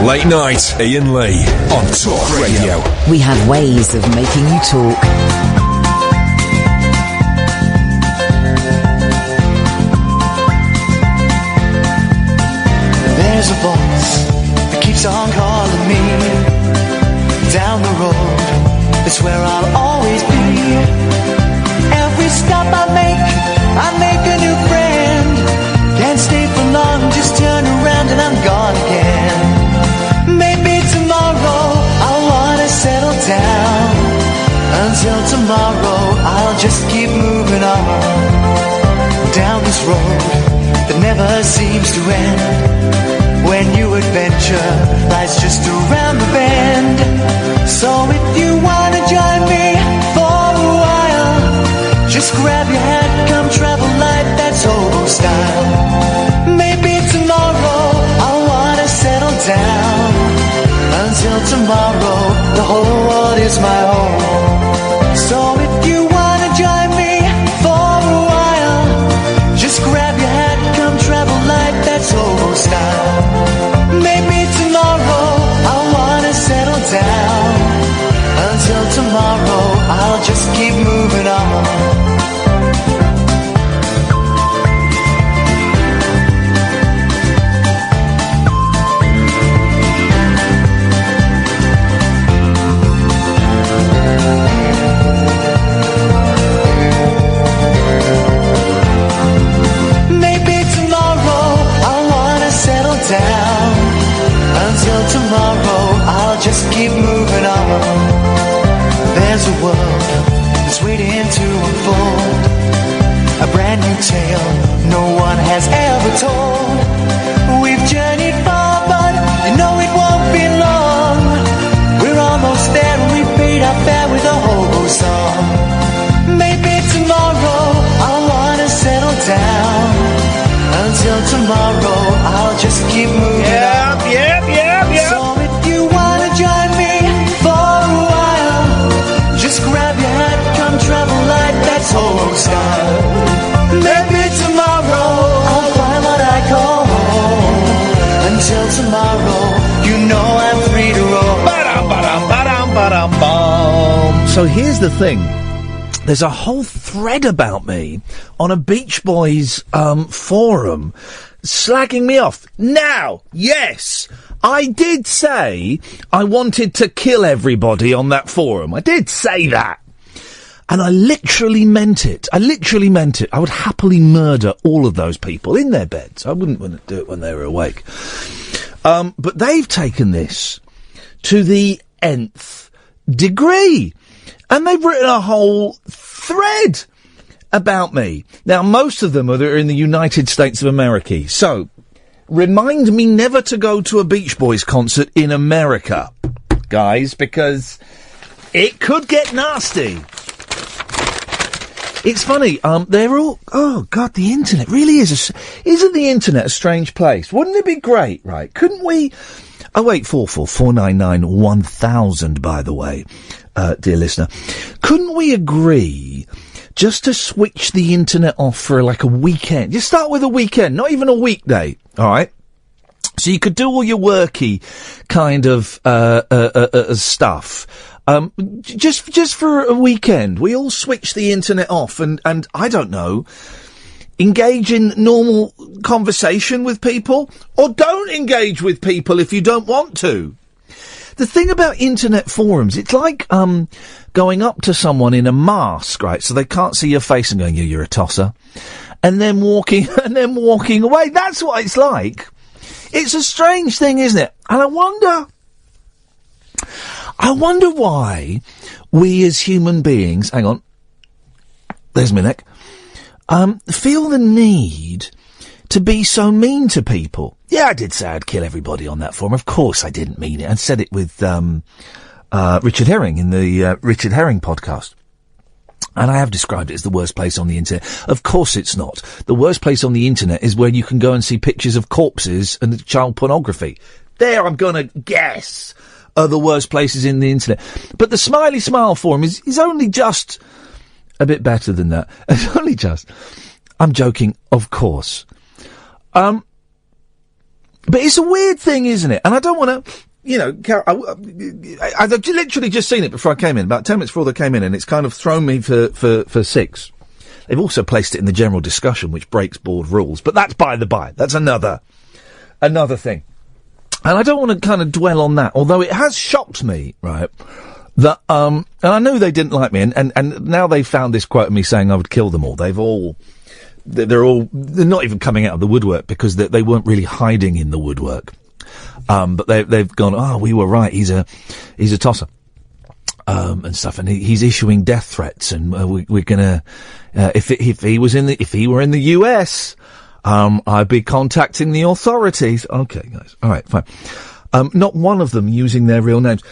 Late night, Iain Lee on Talk Radio. We have ways of making you talk. There's a voice that keeps on calling me down the road. It's where I'll always be. Every stop I make a new friend. Can't stay for long, just turn around and I'm gone again. Maybe tomorrow I'll wanna settle down. Until tomorrow I'll just keep moving on down this road that never seems to end. When new adventure lies just around the bend. So if you wanna join me for a while, just grab your hat, come travel light, that's old style. Maybe tomorrow I'll wanna settle down. Until tomorrow, the whole world is my home. So if you wanna join me for a while, just grab your hat, come travel light, that's old style. Maybe tomorrow I'll wanna settle down. Until tomorrow I'll just keep moving on. Maybe tomorrow I'll wanna settle down. Until tomorrow I'll just keep moving on. There's a world that's waiting to unfold, a brand new tale no one has ever told. We've journeyed far but you know it won't be long. We're almost there and we paid our fare with a hobo song. Maybe tomorrow I'll wanna settle down. Until tomorrow I'll just keep moving on. So if you wanna join me for a while, just grab your hat, come travel light, that's whole style. Maybe tomorrow I'll find what I call home. Until tomorrow, you know I'm free to roam. So here's the thing. There's a whole thread about me on a Beach Boys forum slagging me off. Now, yes, I did say I wanted to kill everybody on that forum. I did say that. And I literally meant it. I would happily murder all of those people in their beds. I wouldn't want to do it when they were awake. But they've taken this to the nth degree. And they've written a whole thread about me. Now, most of them are in the United States of America. So, remind me never to go to a Beach Boys concert in America, guys, because it could get nasty. It's funny, they're all, oh God, the internet really isn't the internet a strange place? Wouldn't it be great, right? Couldn't we, 0844 499 1000, by the way, dear listener, couldn't we agree just to switch the internet off for like a weekend? Just start with a weekend, not even a weekday, alright? So you could do all your worky kind of, stuff. Just for a weekend, we all switch the internet off and I don't know, engage in normal conversation with people, or don't engage with people if you don't want to. The thing about internet forums, it's like, going up to someone in a mask, right? So they can't see your face and going, you're a tosser. And then walking away. That's what it's like. It's a strange thing, isn't it? And I wonder why we as human beings, hang on, there's my neck, feel the need to be so mean to people. Yeah, I did say I'd kill everybody on that forum. Of course I didn't mean it. I said it with Richard Herring in the Richard Herring podcast. And I have described it as the worst place on the internet. Of course it's not. The worst place on the internet is where you can go and see pictures of corpses and child pornography. There, I'm going to guess, are the worst places in the internet. But the Smiley Smile forum is only just a bit better than that. It's only just. I'm joking, of course. But it's a weird thing, isn't it? And I don't want to, you know, I've literally just seen it before I came in, about 10 minutes before they came in, and it's kind of thrown me for six. They've also placed it in the general discussion, which breaks board rules. But that's by the by. That's another thing. And I don't want to kind of dwell on that, although it has shocked me, right, that, and I knew they didn't like me, and now they've found this quote of me saying I would kill them all. They're not even coming out of the woodwork because they weren't really hiding in the woodwork. But they've gone, oh, we were right, he's a tosser. And stuff, and he's issuing death threats, and we're gonna, if he were in the US, I'd be contacting the authorities. Okay, guys. All right, fine. Not one of them using their real names.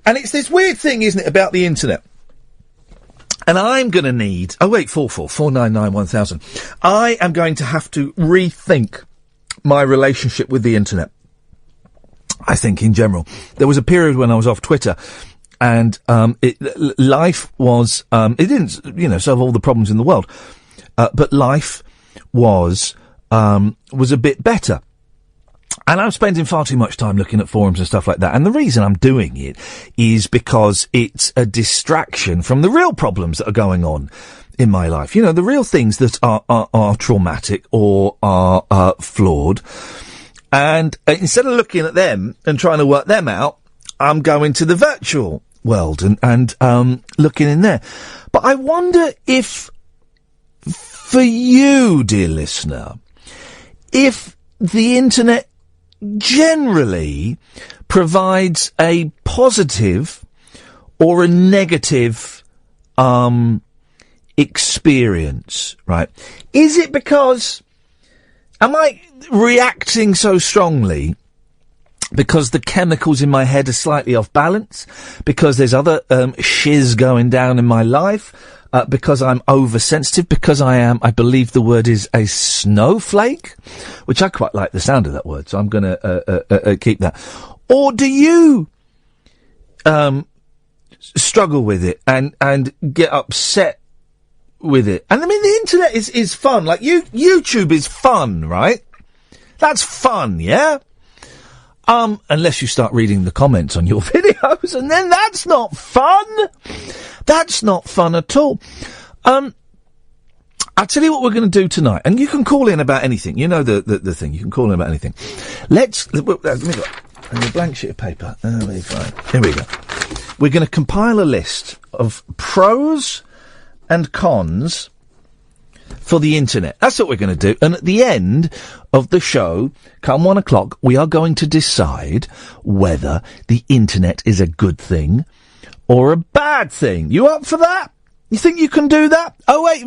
And it's this weird thing, isn't it, about the internet? And I'm going to need... 0844991,000. I am going to have to rethink my relationship with the internet. I think, in general. There was a period when I was off Twitter, and life was... it didn't, you know, solve all the problems in the world. But life was a bit better. And I'm spending far too much time looking at forums and stuff like that. And the reason I'm doing it is because it's a distraction from the real problems that are going on in my life. You know, the real things that are traumatic or are flawed. And instead of looking at them and trying to work them out, I'm going to the virtual world and looking in there. But I wonder if, for you, dear listener, if the internet generally provides a positive or a negative experience, right? Is it because... Am I reacting so strongly because the chemicals in my head are slightly off balance? Because there's other shiz going down in my life? Because I'm oversensitive? Because I believe the word is a snowflake? Which I quite like the sound of that word, so I'm gonna keep that. Or do you struggle with it and get upset with it? And I mean, the internet is fun. Like, YouTube is fun, right? That's fun, yeah? Unless you start reading the comments on your videos, and then that's not fun. That's not fun at all. I'll tell you what we're going to do tonight, and you can call in about anything. You know the thing. You can call in about anything. Let me go. And a blank sheet of paper. There we go. Here we go. We're going to compile a list of pros and cons for the internet. That's what we're going to do. And at the end of the show, come 1 o'clock, we are going to decide whether the internet is a good thing or a bad thing. You up for that? You think you can do that? Oh, wait,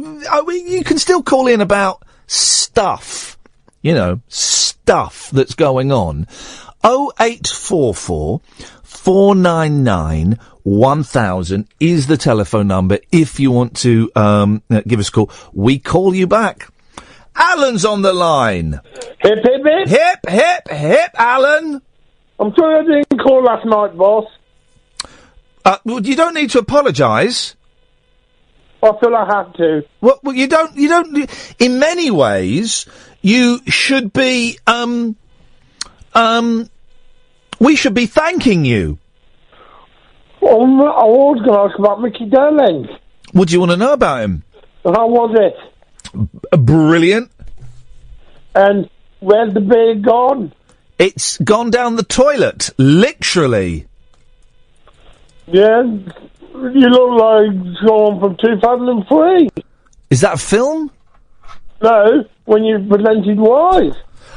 you can still call in about stuff. You know, stuff that's going on. 0844 499 1000 is the telephone number if you want to give us a call. We call you back. Alan's on the line. Hip, hip, hip. Hip, hip, hip, Alan. I'm sorry I didn't call last night, boss. Well, you don't need to apologise. I feel I have to. Well, you don't, in many ways, you should be, we should be thanking you. I was going to ask about Mickey Darling. What do you want to know about him? How was it? Brilliant. And where's the beard gone? It's gone down the toilet, literally. Yeah, you look like someone from 2003. Is that a film? No, when you presented Wise.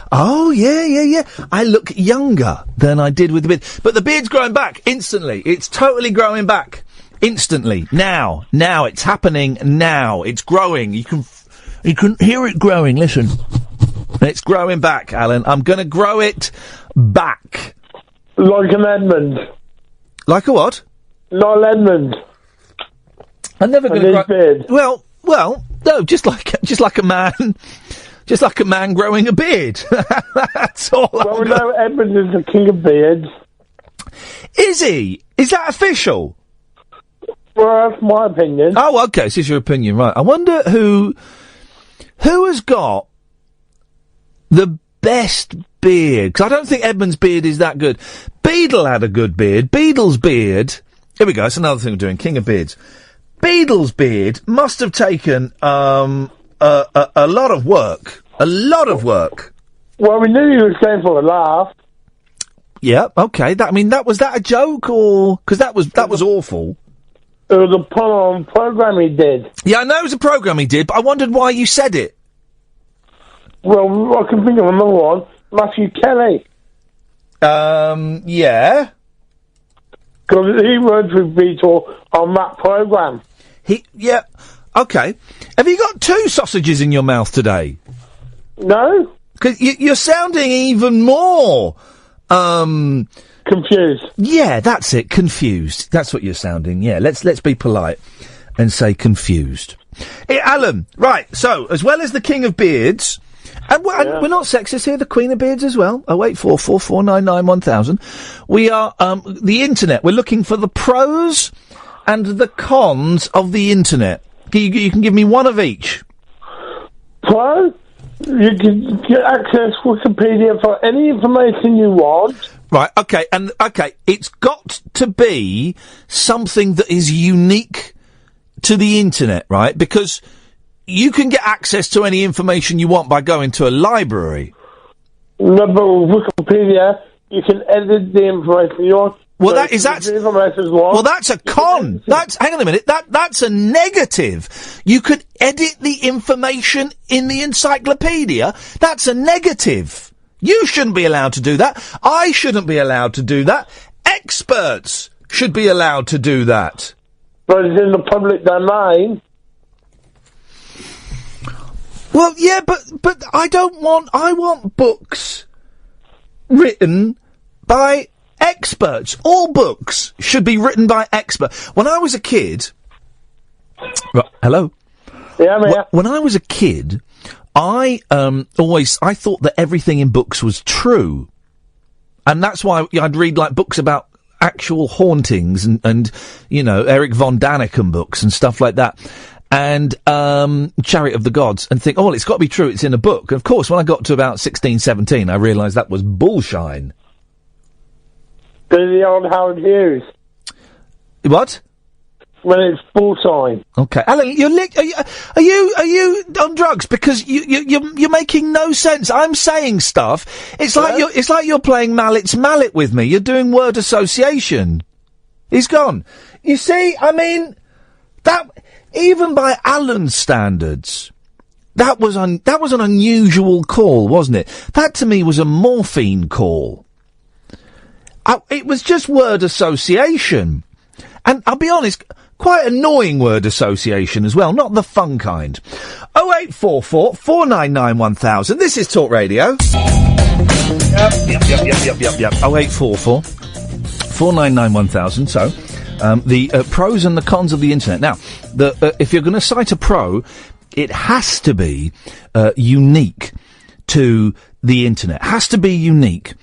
Oh, yeah. I look younger than I did with the beard. But the beard's growing back instantly. It's totally growing back instantly. Now. It's happening now. It's growing. You can hear it growing. Listen. It's growing back, Alan. I'm going to grow it back. Like an Edmund. Like a what? Like Edmund. I'm never going to grow... beard. Well, no, just like a man... Just like a man growing a beard. That's all. Well, no, Edmund is the king of beards. Is he? Is that official? Well, that's my opinion. Oh, okay, this is your opinion, right. I wonder who has got the best beard, because I don't think Edmund's beard is that good. Beadle had a good beard. Beadle's beard, here we go, that's another thing we're doing, King of Beards. Beadle's beard must have taken, a lot of work. A lot of work. Well, we knew he was going for a laugh. Yeah, okay, was that a joke, or, because that was awful. It was a program he did. Yeah, I know it was a program he did, but I wondered why you said it. Well, I can think of another one. Matthew Kelly. Yeah. Because he worked with Beatle on that program. Yeah, okay. Have you got two sausages in your mouth today? No. Because you're sounding even more, confused. Yeah, that's it, confused. That's what you're sounding, yeah. Let's be polite and say confused. Hey, Alan, right, so, as well as the King of Beards... And we're not sexist here, the Queen of Beards as well. 0844 499 1000. We are, the internet. We're looking for the pros and the cons of the internet. You can give me one of each. Pro? You can get access to Wikipedia for any information you want. Right, okay, it's got to be something that is unique to the internet, right? Because... you can get access to any information you want by going to a library. No, but with Wikipedia, you can edit the information you want. Well, that's a con. Hang on a minute. That's a negative. You could edit the information in the encyclopedia. That's a negative. You shouldn't be allowed to do that. I shouldn't be allowed to do that. Experts should be allowed to do that. But it's in the public domain. Well, yeah, but I want books written by experts. All books should be written by experts. When I was a kid... Right, hello? Yeah, I'm here. When I was a kid, I thought that everything in books was true. And that's why I'd read, like, books about actual hauntings and you know, Eric von Daniken books and stuff like that. And Chariot of the Gods, and think, oh, well, it's got to be true, it's in a book. And of course, when I got to about 16, 17, I realised that was bullshine. The old Howard Hughes. What? When it's bullshine. Okay, Alan, are you on drugs? Because you're making no sense. I'm saying stuff. It's like you're playing Mallet's Mallet with me. You're doing word association. He's gone. You see, I mean, that. Even by Alan's standards, that was an unusual call, wasn't it? That to me was a morphine call. It was just word association. And I'll be honest, quite annoying word association as well, not the fun kind. 0844 499 1000. This is Talk Radio. Yep. 0844 499 1000. So, the pros and the cons of the internet. Now, if you're going to cite a pro, it has to be unique to the internet. Has to be unique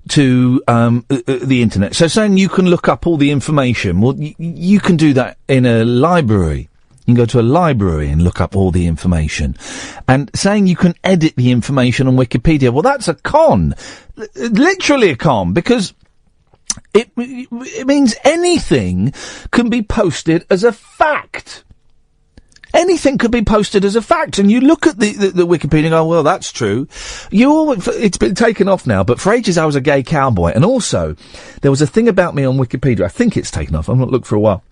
to the internet. So saying you can look up all the information, well, you can do that in a library. You can go to a library and look up all the information. And saying you can edit the information on Wikipedia, well, that's a con. Literally a con, because it means anything can be posted as a fact. Anything could be posted as a fact, and you look at the Wikipedia and go, well, that's true. It's been taken off now, but for ages I was a gay cowboy, and also, there was a thing about me on Wikipedia, I think it's taken off, I've not looked for a while,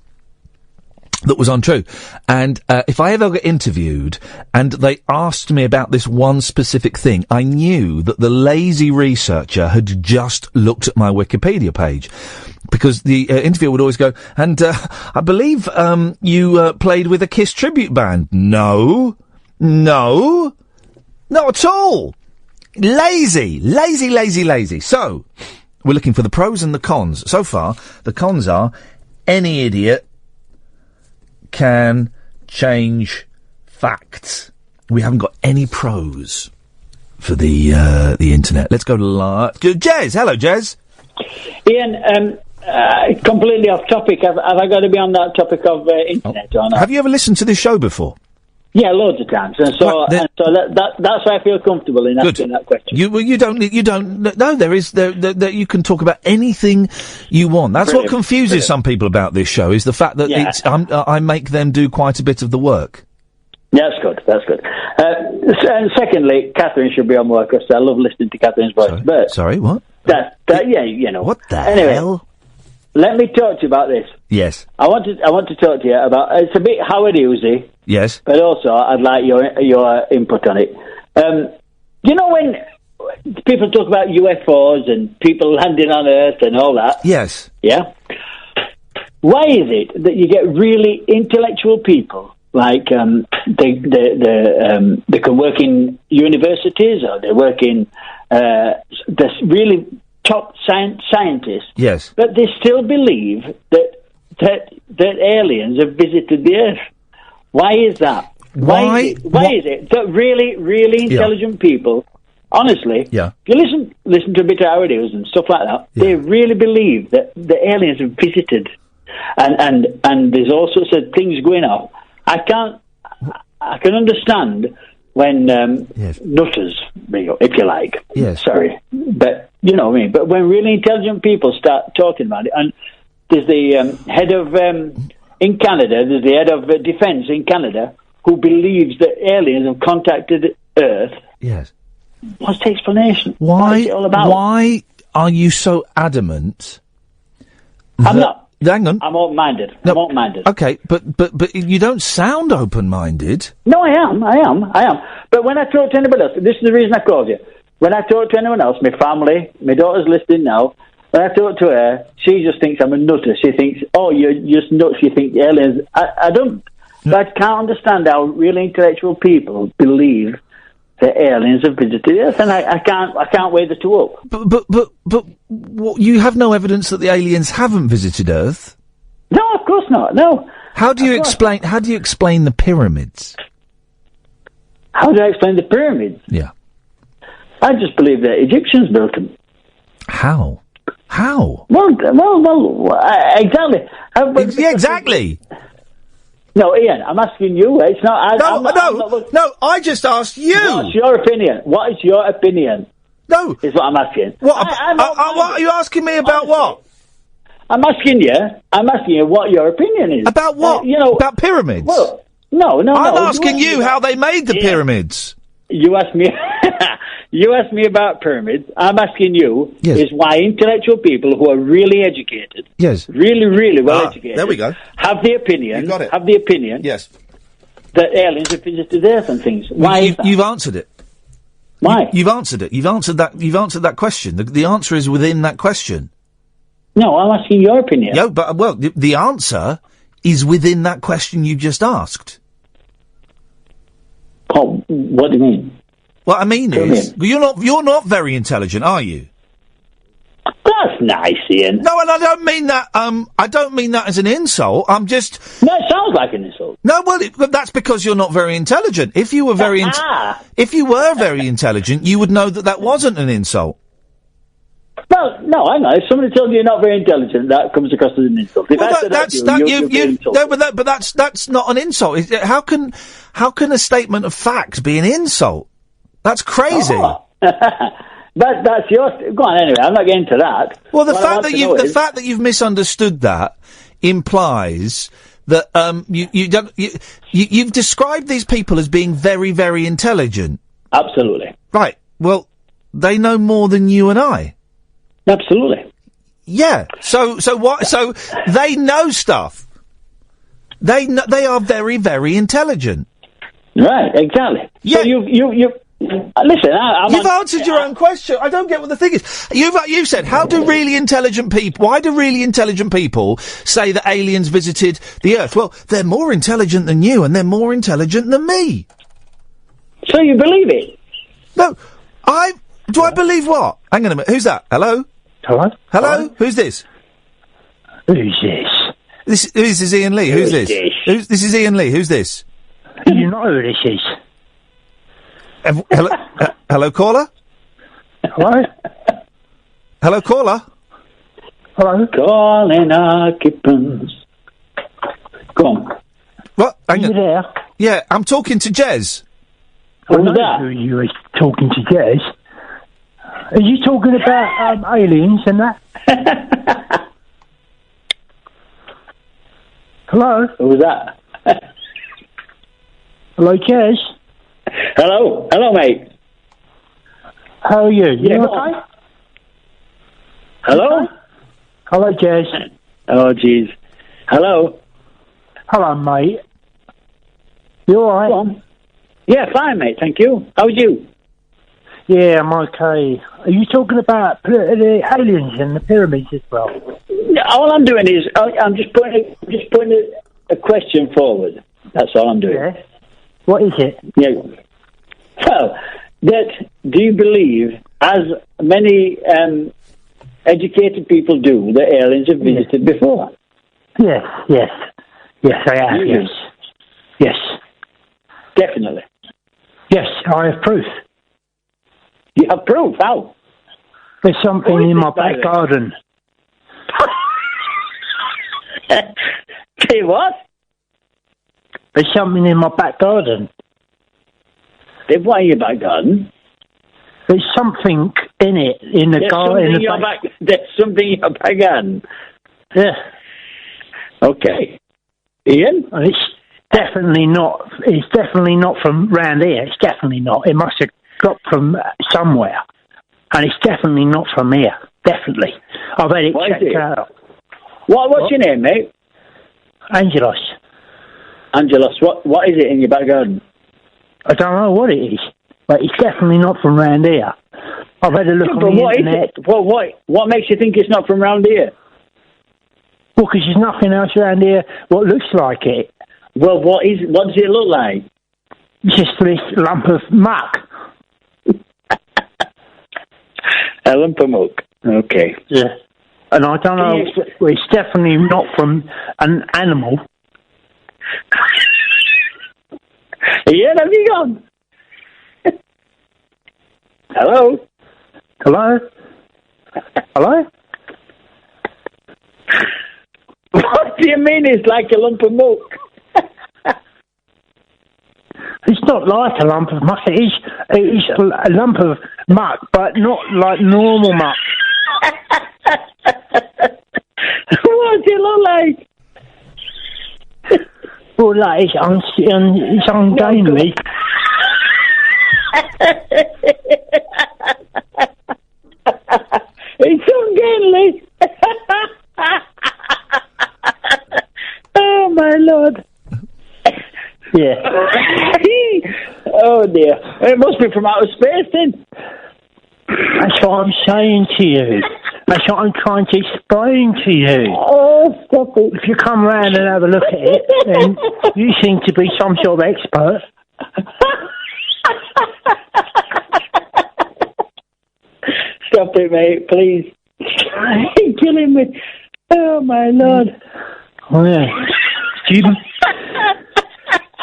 that was untrue. And if I ever got interviewed and they asked me about this one specific thing, I knew that the lazy researcher had just looked at my Wikipedia page. Because the interviewer would always go, and I believe you played with a Kiss tribute band. No, not at all. Lazy. So, we're looking for the pros and the cons. So far, the cons are any idiot can change facts. We haven't got any pros for the internet. Let's go to Jez. Hello, Jez. Iain, completely off topic. Have I got to be on that topic of internet or not? Have you ever listened to this show before? Yeah, loads of times, and so that's why I feel comfortable in asking that question. You don't. No, there you can talk about anything you want. That's what confuses some people about this show is the fact that I make them do quite a bit of the work. That's good. And secondly, Catherine should be on work because I love listening to Catherine's voice. Sorry, what? What the hell? Let me talk to you about this. Yes. I want to talk to you about. It's a bit Howard Hughesy. Yes. But also, I'd like your input on it. You know when people talk about UFOs and people landing on Earth and all that? Yes. Yeah. Why is it that you get really intellectual people like they can work in universities or they work in this really top scientists? Yes. But they still believe that aliens have visited the Earth. Why is that? Why is it that really intelligent people, honestly, if you listen to a bit of Howard Hughes and stuff like that, they really believe that the aliens have visited, and there's all sorts of things going on. I can understand when nutters, if you like. Yes. Sorry, but you know what I mean. But when really intelligent people start talking about it, and there's the head of in Canada, there's the head of defence in Canada who believes that aliens have contacted Earth. Yes. What's the explanation? Why? What is it all about? Why are you so adamant? I'm not. Hang on. I'm open-minded. No, I'm open-minded. Okay, but you don't sound open-minded. No, I am. But when I talk to anybody else, this is the reason I called you. When I talk to anyone else, my family, my daughter's listening now. When I talk to her, she just thinks I'm a nutter. She thinks, "Oh, you're just nuts." You think aliens. I don't. No. I can't understand how really intellectual people believe that aliens have visited Earth, and I can't weigh the two up. But you have no evidence that the aliens haven't visited Earth. No, of course not. No. How do you explain the pyramids? How do I explain the pyramids? Yeah. I just believe that Egyptians built them. How? Well, exactly. Exactly. No, Ian, I'm asking you. It's not. No. I just asked you. What's your opinion? What is your opinion? No, is what I'm asking. What are you asking me about? Honestly, what? I'm asking you what your opinion is about. What? About pyramids. Well, no. I'm asking you how they made the pyramids. You asked me. You asked me about pyramids. I'm asking you is why intellectual people who are really educated, really well educated, there we go, have the opinion. You got it. Have the opinion. Yes. That aliens have visited Earth and things. Why is that? You've answered it. Why? You've answered it. You've answered that question. The answer is within that question. No, I'm asking your opinion. No, but the answer is within that question you just asked. Oh, what do you mean? What I mean is, you're not very intelligent, are you? That's nice, Ian. No, and I don't mean that. I don't mean that as an insult. I'm just. No, it sounds like an insult. No, well, that's because you're not very intelligent. If you were very intelligent, you would know that wasn't an insult. Well, no, I know. If somebody tells you you're not very intelligent, that comes across as an insult. If but that's not an insult. How can a statement of fact be an insult? That's crazy. Oh. But that's your. Go on, anyway. I'm not getting to that. Well, the fact that you've misunderstood that implies that you've described these people as being very, very intelligent. Absolutely. Right. Well, they know more than you and I. Absolutely. Yeah. So what? So they know stuff. They are very, very intelligent. Right. Exactly. Yeah. So you. Listen, you've answered your own question. I don't get what the thing is. You've said, why do really intelligent people say that aliens visited the Earth? Well, they're more intelligent than you, and they're more intelligent than me. So you believe it? No, I believe what? Hang on a minute. Who's that? Hello? Hello? Who's this? Who's this? This is Iain Lee. Who's this? This is Iain Lee. Who's this? You know who this is. Hello, caller? Hello? Hello, caller? Hello? Calling occupants. Go on. What? Hang Are you on. there? Yeah, I'm talking to Jez. I know who you were talking to, Jez. Are you talking about aliens and that? Hello? Who was that? Hello, Jez? Hello? Hello, mate. How are you? You okay? Hello? Hello, Jez. Oh, jeez. Hello? Hello, mate. You alright? Yeah, fine, mate, thank you. How are you? Yeah, I'm okay. Are you talking about the aliens and the pyramids as well? All I'm doing is I'm just putting a question forward. That's all I'm doing. Yeah. What is it? Yeah. Well, do you believe, as many educated people do, that aliens have visited before? Yes, I have. Yes. Yes. Definitely. Yes, I have proof. You have proof? How? There's something in my back garden. Say what? There's something in my back garden. What in your back garden? There's something in it, in the garden. There's something in your back garden? Yeah. Okay. Ian? And it's definitely not from round here. It's definitely not. It must have got from somewhere. And it's definitely not from here. Definitely. I've had it checked out. What's your name, mate? Angelos. Angelos, what is it in your back garden? I don't know what it is, but it's definitely not from round here. I've had a look on the internet. Is it? What makes you think it's not from round here? Well, because there's nothing else around here what looks like it. Well, what does it look like? Just this lump of muck. A lump of muck. Okay. Yeah. And I don't know, it's definitely not from an animal. Ian, have you gone? Hello? Hello? Hello? What do you mean it's like a lump of muck? It's not like a lump of muck. It is a lump of muck, but not like normal muck. What does it look like? Well, like it's ungainly. It's ungainly. Oh, my Lord. Yeah. Oh, dear. It must be from outer space, then. That's what I'm saying to you. That's what I'm trying to explain to you. Oh, stop it. If you come round and have a look at it, then you seem to be some sort of expert. Stop it, mate, please. You're killing me. Oh, my Lord. Oh, yeah.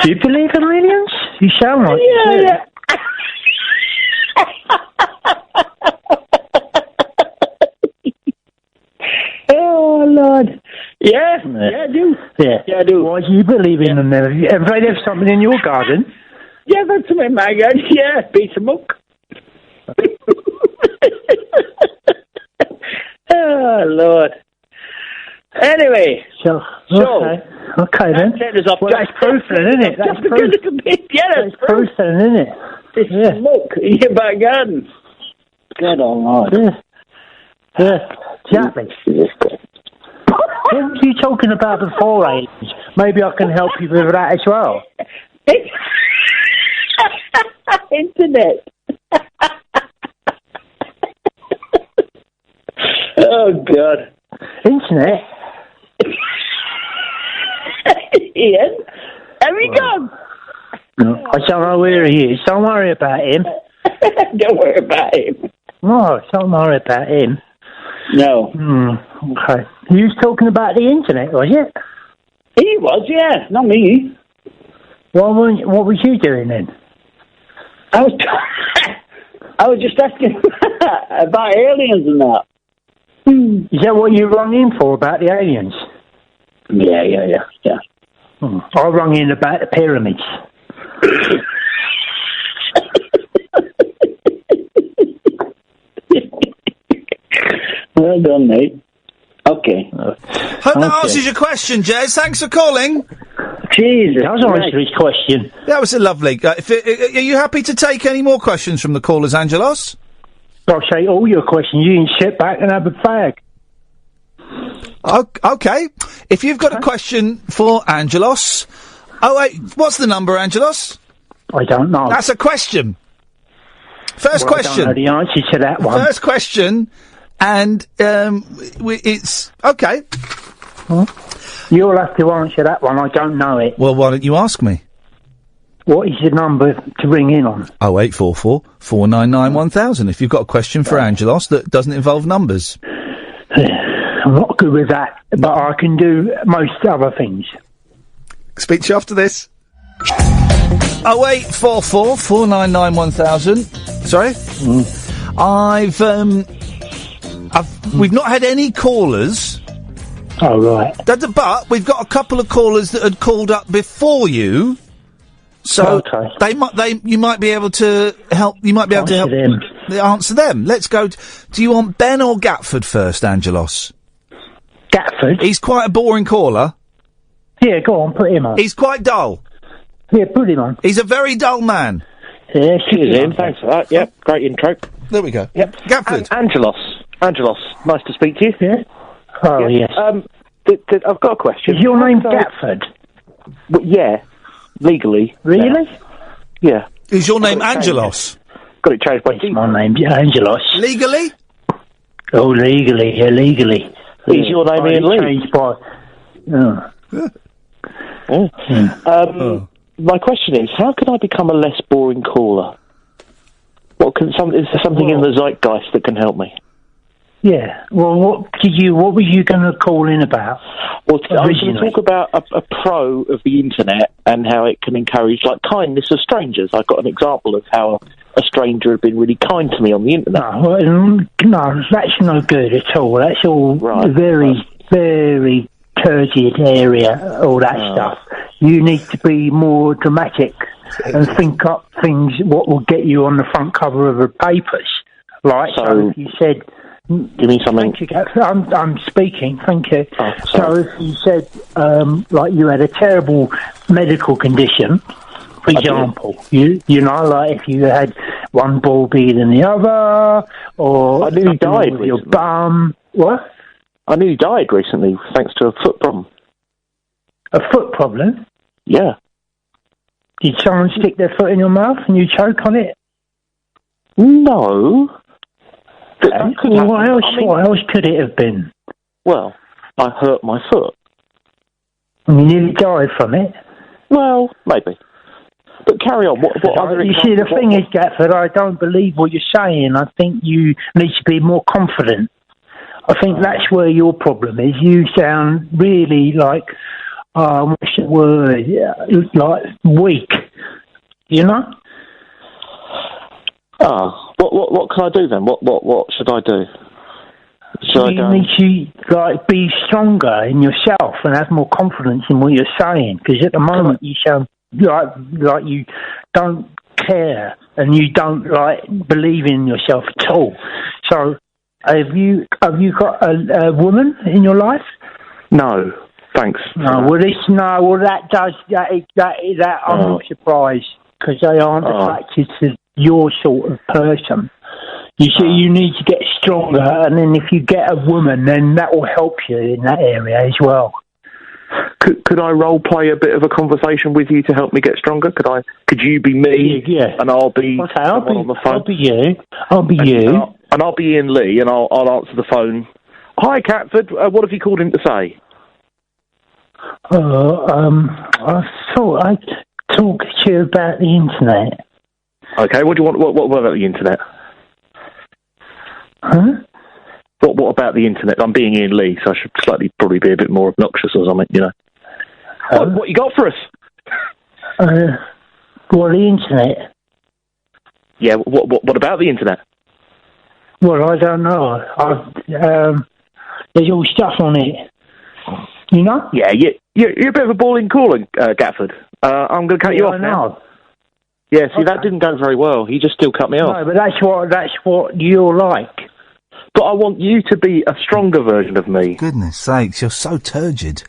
Do you believe in aliens? You sound like you do. Yeah. Oh, Lord. Yeah, I do. Yeah, I do. Why do you believe in them then? Have you ever had something in your garden? Yeah, that's something in my garden. Yeah, piece of muck. Oh, Lord. Anyway. Okay then. Well, that's proof then, isn't it? That's proof. Yeah, that's proof then, isn't it? This muck in your back garden. Good old Lord. Yeah, exactly. What were you talking about before, aliens? Maybe I can help you with that as well. Internet. Oh, God. Internet? Ian? Have you gone? No, I don't know where he is. Don't worry about him. Don't worry about him. No, don't worry about him. No. Okay. You was talking about the internet, was it? He was, yeah. Not me. What was you doing then? I was just asking about aliens and that. Is that what you rang in for, about the aliens? Yeah. I rung in about the pyramids. Well done, mate. Okay. Hope that answers your question, Jez. Thanks for calling. Jesus. That was answer his question. That was a lovely... are you happy to take any more questions from the callers, Angelos? I'll say all your questions. You can sit back and have a fag. Okay. If you've got a question for Angelos... Oh, wait. What's the number, Angelos? I don't know. That's a question. First question. I don't know the answer to that one. First question, and it's... Okay. Huh? You'll have to answer that one. I don't know it. Well, why don't you ask me? What is the number to ring in on? 0844 499 1000. If you've got a question for Angelos that doesn't involve numbers. I'm not good with that, but I can do most other things. Speak to you after this. 0844 499 1000. Sorry? We've not had any callers. Oh, right. But we've got a couple of callers that had called up before you. So you might be able to help. You might be able to help them. Answer them. Let's go. Do you want Ben or Gatford first, Angelos? Gatford. He's quite a boring caller. Yeah, go on, put him on. He's quite dull. Yeah, put him on. He's a very dull man. Yeah, cheers, Ian. Thanks for that. Yep, great intro. There we go. Yep, Gatford. Angelos, nice to speak to you. Yeah. Oh yes. I've got a question. Is your name Gatford? Well, yeah, legally. Really? Yeah. Is your name Angelos? Got it changed by my name, Angelos. Legally? Oh, legally, yeah, legally. Is your name Ian Lee? Changed by. My question is, how can I become a less boring caller? Is there something in the zeitgeist that can help me? Yeah. Well, what were you going to call in about? Well, I was going to talk about a pro of the internet and how it can encourage, kindness of strangers. I've got an example of how a stranger had been really kind to me on the internet. No, that's no good at all. That's all very, very turgid area, all that stuff. You need to be more dramatic and think up things, what will get you on the front cover of the papers. So if you said... Give me something. Thank you, I'm speaking, thank you. Oh, so if you said, you had a terrible medical condition, for example, you know, if you had one ball bigger than the other, or... I nearly died with your bum. What? I nearly died recently, thanks to a foot problem. A foot problem? Yeah. Did someone stick their foot in your mouth and you choke on it? No. What else could it have been? Well, I hurt my foot. And you nearly died from it? Well, maybe. But carry on. What other you see, the thing is, Gatford, I don't believe what you're saying. I think you need to be more confident. I think that's where your problem is. You sound really what's the word? Like weak. You know? What can I do then? What should I do? You need to be stronger in yourself and have more confidence in what you're saying. Because at the moment you sound like you don't care and you don't believe in yourself at all. So have you got a woman in your life? No, thanks. No, that does that. I'm not surprised because they aren't attracted to your sort of person. You see, you need to get stronger, and then if you get a woman, then that will help you in that area as well. Could I role play a bit of a conversation with you to help me get stronger? Could you be me? Yeah. And I'll be on the phone. I'll be you. And I'll be Ian Lee, and I'll answer the phone. Hi, Catford. What have you called in to say? I thought I'd talk to you about the internet. Okay, what do you want? What about the internet? Huh? What about the internet? I'm being Ian Lee, so I should probably be a bit more obnoxious or something, you know. What you got for us? The internet. Yeah. What about the internet? Well, I don't know. There's all stuff on it. You know? Yeah. You're a bit of a ball in calling, Gatford. I'm going to cut you off now. Yeah, see, that didn't go very well. He just still cut me off. No, but that's what you're like. But I want you to be a stronger version of me. Goodness sakes, you're so turgid.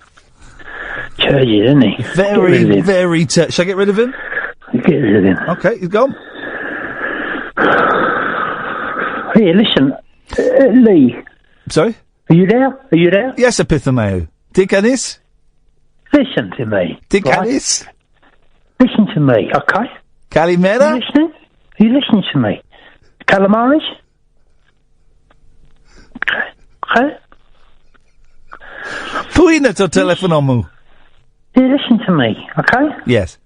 Turgid, isn't he? Very, very turgid. Shall I get rid of him? Get rid of him. Okay, he's gone. Here, listen, Lee. Sorry? Are you there? Yes, Epithemiou. Dick Ennis? Listen to me. Dick Ennis? Listen to me, okay? Calimera? You listening to me? Calamaris? Okay? Puina to telefonomu. You listen to me, okay? Yes.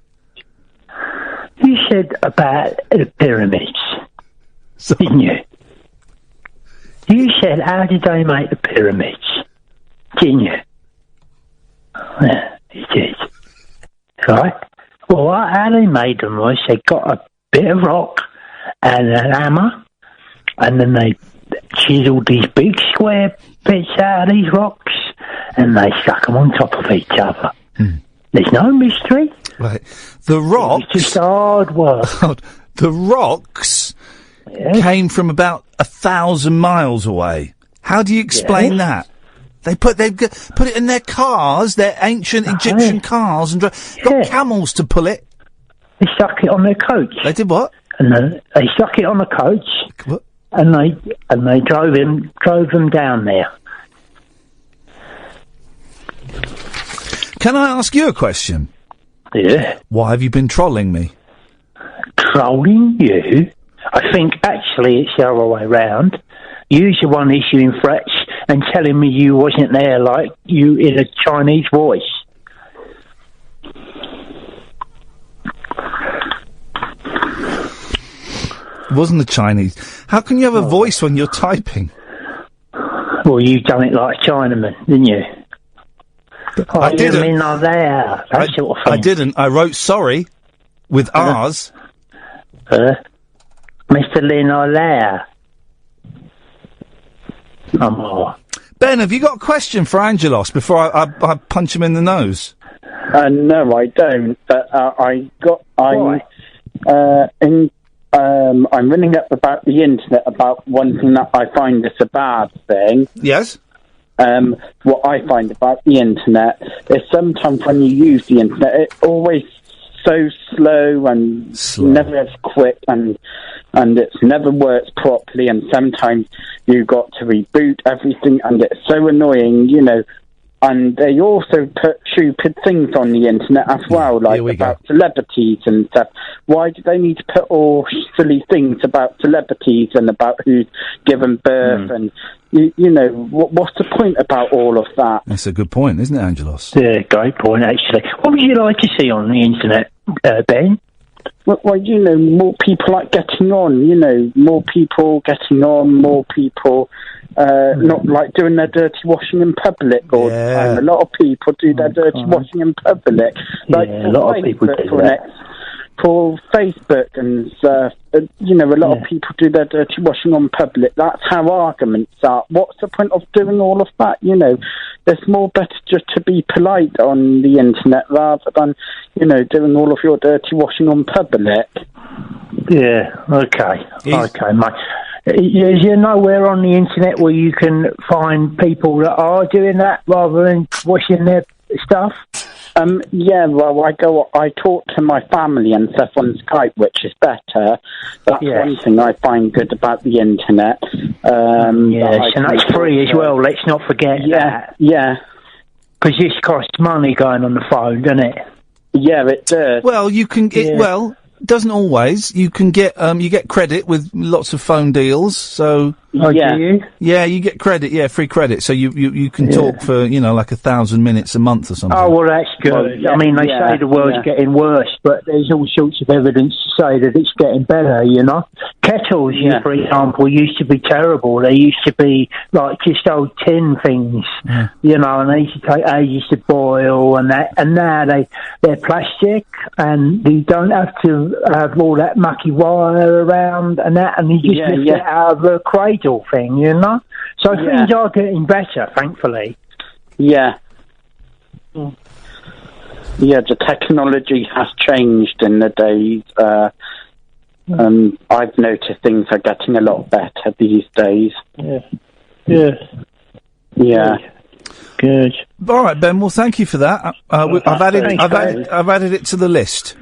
You said about the pyramids, didn't you? You said, how did they make the pyramids? Didn't you? Yeah, you did. Right? Well, how they made them was they got a bit of rock and a hammer, and then they chiseled these big square bits out of these rocks, and they stuck them on top of each other. There's no mystery. Right. The rocks... It's just hard work. The rocks came from about 1,000 miles away. How do you explain that? They put it in their cars, their ancient Egyptian cars, and got camels to pull it. They stuck it on their coach. They did what? And they stuck it on the coach, what? and they drove them down there. Can I ask you a question? Yeah. Why have you been trolling me? Trolling you? I think actually it's the other way round. You're the one issuing threats and telling me you wasn't there, like you in a Chinese voice. It wasn't the Chinese. How can you have a voice when you're typing? Well, you done it like a Chinaman, didn't you? I didn't. I mean, not there. That sort of thing. I didn't. I wrote sorry with R's. Mr. Lynn, are there? Ben, have you got a question for Angelos before I punch him in the nose? No, I don't. But I'm ringing up about the internet about one thing that I find is a bad thing. Yes. What I find about the internet is sometimes when you use the internet, it's always so slow and never as quick, and it never works properly, and sometimes you've got to reboot everything, and it's so annoying, you know. And they also put stupid things on the internet as well, like about celebrities and stuff. Why do they need to put all silly things about celebrities and about who's given birth? And, you know, what's the point about all of that? That's a good point, isn't it, Angelos? Yeah, great point, actually. What would you like to see on the internet, Ben? Well, you know, more people like getting on, you know, more people getting on, more people not like doing their dirty washing in public all the time. A lot of people do their dirty washing in public. Like a lot of people do that. For Facebook and stuff, you know, a lot of people do their dirty washing on public. That's how arguments are. What's the point of doing all of that? You know, it's more better just to be polite on the internet rather than, you know, doing all of your dirty washing on public. Yeah, okay, mate. Is there nowhere on the internet where you can find people that are doing that rather than washing their stuff? Yeah, well, I talk to my family and stuff on Skype, which is better. That's one thing I find good about the internet. Yes, and that's free as well, let's not forget that. Yeah. Because this costs money going on the phone, doesn't it? Yeah, it does. Well, you can get, doesn't always. You can get, you get credit with lots of phone deals, so... Oh, do you? Yeah, you get credit, free credit, so you can talk for, you know, like 1,000 minutes a month or something. Oh, well, that's good. Well, I mean, they say the world's getting worse, but there's all sorts of evidence to say that it's getting better, you know? Kettles, for example, used to be terrible. They used to be, like, just old tin things, you know, and they used to take ages to boil and that, and now they're plastic, and you don't have to have all that mucky wire around and that, and you just lift it out of a crate thing, you know? So things are getting better, thankfully. Yeah. Yeah, the technology has changed in the days. I've noticed things are getting a lot better these days. Yeah. Good. All right, Ben. Well, thank you for that. I've added it to the list.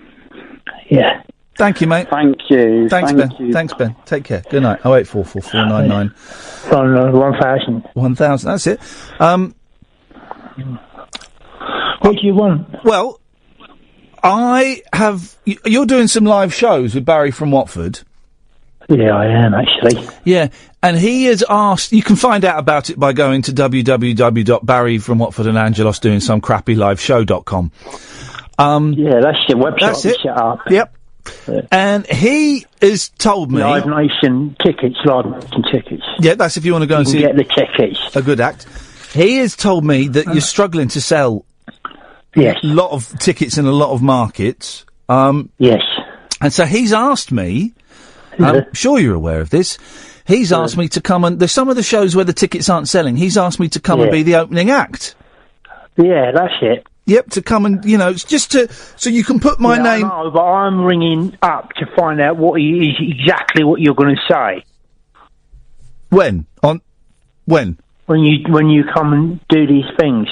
Yeah. Thank you, mate. Thank you. Thanks, Thank Ben. you. Thanks, Ben. Take care. Good night. 0844499 1,000. 1,000. That's it. What do you want? Well, you're doing some live shows with Barry from Watford. Yeah, I am, actually. Yeah, and he has asked... You can find out about it by going to www.barryfromwatfordandangelsdoingsomecrappyliveshow.com. Yeah, that's your website That's it. set up. Yep. And he has told me... Live Nation tickets. Yeah, that's if you want to go and see... get the tickets. A good act. He has told me that you're struggling to sell... Yes. A lot of tickets in a lot of markets. Yes. And so he's asked me... I'm sure you're aware of this. He's asked me to come and... There's some of the shows where the tickets aren't selling. He's asked me to come and be the opening act. Yeah, that's it. Yep, to come and, just to... So you can put my name... I know, but I'm ringing up to find out exactly what you're going to say. When? When? When you come and do these things.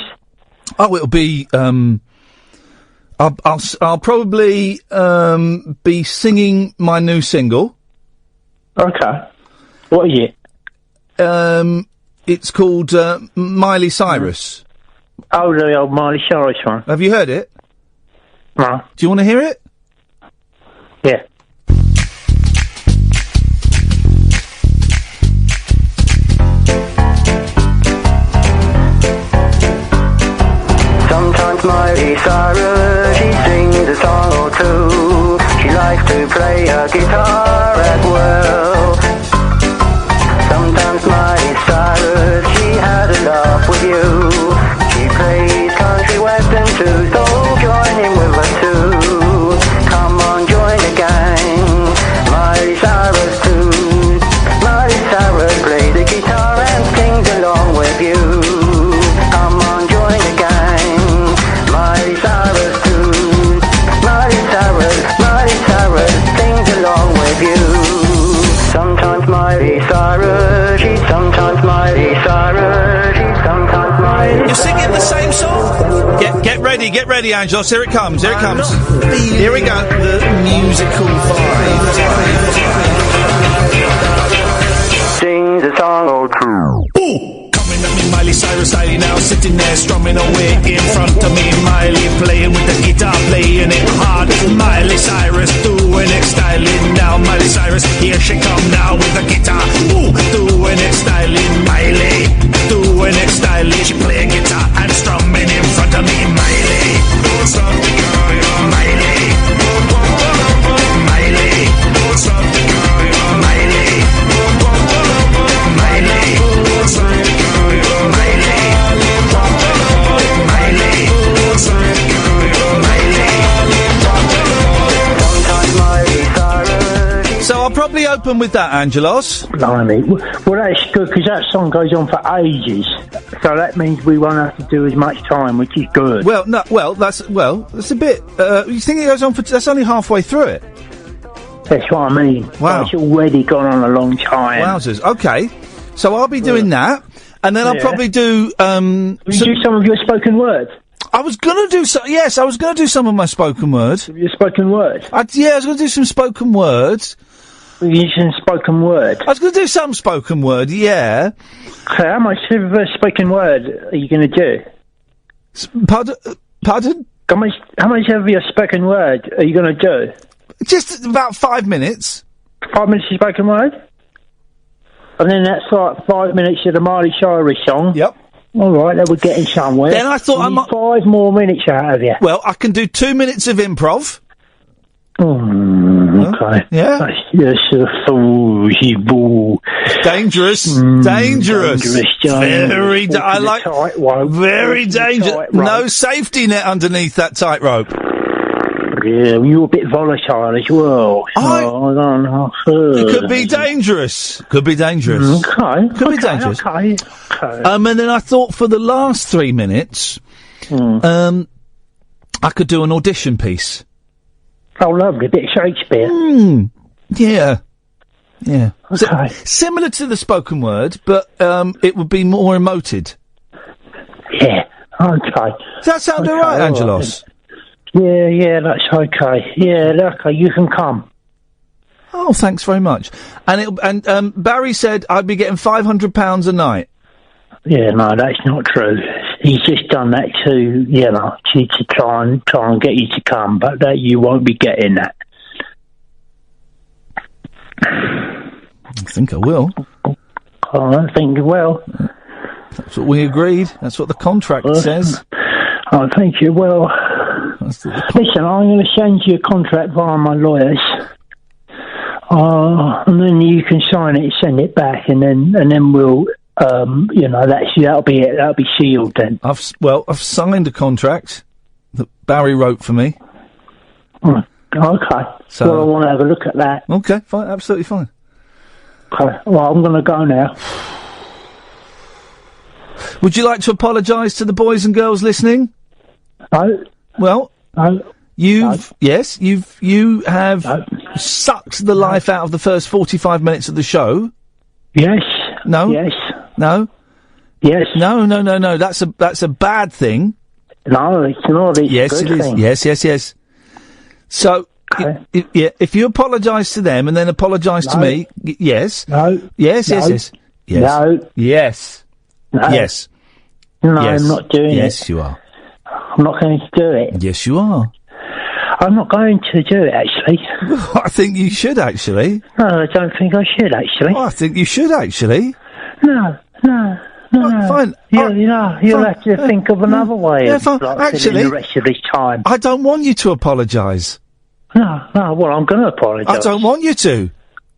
Oh, it'll be... I'll probably be singing my new single. Okay. What is it? It's called Miley Cyrus. Oh, the old Miley Cyrus one. Have you heard it? No. Do you want to hear it? Yeah. Sometimes Miley Cyrus, she sings a song or two. She likes to play her guitar as well. Sometimes Miley Cyrus, she has a laugh with you. She plays country western too, so join in with her too. Come on, join the gang. Miley Cyrus too. Miley Cyrus plays the guitar and sings along with you. Come on, join the gang. Miley Cyrus too. Miley Cyrus sings along with you. Sometimes Miley Cyrus, she's sometimes Miley Cyrus, she's sometimes Miley Cyrus. You're singing the same song? Get ready, Angelos. Here it comes. Here we go. The musical vibe. Sings a song or two. Coming at me, Miley Cyrus, I now sitting there strumming away in front of me. Miley playing with the guitar, playing it hard. Miley Cyrus doing it styling now. Miley Cyrus, here she come now with the guitar. Ooh, doing it styling. Miley, doing it styling. She playing guitar and strumming in front of me. Miley, don't stop the guy. Miley, Miley, don't stop the guy. Miley, Miley, don't stop the guy. So I'll probably open with that, Angelos. Blimey. Well, that's good, because that song goes on for ages. So that means we won't have to do as much time, which is good. That's a bit... you think it goes on for... That's only halfway through it. That's what I mean. Wow. It's already gone on a long time. Wowzers. Okay. So I'll be doing that, and then I'll probably do... Will you do some of your spoken word? I was going to do yes, I was going to do some of my spoken word. Your spoken word? I was going to do some spoken words. You some spoken word? I was going to do some spoken word, yeah. Okay, how much of a spoken word are you going to do? Pardon? How much of your spoken word are you going to do? Just about 5 minutes. 5 minutes of spoken word? And then that's like 5 minutes of the Miley Cyrus song? Yep. All right, then we're getting somewhere. Then I thought I might... 5 more minutes out of you. Well, I can do 2 minutes of improv. Okay. Yeah? That's a foozy ball. Dangerous. Dangerous. Very I like... Very dangerous. No safety net underneath that tightrope. Yeah, you're a bit volatile as well. It could be dangerous. Could be dangerous. Okay. Could be dangerous. Okay. And then I thought for the last 3 minutes, I could do an audition piece. Oh, lovely. A bit of Shakespeare. Yeah. Yeah. Okay. Similar to the spoken word, but it would be more emoted. Yeah. Okay. Does that sound all right, Angelos? Yeah, that's okay. Yeah, okay, you can come. Oh, thanks very much. And Barry said I'd be getting £500 a night. Yeah, no, that's not true. He's just done that to try and get you to come, but that you won't be getting that. I think I will. I don't think you will. That's what we agreed. That's what the contract says. I think you will. Listen, I'm going to send you a contract via my lawyers. And then you can sign it, send it back, and then we'll, that'll be it. That'll be sealed then. I've signed a contract that Barry wrote for me. Okay. So I want to have a look at that. Okay, fine, absolutely fine. Okay. Well, I'm going to go now. Would you like to apologise to the boys and girls listening? No. Well, no. You have sucked the life out of the first 45 minutes of the show. Yes. No. Yes. No. Yes. No. That's a bad thing. No, it's not. It's yes, a good it is. thing. Yes. So, if you apologise to them and then apologise to me, yes. No. Yes. No. Yes. No. Yes. No. Yes. No, yes. I'm not doing it. Yes, you are. I'm not going to do it. Yes, you are. I'm not going to do it, actually. I think you should, actually. No, I don't think I should, actually. I think you should, actually. No. Fine. You'll have to think of another way of actually, the rest of this time. I don't want you to apologise. No, well, I'm going to apologise. I don't want you to.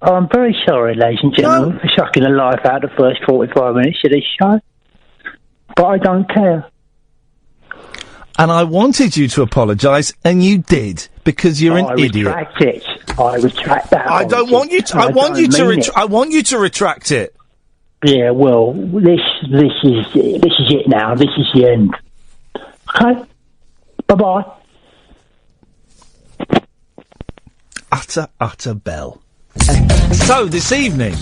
Oh, I'm very sorry, ladies and gentlemen, for sucking the life out of the first 45 minutes of this show. But I don't care. And I wanted you to apologise, and you did, because you're an idiot. I retract that. I don't want you to. I want you to retract it. Yeah, well, this is it now. This is the end. Okay. Bye-bye. Utter bell. So this evening.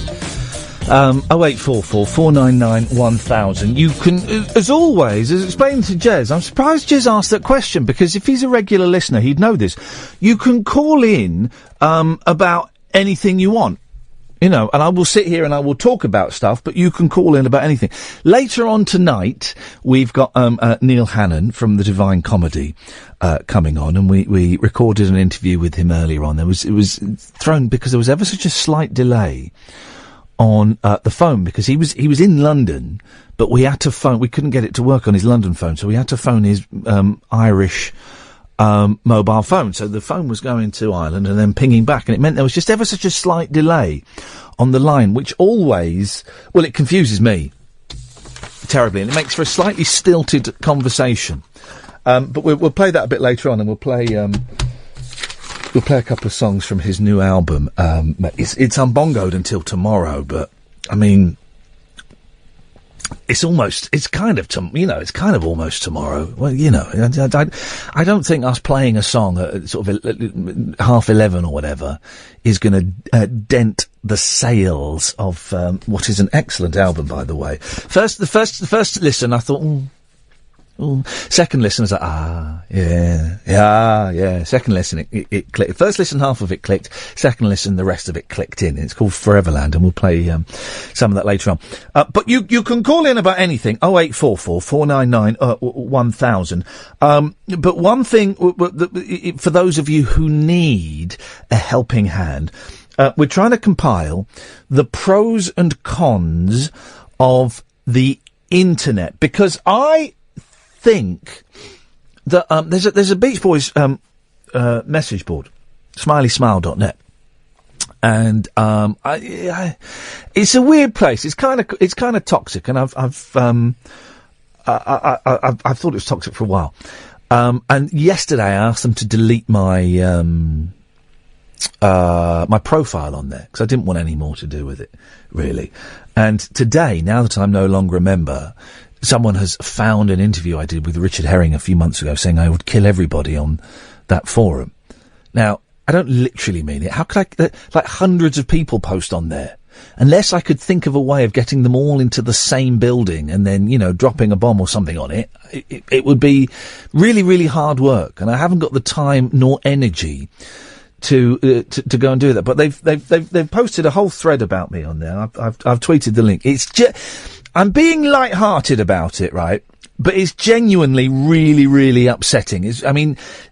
0844 499 1000. You can, as always, as explained to Jez, I'm surprised Jez asked that question, because if he's a regular listener, he'd know this. You can call in about anything you want. You know, and I will sit here and I will talk about stuff, but you can call in about anything. Later on tonight, we've got Neil Hannon from the Divine Comedy coming on, and we recorded an interview with him earlier on. It was thrown because there was ever such a slight delay on the phone, because he was in London, but we had to phone. We couldn't get it to work on his London phone, so we had to phone his Irish mobile phone. So the phone was going to Ireland and then pinging back, and it meant there was just ever such a slight delay on the line, which always, well, it confuses me terribly, and it makes for a slightly stilted conversation. But we'll play that a bit later on, and we'll play a couple of songs from his new album. It's unbongoed until tomorrow, but I mean, it's kind of almost tomorrow. Well, you know, I don't think us playing a song at sort of 11:30 or whatever is going to dent the sales of what is an excellent album, by the way. The first listen, I thought. Second listen, I was like, yeah. Second listen, it clicked. First listen, half of it clicked. Second listen, the rest of it clicked in. It's called Foreverland, and we'll play some of that later on. But you can call in about anything. 0844 499 1000. But one thing, for those of you who need a helping hand, we're trying to compile the pros and cons of the internet, because I think that there's a Beach Boys message board, SmileySmile.net, and it's a weird place. It's kind of toxic, and I've thought it was toxic for a while. And yesterday I asked them to delete my my profile on there, because I didn't want any more to do with it, really. And today, now that I'm no longer a member, someone has found an interview I did with Richard Herring a few months ago saying I would kill everybody on that forum. Now, I don't literally mean it. How could I, like hundreds of people post on there? Unless I could think of a way of getting them all into the same building and then, dropping a bomb or something on it, it would be really, really hard work. And I haven't got the time nor energy to go and do that. But they've posted a whole thread about me on there. I've tweeted the link. It's I'm being light-hearted about it, right? But it's genuinely really, really upsetting.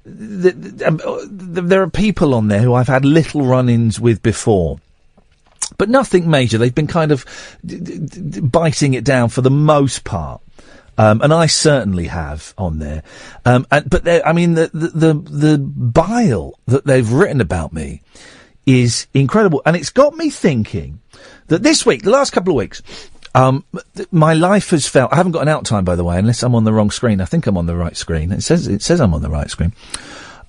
There are people on there who I've had little run-ins with before. But nothing major. They've been kind of biting it down for the most part. And I certainly have on there. But the bile that they've written about me is incredible. And it's got me thinking that this week, the last couple of weeks, my life has felt, I haven't got an out time, by the way, unless I'm on the wrong screen. I think I'm on the right screen. It says I'm on the right screen.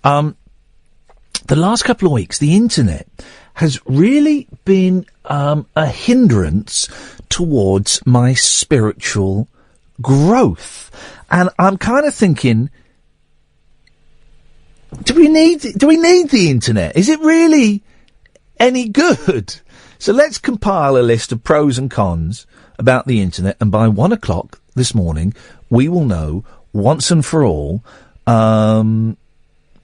The last couple of weeks, the internet has really been a hindrance towards my spiritual growth. And I'm kind of thinking, do we need the internet? Is it really any good? So let's compile a list of pros and cons about the internet, and by 1 o'clock this morning, we will know once and for all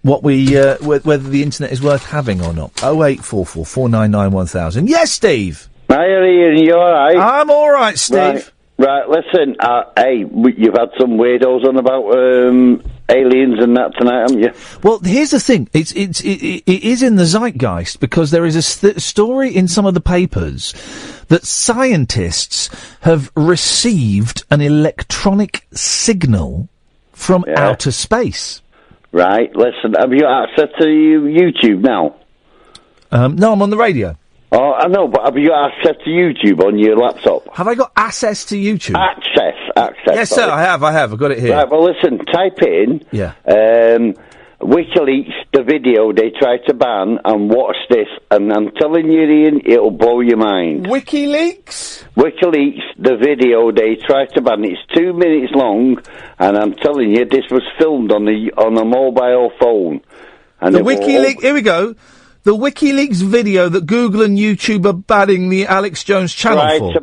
what whether the internet is worth having or not. 0844 499 1000. Yes, Steve. Hi, Ian. You all right? I'm all right, Steve. Right. Listen. Hey, you've had some weirdos on about aliens and that tonight, haven't you? Well, here's the thing. It is in the zeitgeist because there is a story in some of the papers that scientists have received an electronic signal from outer space. Right. Listen, have you access to YouTube now? No, I'm on the radio. Oh, I know, but have you got access to YouTube on your laptop? Have I got access to YouTube? Access. Yes, sir, I have. I've got it here. Right, well, listen, type in WikiLeaks, the video they tried to ban, and watch this, and I'm telling you, Ian, it'll blow your mind. WikiLeaks? WikiLeaks, the video they tried to ban. It's 2 minutes long, and I'm telling you, this was filmed on a mobile phone. And the WikiLeaks, here we go. The WikiLeaks video that Google and YouTube are banning the Alex Jones channel for.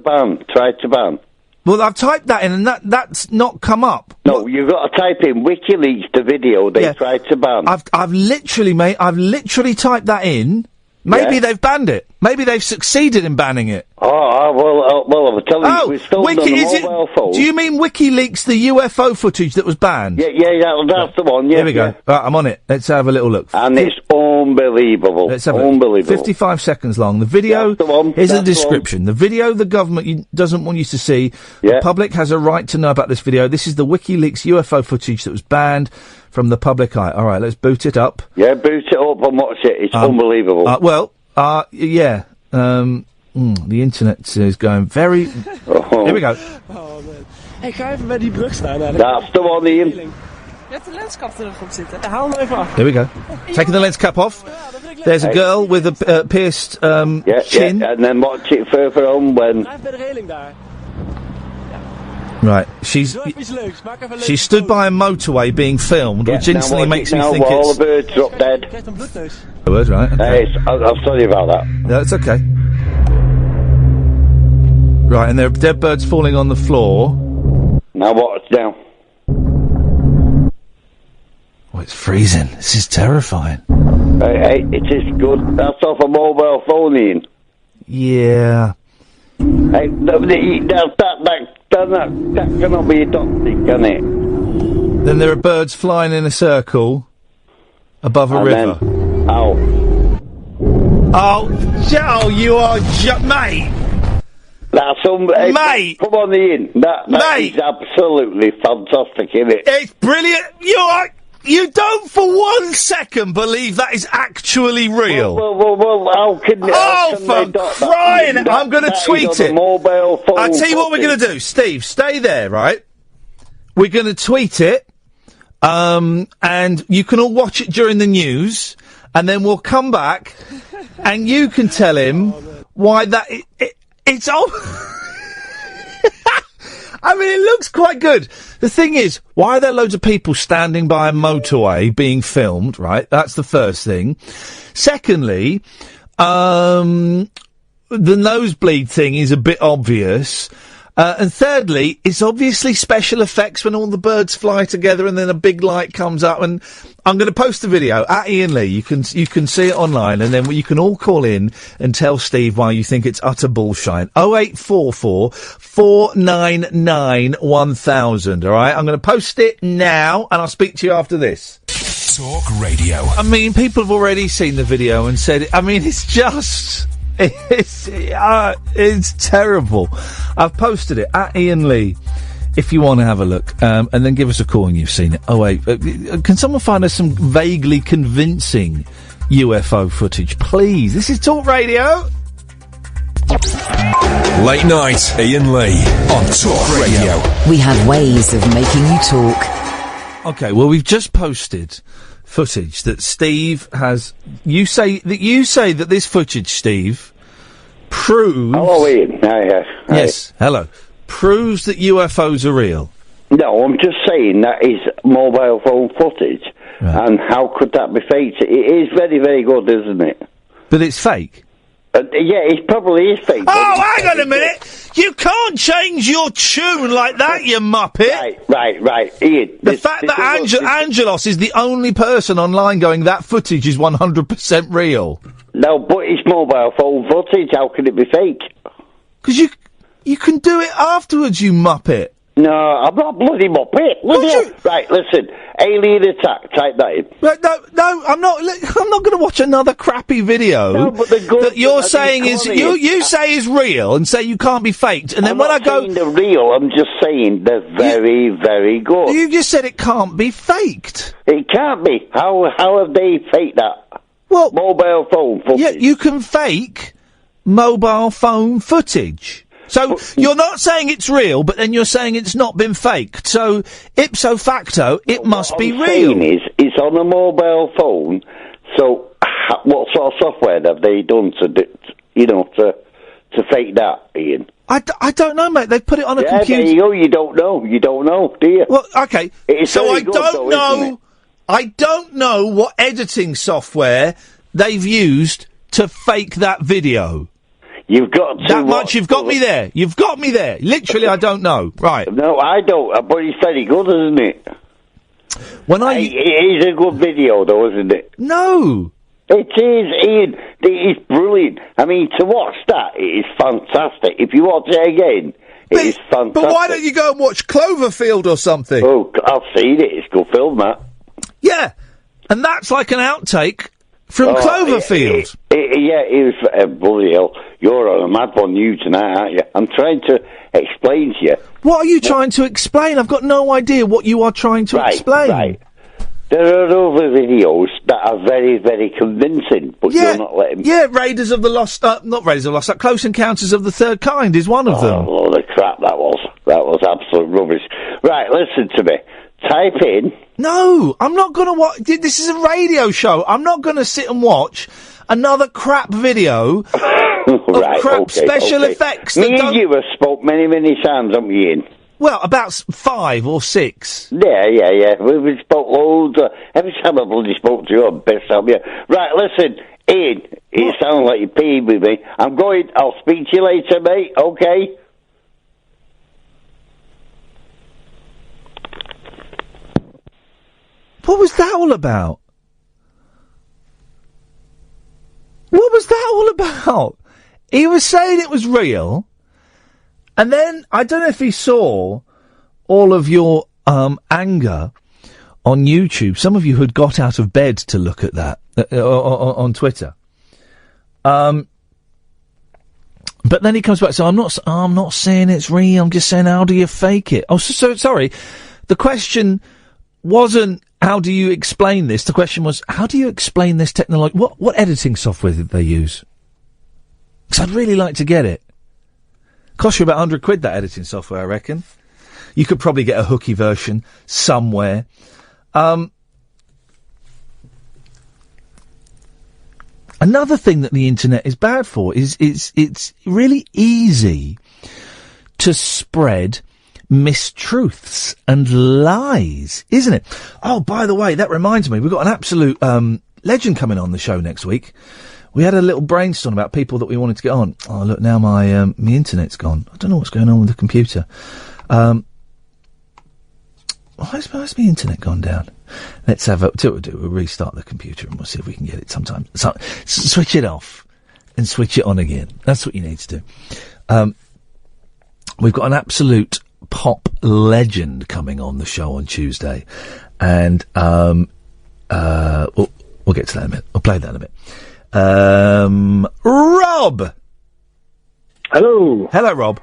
Try to ban. Well, I've typed that in, and that's not come up. No, you've got to type in WikiLeaks, the video they tried to ban. I've literally typed that in. Maybe they've banned it. Maybe they've succeeded in banning it. Well, I'm telling you, it's still on a mobile phone. Do you mean WikiLeaks, the UFO footage that was banned? Yeah, that's the one, yeah. Here we go. Right, I'm on it. Let's have a little look. And it's unbelievable. Let's have unbelievable. 55 seconds long. The video, here's the description. The video the government doesn't want you to see. The public has a right to know about this video. This is the WikiLeaks UFO footage that was banned from the public eye. All right, let's boot it up. Yeah, boot it up and watch it. It's unbelievable. The internet is going very... Here we go. Oh, man. Hey, ga even bij die brug staan. That's the one, Ian. Je hebt de lenskap er nog op zitten. Haal hem even af. Here we go. Taking the lens cap off. There's a girl with a pierced chin. Yeah, and then watch it further on when... Blijf bij de reling daar. Right, she's stood by a motorway being filmed, which instantly makes me think all the birds drop dead. The word, right? Okay. I'm sorry about that. No, it's okay. Right, and there are dead birds falling on the floor. Now watch now. Oh, it's freezing. This is terrifying. Hey, it is good. That's off a mobile phone, Ian. Yeah. Hey, that cannot be adopted, can it? Then there are birds flying in a circle above a river. Oh, you are mate. That's mate. Come on, Ian. That is absolutely fantastic, isn't it? It's brilliant. You don't for 1 second believe that is actually real. Well, how can for crying! I'm going to tweet it. Mobile phone. I'll tell you what we're going to do. Steve, stay there, right? We're going to tweet it, and you can all watch it during the news, and then we'll come back, and you can tell him why that it's all. I mean, it looks quite good. The thing is, why are there loads of people standing by a motorway being filmed, right? That's the first thing. Secondly, the nosebleed thing is a bit obvious. And thirdly, it's obviously special effects when all the birds fly together and then a big light comes up. And I'm going to post the video at Iain Lee. You can see it online, and then you can all call in and tell Steve why you think it's utter bullshit. 0844 499 1000. All right, I'm going to post it now, and I'll speak to you after this. Talk Radio. I mean, people have already seen the video and said, I mean, it's just... It's terrible. I've posted it at Iain Lee if you want to have a look, and then give us a call when you've seen it. Oh wait, can someone find us some vaguely convincing UFO footage, please? This is Talk Radio. Late night, Iain Lee on Talk Radio. We have ways of making you talk. Okay, well, we've just posted footage that Steve has. You say that this footage, Steve, proves. Hello, Ian. Hi. Yes. Hello. Proves that UFOs are real. No, I'm just saying that is mobile phone footage, right. And how could that be faked? It is very, very good, isn't it? But it's fake. Yeah, it probably is fake. Oh, hang on a minute! You can't change your tune like that, you muppet! Right. Ian, the fact that Angelos is the only person online going, that footage is 100% real. No, but it's mobile phone footage. How can it be fake? Because you can do it afterwards, you muppet. No, I'm not bloody muppet. Right, listen. Alien attack. Type that in. No, I'm not going to watch another crappy video. No, but the good that you're saying is you say is real and say you can't be faked. And then when I go, they're real. I'm just saying they're very, very good. You just said it can't be faked. It can't be. How have they faked that? Well, mobile phone footage. Yeah, you can fake mobile phone footage. So you're not saying it's real, but then you're saying it's not been faked. So ipso facto, it must be real. What I'm saying is, it's on a mobile phone. So what sort of software have they done to fake that, Ian? I don't know, mate. They've put it on a computer. There you go. You don't know, do you? Well, okay. So I don't know. Isn't it? I don't know what editing software they've used to fake that video. You've got to that much. You've got me there. You've got me there. Literally, I don't know. Right. No, I don't. But it's very good, isn't it? It is a good video, though, isn't it? No. It is, Ian. It is brilliant. I mean, to watch that, it is fantastic. If you watch it again, it is fantastic. But why don't you go and watch Cloverfield or something? Oh, I've seen it. It's a good film, that. Yeah. And that's like an outtake from Cloverfield. It was bloody hell. You're on a mad one, you tonight, aren't you? I'm trying to explain to you. What are you trying to explain? I've got no idea what you are trying to explain. Right. There are other videos that are very, very convincing, but you're not letting me. Yeah, Raiders of the Lost... not Raiders of the Lost... Close Encounters of the Third Kind is one of them. Oh, load of crap that was. That was absolute rubbish. Right, listen to me. Type in... No, I'm not going to watch... This is a radio show. I'm not going to sit and watch another crap video of crap special effects. Me and you have spoke many, many times, haven't we, Ian? Well, about 5 or 6. Yeah. We spoke loads. Every time I bloody spoke to you, I'm pissed off you. Right, listen, Ian, it sounds like you're peeing with me. I'll speak to you later, mate, okay? What was that all about? What was that all about? He was saying it was real, and then, I don't know if he saw all of your anger on YouTube. Some of you had got out of bed to look at that on Twitter. But then he comes back, so I'm not saying it's real, I'm just saying, how do you fake it? Oh, so sorry. The question wasn't, how do you explain this? The question was, how do you explain this technology? What editing software did they use? Because I'd really like to get it. Cost you about £100, that editing software, I reckon. You could probably get a hooky version somewhere. Another thing that the internet is bad for is it's really easy to spread mistruths and lies, isn't it? Oh, by the way, that reminds me, we've got an absolute legend coming on the show next week. We had a little brainstorm about people that we wanted to get on. Oh, look, now my internet's gone. I don't know what's going on with the computer. Why's my internet gone down? Let's have we'll restart the computer and we'll see if we can get it sometime. So, switch it off and switch it on again. That's what you need to do. We've got an absolute pop legend coming on the show on Tuesday. And we'll get to that in a minute. We'll play that in a bit. Rob! Hello. Hello, Rob.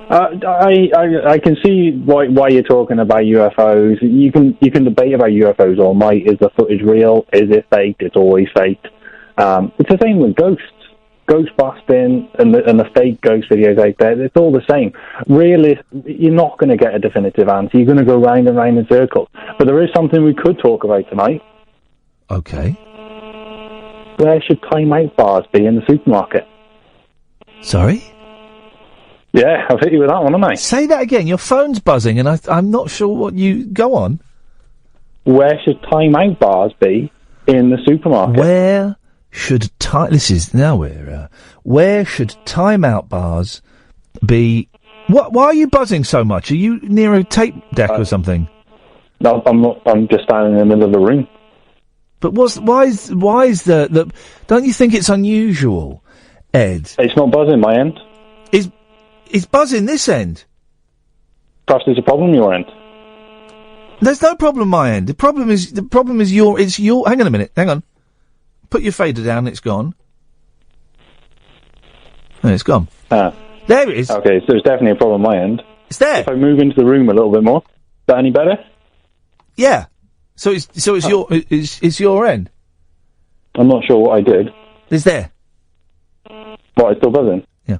I can see why you're talking about UFOs. You can debate about UFOs all night. Is the footage real? Is it faked? It's always faked. It's the same with ghosts. Ghost busting and the fake ghost videos out there, it's all the same. Really, you're not going to get a definitive answer. You're going to go round and round in circles. But there is something we could talk about tonight. Okay. Where should time-out bars be in the supermarket? Sorry? Yeah, I've hit you with that one, haven't I? Say that again. Your phone's buzzing, and I'm not sure what you... Go on. Where should time-out bars be in the supermarket? Where should This is... Now we're... where should time-out bars be... Why are you buzzing so much? Are you near a tape deck or something? No, I'm not. I'm just standing in the middle of the room. But why is the... Don't you think it's unusual, Ed? It's not buzzing my end. It's buzzing this end. Perhaps there's a problem your end. There's no problem my end. The problem is your... Hang on a minute. Hang on. Put your fader down. It's gone. Oh, it's gone. There it is. Okay, so there's definitely a problem my end. It's there. If I move into the room a little bit more, is that any better? Yeah. So it's your end. I'm not sure what I did. It's there. What, it's still buzzing? Yeah.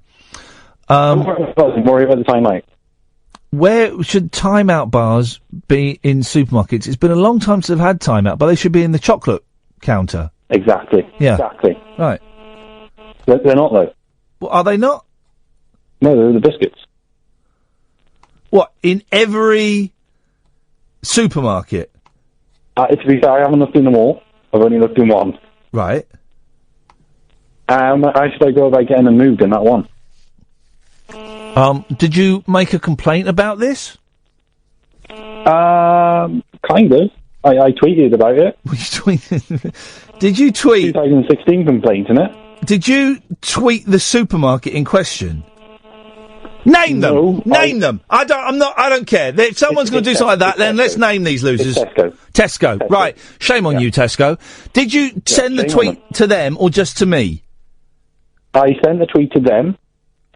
Worry about the time out. Where should timeout bars be in supermarkets? It's been a long time since I've had timeout, but they should be in the chocolate counter. Exactly. Yeah. Exactly. Right. They're not, though. Well, are they not? No, they're the biscuits. What, in every supermarket? To be fair, I haven't looked in them all. I've only looked in one. Right. How should I go about getting them moved in that one? Did you make a complaint about this? Kind of. I tweeted about it. Did you tweet? 2016 complaint, isn't it? Did you tweet the supermarket in question? Name them. No, name them. I don't care. If someone's going to do something like that, then let's name these losers. Tesco. Right. Shame on you, Tesco. Did you send the tweet to them or just to me? I sent the tweet to them,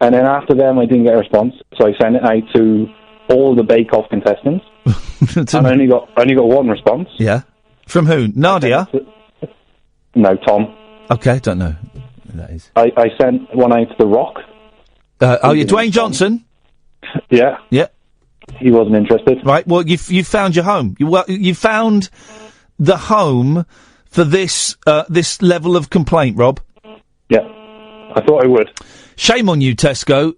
and then after them I didn't get a response, so I sent it out to all the Bake Off contestants. And I only got one response. Yeah. From who? Nadia? No, Tom. Okay, don't know who that is. I sent one out to The Rock. Dwayne Johnson? Yeah. Yeah. He wasn't interested. Right, well, you found your home. You found the home for this level of complaint, Rob. Yeah. I thought I would. Shame on you, Tesco.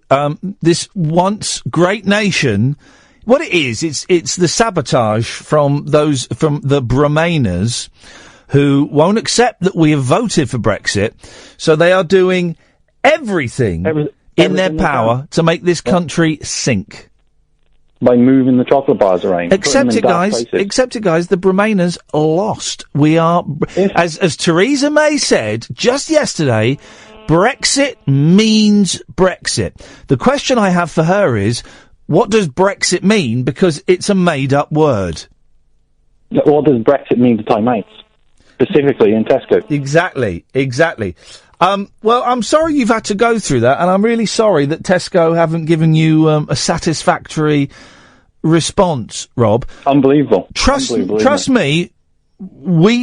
This once great nation... What it is, it's the sabotage from the Bremainers who won't accept that we have voted for Brexit, so they are doing everything in their power to make this country sink. By moving the chocolate bars around. Accept it, guys. The Bremainers lost. We are, as Theresa May said just yesterday, Brexit means Brexit. The question I have for her is, what does Brexit mean? Because it's a made-up word. What does Brexit mean to time-outs? Specifically in Tesco. Exactly. Well, I'm sorry you've had to go through that, and I'm really sorry that Tesco haven't given you a satisfactory response, Rob. Unbelievable. Trust me,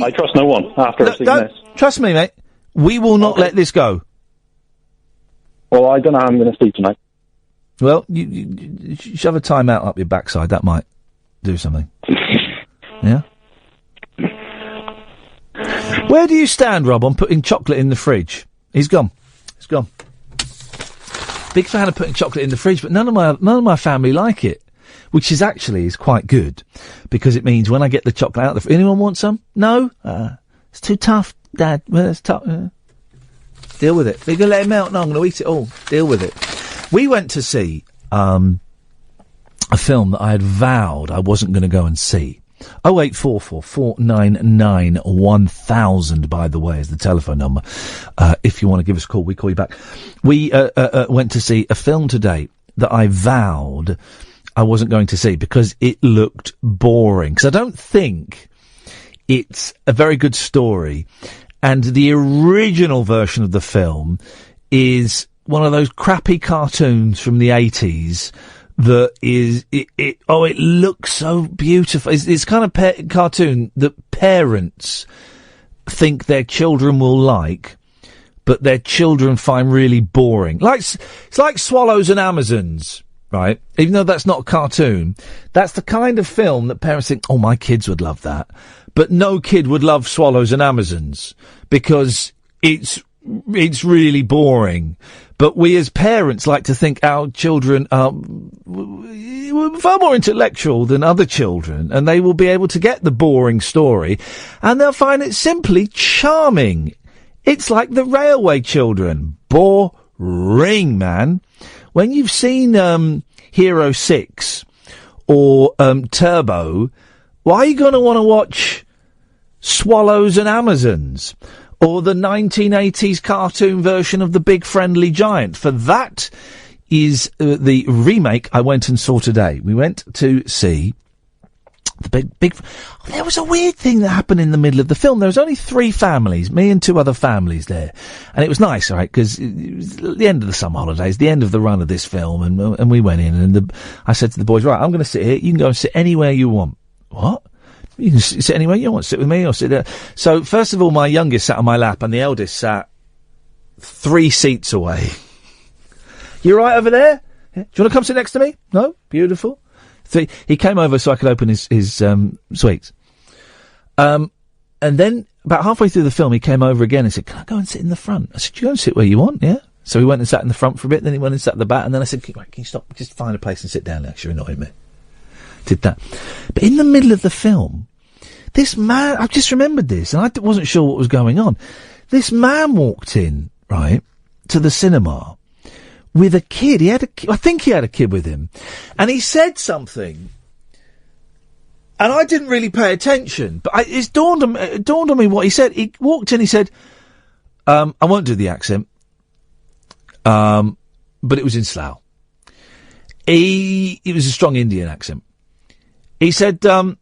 I trust no one after seeing this. Trust me, mate. We will not let this go. Well, I don't know how I'm going to speak tonight. Well, you shove a timeout up your backside. That might do something. Yeah? Where do you stand, Rob, on putting chocolate in the fridge? He's gone. Big fan of putting chocolate in the fridge, but none of my family like it, which is quite good, because it means when I get the chocolate out of the fridge, anyone want some? No? It's too tough, Dad. Well, it's tough. Deal with it. Are you going to let it melt? No, I'm going to eat it all. Deal with it. We went to see a film that I had vowed I wasn't going to go and see. 0844 499 1000, by the way, is the telephone number. If you want to give us a call, we call you back. We went to see a film today that I vowed I wasn't going to see because it looked boring. Because I don't think it's a very good story. And the original version of the film is one of those crappy cartoons from the 80s that is, it looks so beautiful. It's kind of cartoon that parents think their children will like, but their children find really boring. It's like Swallows and Amazons, right? Even though that's not a cartoon, that's the kind of film that parents think, oh, my kids would love that. But no kid would love Swallows and Amazons because it's really boring. But we as parents like to think our children are far more intellectual than other children, and they will be able to get the boring story, and they'll find it simply charming. It's like the Railway Children. Boring, man. When you've seen Hero 6 or Turbo, why are you going to want to watch Swallows and Amazons? Or the 1980s cartoon version of The Big Friendly Giant. For that is the remake I went and saw today. We went to see the big. There was a weird thing that happened in the middle of the film. There was only 3 families, me and 2 other families there. And it was nice, right? Because it was the end of the summer holidays, the end of the run of this film. And we went in and I said to the boys, right, I'm going to sit here. You can go and sit anywhere you want. What? You can sit anywhere you want. Sit with me or sit there. So, first of all, my youngest sat on my lap and the eldest sat 3 seats away. You all right over there? Yeah. Do you want to come sit next to me? No? Beautiful. He came over so I could open his sweets. And then, about halfway through the film, he came over again and said, can I go and sit in the front? I said, you go and sit where you want, yeah? So he went and sat in the front for a bit, then he went and sat at the back, and then I said, can you stop? Just find a place and sit down. Actually, you're annoying me. Did that. But in the middle of the film, this man, I've just remembered this, and I wasn't sure what was going on. This man walked in, right, to the cinema with a kid. I think he had a kid with him. And he said something. And I didn't really pay attention, but it dawned on me what he said. He walked in, he said, I won't do the accent, but it was in Slough. It was a strong Indian accent. He said, we're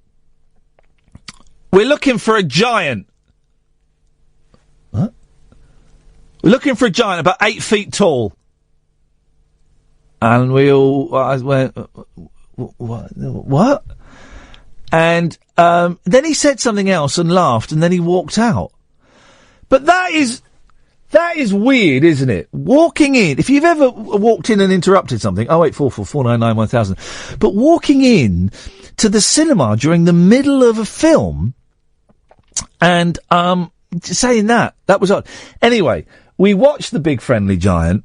looking for a giant. What? We're looking for a giant about 8 feet tall. And we all went, what? And then he said something else and laughed, and then he walked out. But that is weird, isn't it? Walking in, if you've ever walked in and interrupted something, 0844 499 1000, but walking in to the cinema during the middle of a film and saying that was odd. Anyway, we watched The Big Friendly Giant.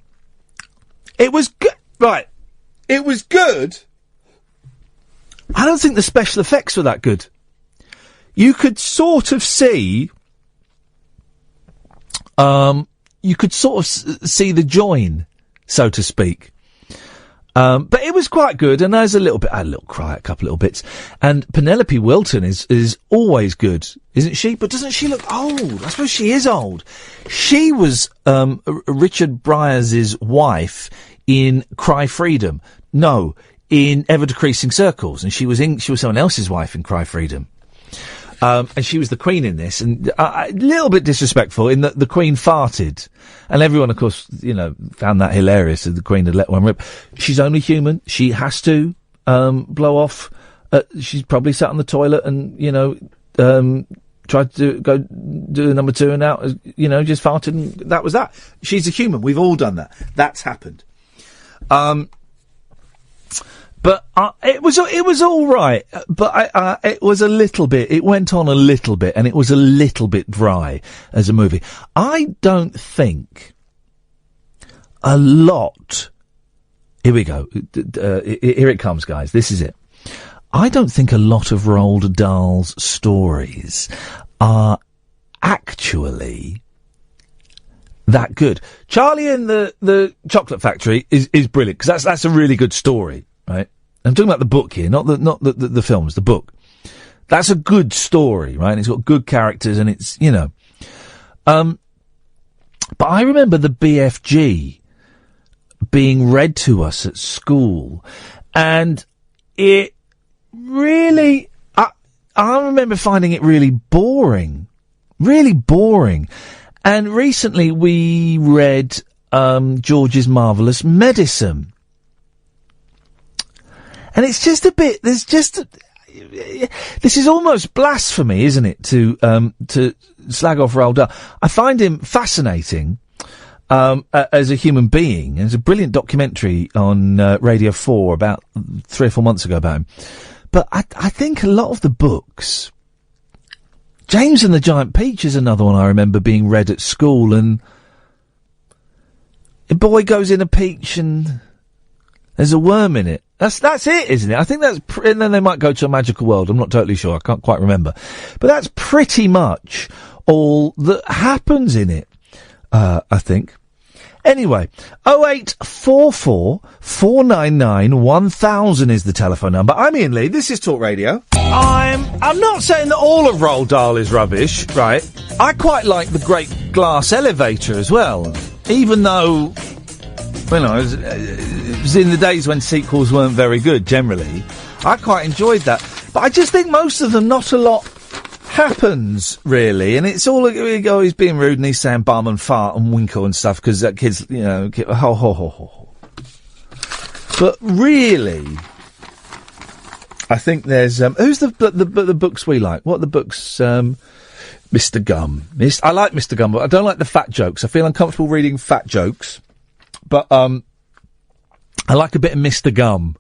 It was good. Right. It was good. I don't think the special effects were that good. You could sort of see see the join, so to speak. But it was quite good, and I had a little cry, a couple little bits. And Penelope Wilton is always good, isn't she? But doesn't she look old? I suppose she is old. She was Richard Briers' wife in Cry Freedom. No, in Ever Decreasing Circles, and she was someone else's wife in Cry Freedom. And she was the Queen in this, and a little bit disrespectful in that the Queen farted. And everyone, of course, found that hilarious that the Queen had let one rip. She's only human. She has to blow off. She's probably sat on the toilet and, tried to go do number 2 and out, just farted, and that was that. She's a human. We've all done that. That's happened. But it was all right. But it was a little bit. It went on a little bit, and it was a little bit dry as a movie. I don't think a lot Here we go. Here it comes, guys. This is it. I don't think a lot of Roald Dahl's stories are actually that good. Charlie and the Chocolate Factory is brilliant, because that's a really good story, right? I'm talking about the book here, not the films, the book. That's a good story, right? And it's got good characters, and it's, you know. But I remember the BFG being read to us at school, and it really, I remember finding it really boring. And recently we read George's Marvellous Medicine. And it's just a bit, this is almost blasphemy, isn't it, to slag off Roald Dahl. I find him fascinating as a human being. There's a brilliant documentary on Radio 4 about 3 or 4 months ago about him. But I think a lot of the books, James and the Giant Peach is another one I remember being read at school, and a boy goes in a peach and there's a worm in it. That's it, isn't it? I think and then they might go to a magical world. I'm not totally sure. I can't quite remember. But that's pretty much all that happens in it, I think. Anyway, 0844 499 1000 is the telephone number. I'm Iain Lee. This is Talk Radio. I'm not saying that all of Roald Dahl is rubbish, right? I quite like The Great Glass Elevator as well, even though, you know, it was in the days when sequels weren't very good, generally. I quite enjoyed that. But I just think most of them, not a lot happens, really. And it's all, he's being rude and he's saying bum and fart and winkle and stuff, because that kid's, you know, ho, ho, ho, ho. But really, I think there's, who's the books we like? What are the books, Mr. Gum? I like Mr. Gum, but I don't like the fat jokes. I feel uncomfortable reading fat jokes. But, I like a bit of Mr. Gum.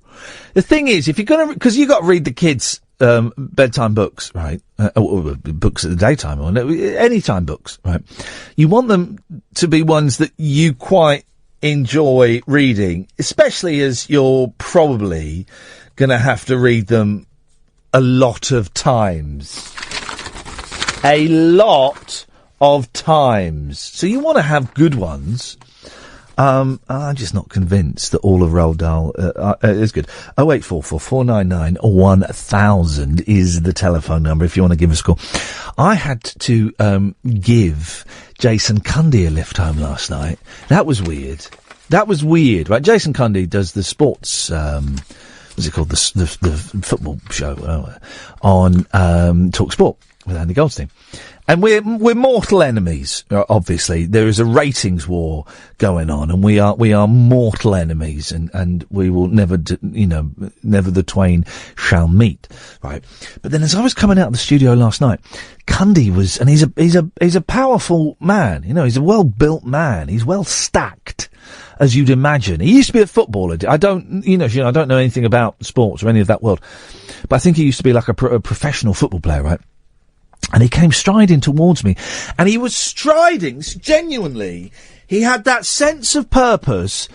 The thing is, if you're gonna, because you got to read the kids, bedtime books, right? Or books at the daytime, or anytime books, right? You want them to be ones that you quite enjoy reading, especially as you're probably gonna have to read them a lot of times. A lot of times. So you want to have good ones. I'm just not convinced that all of Roald Dahl is good. 0844 499 1000 is the telephone number if you want to give us a call. I had to give Jason Cundy a lift home last night. That was weird, right? Jason Cundy does the sports, what's it called? The football show on Talk Sport with Andy Goldstein. And we're mortal enemies, obviously. There is a ratings war going on, and we are mortal enemies, and we will never the twain shall meet, right? But then as I was coming out of the studio last night, Cundy was, and he's a powerful man, you know, he's a well-built man, he's well stacked, as you'd imagine. He used to be a footballer. I don't know anything about sports or any of that world, but I think he used to be like a professional football player, right? And he came striding towards me, and he was striding, genuinely, he had that sense of purpose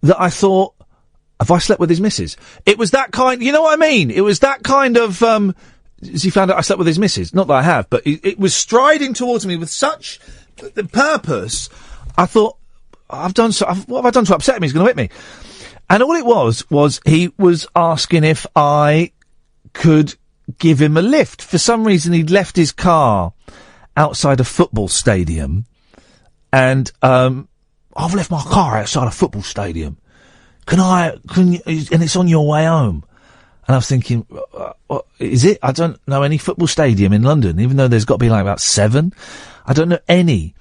that I thought, have I slept with his missus? It was that kind, you know what I mean? It was that kind of, as he found out I slept with his missus. Not that I have, but it was striding towards me with such purpose, I thought, what have I done to upset him? He's going to hit me. And all it was he was asking if I could give him a lift. For some reason, he'd left his car outside a football stadium, and I've left my car outside a football stadium. Can you, and it's on your way home. And I was thinking, what is it? I don't know any football stadium in London, even though there's got to be like about 7. I don't know any.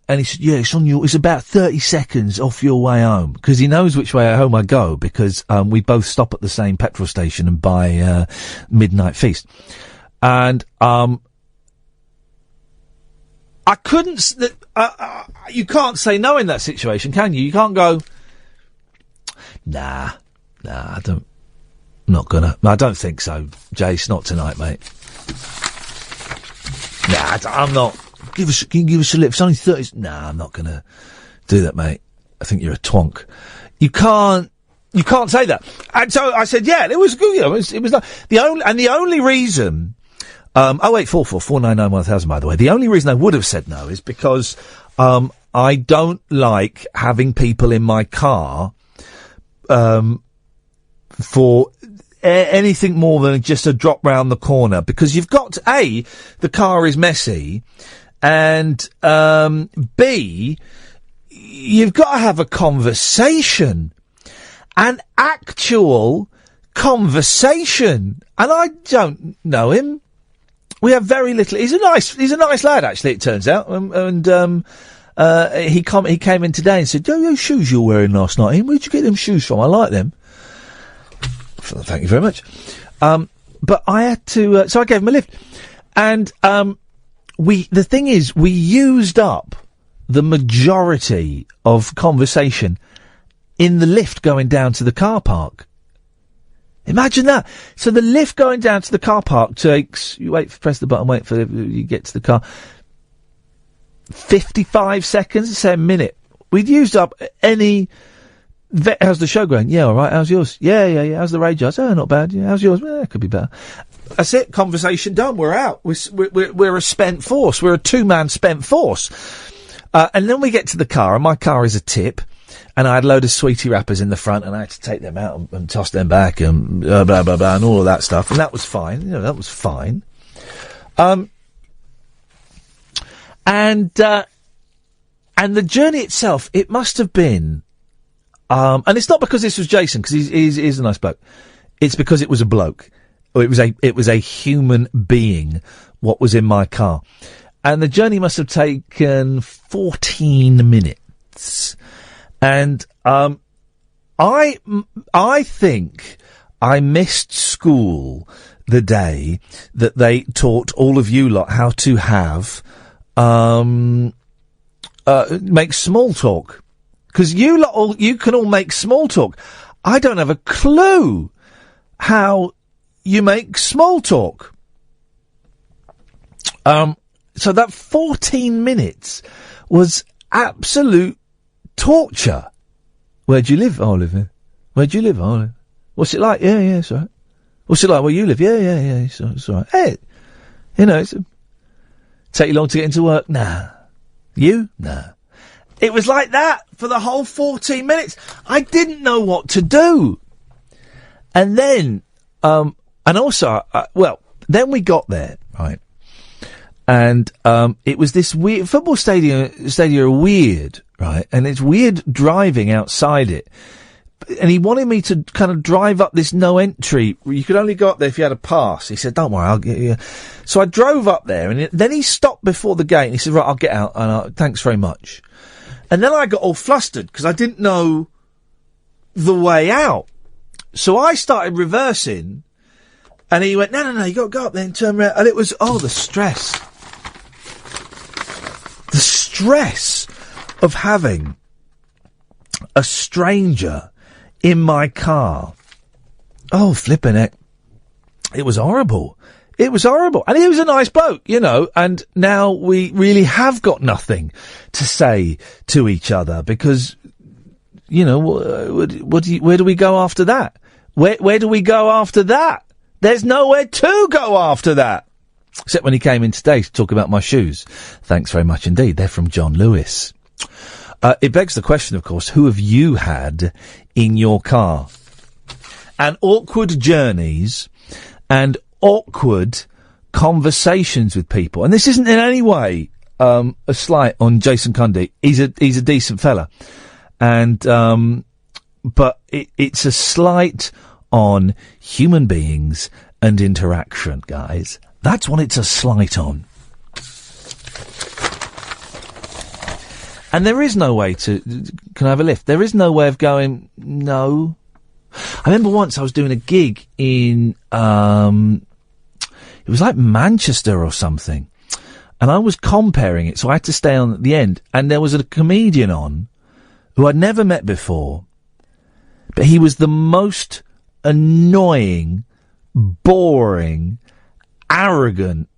And he said, yeah, it's about 30 seconds off your way home. Because he knows which way home I go, because we both stop at the same petrol station and buy midnight feast. And I couldn't, you can't say no in that situation, can you? You can't go, nah, I don't think so, Jace, not tonight, mate. Nah, I'm not. Can you give us a lift? It's only 30. Nah, I'm not going to do that, mate. I think you're a twonk. You can't say that. And so I said, yeah, it was good. It was like the only reason. 0844 499 1000. By the way, the only reason I would have said no is because I don't like having people in my car for anything more than just a drop round the corner, because you've got the car is messy, and B, you've got to have a conversation, an actual conversation, and I don't know him. We have very little. He's a nice lad, actually. It turns out, he came in today and said, "Those shoes you were wearing last night, Ian, where'd you get them shoes from? I like them." Thank you very much. But I had to, so I gave him a lift, and the thing is, we used up the majority of conversation in the lift going down to the car park. Imagine that. So the lift going down to the car park takes, press the button, wait for you get to the car. 55 seconds, say a minute. We'd used up any. How's the show going? Yeah, all right. How's yours? Yeah. How's the radio? Oh, not bad. Yeah. How's yours? It could be better. That's it. Conversation done. We're out. We're a spent force. We're a two-man spent force. And then we get to the car, and my car is a tip, and I had a load of sweetie wrappers in the front, and I had to take them out and toss them back, and blah, blah, blah, and all of that stuff. And that was fine. That was fine. And the journey itself, it must have been, and it's not because this was Jason, because he's a nice bloke. It's because it was a bloke. It was a human being, what was in my car. And the journey must have taken 14 minutes. And, I think I missed school the day that they taught all of you lot how to have, make small talk. 'Cause you can all make small talk. I don't have a clue how you make small talk. So that 14 minutes was absolute torture. Where do you live? Oh, I live here. Where do you live? Oh, I live. What's it like? Yeah, it's all right. What's it like where you live? Yeah, it's all right. Hey, take you long to get into work? Nah. You? Nah. It was like that for the whole 14 minutes. I didn't know what to do. And then, and also, then we got there, right? And, it was this weird, football stadia are weird, right? And it's weird driving outside it. And he wanted me to kind of drive up this no entry. You could only go up there if you had a pass. He said, don't worry, I'll get you. So I drove up there, and then he stopped before the gate and he said, right, I'll get out, and thanks very much. And then I got all flustered because I didn't know the way out. So I started reversing, and he went, no, you got to go up there and turn around. And it was, the stress. The stress of having a stranger in my car. Oh, flipping it. It was horrible. It was horrible. And he was a nice bloke, and now we really have got nothing to say to each other because, where do we go after that? Where do we go after that? There's nowhere to go after that. Except when he came in today to talk about my shoes. Thanks very much indeed. They're from John Lewis. It begs the question, of course, who have you had in your car? And awkward journeys and awkward conversations with people. And this isn't in any way a slight on Jason Cundy. He's a decent fella. And but it's a slight on human beings and interaction, guys. That's what it's a slight on. And there is no way to... Can I have a lift? There is no way of going, no. I remember once I was doing a gig in... it was like Manchester or something. And I was comparing it, so I had to stay on at the end. And there was a comedian on who I'd never met before. But he was the most annoying, boring, arrogant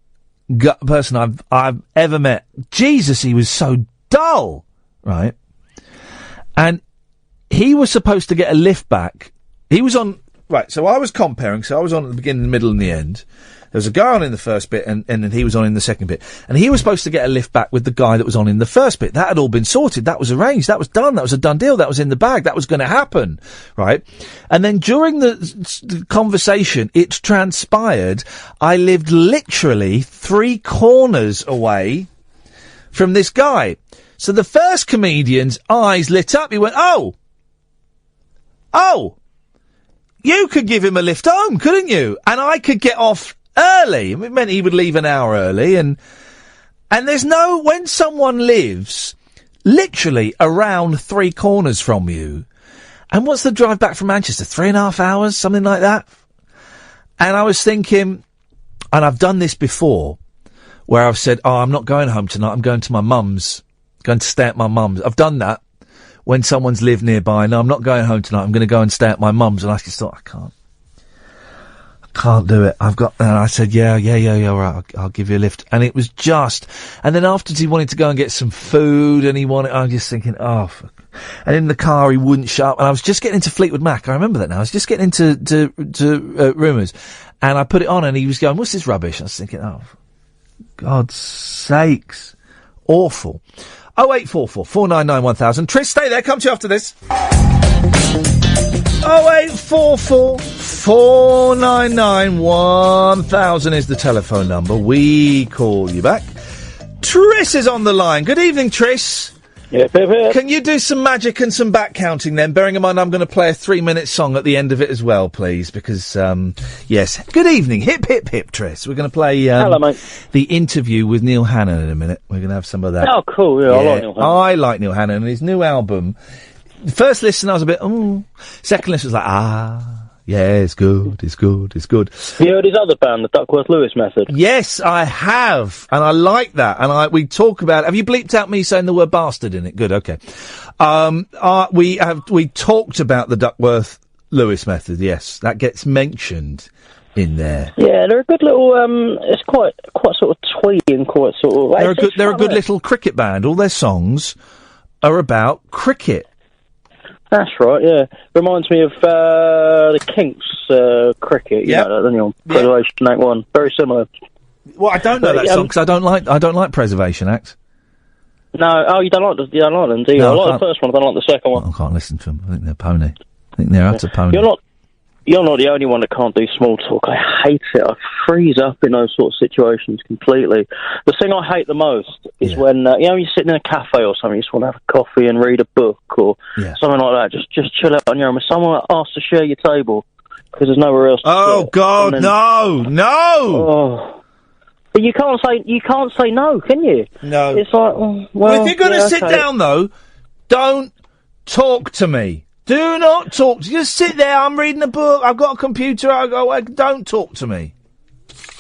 person I've ever met. Jesus, he was so dull, right? And he was supposed to get a lift back. He was on... Right, so I was comparing. So I was on at the beginning, the middle and the end. There was a guy on in the first bit and then he was on in the second bit. And he was supposed to get a lift back with the guy that was on in the first bit. That had all been sorted. That was arranged. That was done. That was a done deal. That was in the bag. That was going to happen. Right? And then during the conversation, it transpired I lived literally 3 corners away from this guy. So the first comedian's eyes lit up. He went, oh, you could give him a lift home, couldn't you? And I could get off early. It meant he would leave an hour early. And there's no... When someone lives literally around 3 corners from you, and what's the drive back from Manchester? 3.5 hours? Something like that? And I was thinking, and I've done this before, where I've said, I'm not going home tonight. I'm going to my mum's. Going to stay at my mum's. I've done that. When someone's lived nearby, no, I'm not going home tonight, I'm going to go and stay at my mum's. And I just thought, I can't do it. And I said, yeah, right, I'll give you a lift. And it was just, and then afterwards he wanted to go and get some food and I'm just thinking, fuck. And in the car he wouldn't shut up. And I was just getting into Fleetwood Mac. I remember that now. I was just getting into Rumours. And I put it on and he was going, what's this rubbish? I was thinking, God's sakes. Awful. 0844 499 1000. Tris, stay there. Come to you after this. 0844 499 1000 is the telephone number. We call you back. Tris is on the line. Good evening, Tris. Yeah, baby. Can you do some magic and some back counting then? Bearing in mind I'm going to play a 3-minute song at the end of it as well, please, because, yes. Good evening. Hip, hip, hip, Tris. We're going to play, hello, mate. The interview with Neil Hannon in a minute. We're going to have some of that. Oh, cool. Yeah, I like Neil Hannon. I like Neil Hannon and his new album. First listen, I was a bit, Second listen was like, yeah, it's good. You heard his other band, the Duckworth-Lewis Method? Yes, I have, and I like that. And we talk about. Have you bleeped out me saying the word bastard in it? Good, okay. We talked about the Duckworth-Lewis Method. Yes, that gets mentioned in there. Yeah, they're a good little. It's quite sort of twee and quite sort of. They're a good little cricket band. All their songs are about cricket. That's right, yeah. Reminds me of the Kinks cricket, you know, the Preservation Act one. Very similar. Well, I don't know that song because I don't like Preservation Act. No, you don't like them, do you? No, I like the first one, I don't like the second one. I can't listen to them. I think they're pony. I think they're utter pony. You're not the only one that can't do small talk. I hate it. I freeze up in those sort of situations completely. The thing I hate the most is when, you're sitting in a cafe or something, you just want to have a coffee and read a book or something like that. Just chill out on your own. If someone asks to share your table because there's nowhere else to sit, God, no! Oh. But you can't say no, can you? No. It's like, well, if you're going to sit down, though, don't talk to me. Do not talk. Just sit there. I'm reading a book. I've got a computer. Don't talk to me.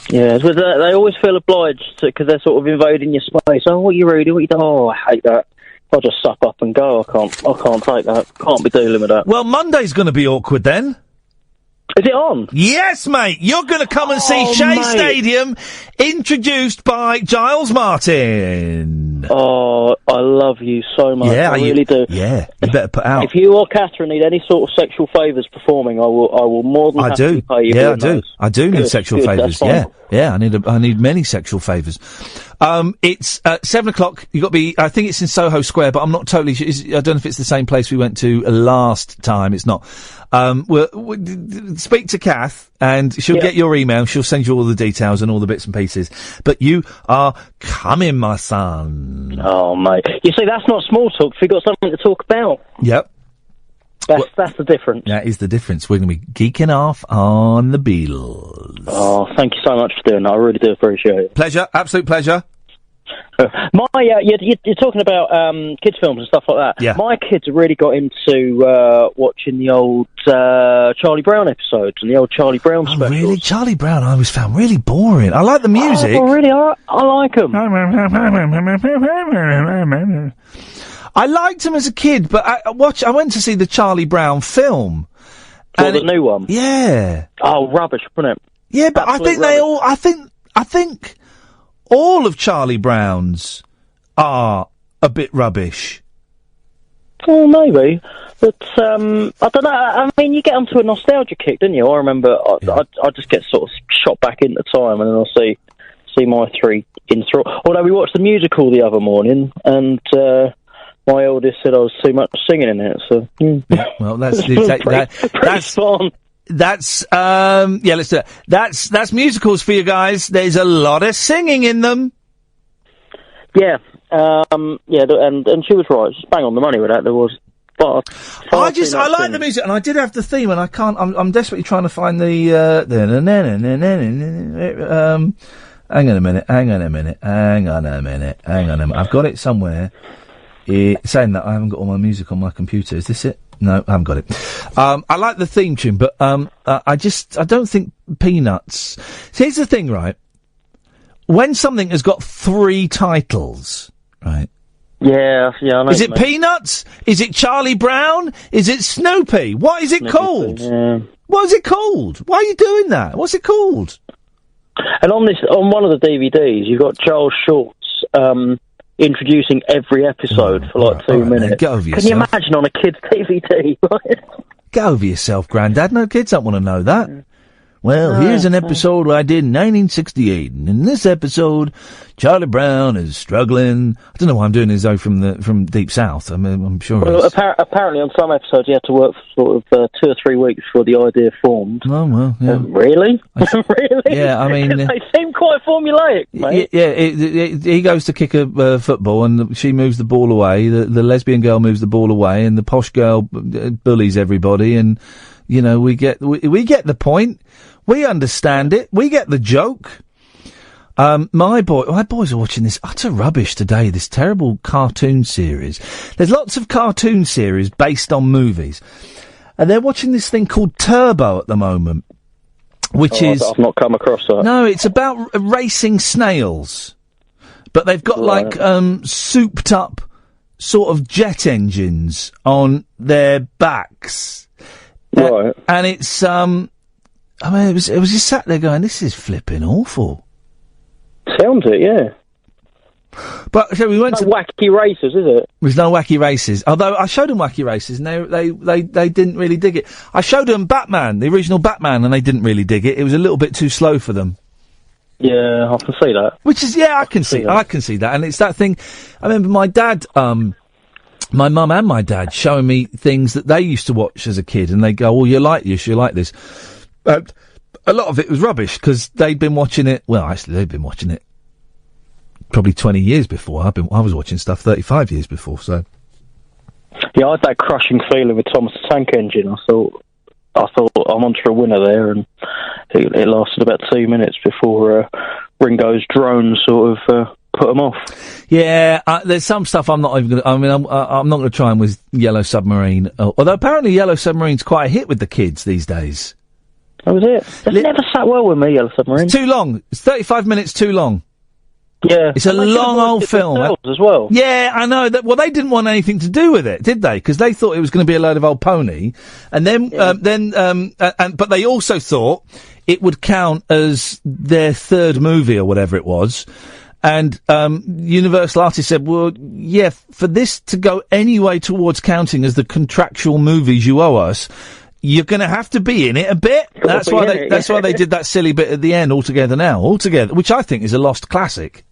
Yeah, but they always feel obliged because they're sort of invading your space. Oh, what are you reading? What you doing? Oh, I hate that. I'll just suck up and go. I can't take that. Can't be dealing with that. Well, Monday's going to be awkward then. Is it on? Yes, mate. You're going to come and see Shea Stadium, introduced by Giles Martin. Oh, I love you so much. Yeah, I really do. Yeah, you better put out. If you or Catherine need any sort of sexual favours performing, I will more than happily pay you. Yeah, I do. I do need sexual favours. Yeah, I need many sexual favours. It's 7 o'clock. You got to be. I think it's in Soho Square, but I'm not totally sure. I don't know if it's the same place we went to last time. It's not. We'll speak to Kath, and she'll get your email. She'll send you all the details and all the bits and pieces. But you are coming, my son. Oh, mate. You see, that's not small talk. If you've got something to talk about. Yep. That's the difference. That is the difference. We're going to be geeking off on the Beatles. Oh, thank you so much for doing that. I really do appreciate it. Pleasure. Absolute pleasure. You're talking about kids' films and stuff like that. Yeah. My kids have really got into watching the old Charlie Brown episodes and the old Charlie Brown specials. Really? Charlie Brown I always found really boring. I like the music. Oh, really? I like them. I liked him as a kid, but I went to see the Charlie Brown film. The new one? Yeah. Oh, rubbish, wasn't it? Yeah, but Absolute I think all of Charlie Brown's are a bit rubbish. Oh, maybe. But I don't know. I mean, you get onto a nostalgia kick, don't you? I remember I just get sort of shot back into time, and then I'll see my three in thrall. Although we watched the musical the other morning, and my eldest said I was too much singing in it. So well, that's that's fun. Let's do it. That's musicals for you guys. There's a lot of singing in them. Yeah, and she was right. She's bang on the money with that. There was. I like the music, and I did have the theme, and I can't. I'm desperately trying to find the. Hang on a minute. I've got it somewhere. Saying that, I haven't got all my music on my computer. Is this it? No, I haven't got it. I like the theme tune, but I don't think Peanuts. Here's the thing, right? When something has got 3 titles, right? Yeah, I know. Is it Peanuts? Is it Charlie Brown? Is it Snoopy? What is it called? Yeah. What is it called? Why are you doing that? What's it called? And on one of the DVDs, you've got Charles Schultz introducing every episode for like 2 minutes. Get over yourself. Can you imagine on a kid's DVD? Get over yourself, Grandad. No kids don't want to know that. Well, here's an episode I did in 1968, and in this episode, Charlie Brown is struggling. I don't know why I'm doing this though from Deep South. I mean, I'm sure. Well, apparently, on some episodes, you had to work for sort of 2 or 3 weeks before the idea formed. Oh well, yeah. Really? Really? Yeah, I mean, they seem quite formulaic, mate. Yeah. He goes to kick a football, and she moves the ball away. The lesbian girl moves the ball away, and the posh girl bullies everybody. And you know, we get the point. We understand it. We get the joke. My boys are watching this utter rubbish today, this terrible cartoon series. There's lots of cartoon series based on movies. And they're watching this thing called Turbo at the moment, which is... I've not come across that. No, it's about racing snails. But they've got, souped up sort of jet engines on their backs. Right. And it's, I mean, it was just sat there going, this is flipping awful. Sounds it, yeah. But so we went to wacky races, is it? There's no wacky races. Although I showed them wacky races, and they didn't really dig it. I showed them Batman, the original Batman, and they didn't really dig it. It was a little bit too slow for them. Yeah, I can see that. Which is, I can see that, and it's that thing. I remember my dad, my mum and my dad showing me things that they used to watch as a kid, and they go, "Oh, you like this." A lot of it was rubbish because they'd been watching it. Well, actually, they'd been watching it probably 20 years before. I was watching stuff 35 years before. So, yeah, I had that crushing feeling with Thomas the Tank Engine. I thought I'm onto a winner there, and it lasted about 2 minutes before Ringo's drone sort of put them off. Yeah, there's some stuff I'm not even going to... I mean, I'm not going to try and with Yellow Submarine. Although apparently Yellow Submarine's quite a hit with the kids these days. That was it. It never sat well with me, Yellow Submarine. It's too long. It's 35 minutes too long. Yeah. It's a long old film. As well. Yeah, I know. Well, they didn't want anything to do with it, did they? Because they thought it was going to be a load of old pony. And then, but they also thought it would count as their third movie or whatever it was. And Universal Artists said, well, yeah, for this to go any way towards counting as the contractual movies you owe us, you're going to have to be in it a bit. That's why they did that silly bit at the end altogether, which I think is a lost classic.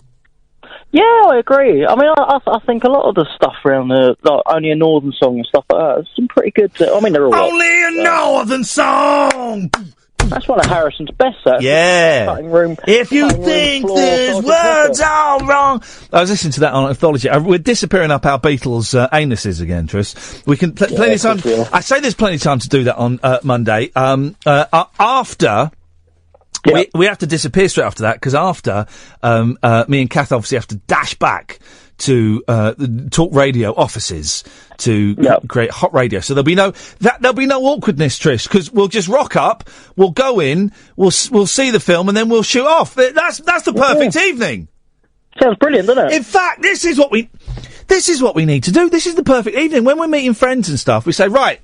Yeah, I agree. I mean, I think a lot of the stuff around the Only a Northern Song and stuff like that, there's some pretty good... I mean, they're all... Only a Northern Song! That's one of Harrison's best, actually. Yeah. If you think these words are wrong... I was listening to that on Anthology. We're disappearing up our Beatles' anuses again, Tris. We can... plenty of time... I say there's plenty of time to do that on Monday. After... Yep. We have to disappear straight after that, because after, me and Kath obviously have to dash back to the Talk Radio offices to create hot radio. So there'll be no awkwardness, Trish, because we'll just rock up, we'll go in, we'll see the film, and then we'll shoot off. That's the perfect evening. Sounds brilliant, doesn't it? In fact, this is what we need to do. This is the perfect evening. When we're meeting friends and stuff, we say, right,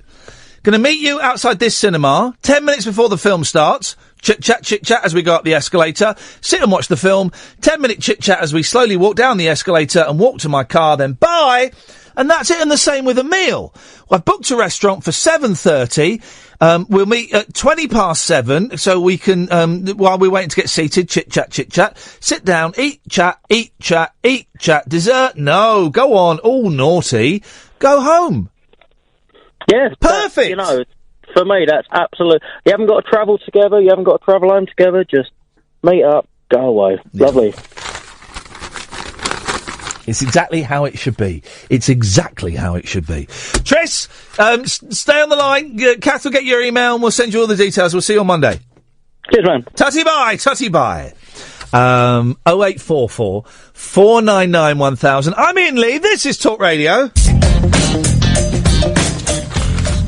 gonna meet you outside this cinema 10 minutes before the film starts. Chit-chat as we go up the escalator, sit and watch the film, 10-minute chit-chat as we slowly walk down the escalator and walk to my car, then bye! And that's it, and the same with a meal. I've booked a restaurant for 7:30. We'll meet at 7:20, so we can, while we're waiting to get seated, chit-chat, sit down, eat, chat, dessert, no, go on, all naughty, go home. Yes. Perfect. You know, for me, that's absolute. You haven't got to travel together, you haven't got to travel home together, just meet up, go away. Yeah. Lovely. It's exactly how it should be. It's exactly how it should be. Triss, stay on the line. Kath will get your email and we'll send you all the details. We'll see you on Monday. Cheers, man. Tutty bye. 0844 499 1000. I'm Iain Lee. This is Talk Radio.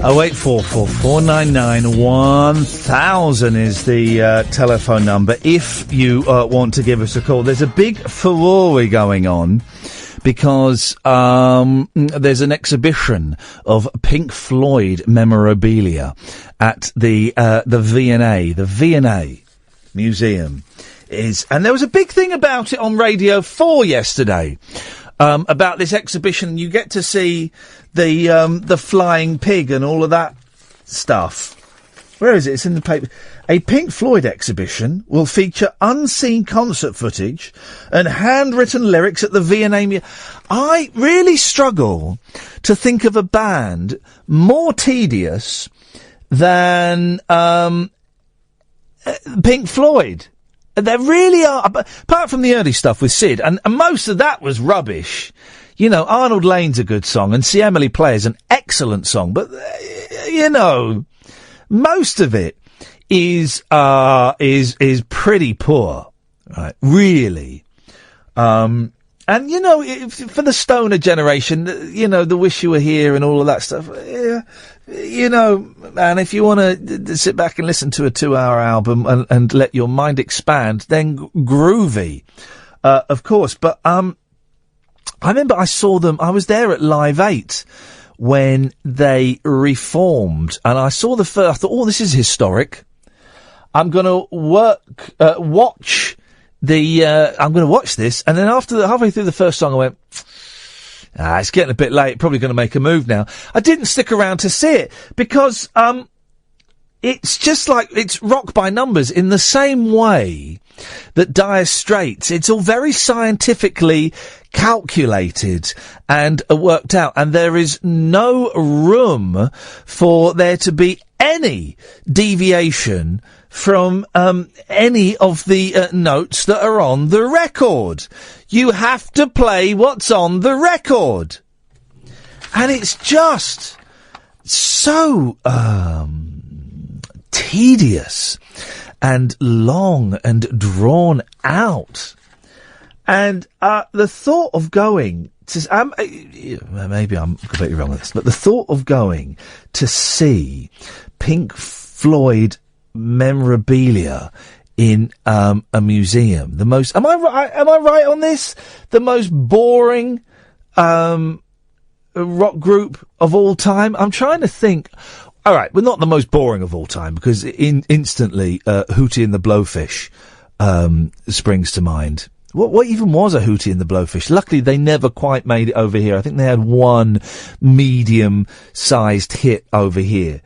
0844 499 1000 is the telephone number if you want to give us a call. There's a big furore going on because there's an exhibition of Pink Floyd memorabilia at the V&A. The V&A Museum and there was a big thing about it on Radio 4 yesterday. About this exhibition, you get to see the flying pig and all of that stuff. Where is it? It's in the paper. A Pink Floyd exhibition will feature unseen concert footage and handwritten lyrics at the V&A. I really struggle to think of a band more tedious than Pink Floyd. There really are, apart from the early stuff with Sid, and most of that was rubbish. You know, Arnold Lane's a good song, and See Emily Player's an excellent song, but, you know, most of it is pretty poor. Right, really. And, you know, for the stoner generation, you know, the Wish You Were Here and all of that stuff, you know, and if you want to sit back and listen to a 2-hour album and let your mind expand, then groovy, of course. But I remember I saw them, I was there at Live 8 when they reformed, and I saw the first, I thought, oh, this is historic. I'm going to watch this, and then halfway through the first song I went, it's getting a bit late, probably going to make a move now. I didn't stick around to see it, because it's just like, it's rock by numbers in the same way that Dire Straits, it's all very scientifically calculated and worked out, and there is no room for there to be any deviation from any of the notes that are on the record. You have to play what's on the record. And it's just so tedious and long and drawn out. And the thought of going to... maybe I'm completely wrong with this, but the thought of going to see Pink Floyd memorabilia in a museum, the most... Am I right on this? The most boring rock group of all time? I'm trying to think... All right, well, not the most boring of all time, because instantly Hootie and the Blowfish springs to mind. What even was a Hootie and the Blowfish? Luckily, they never quite made it over here. I think they had one medium-sized hit over here.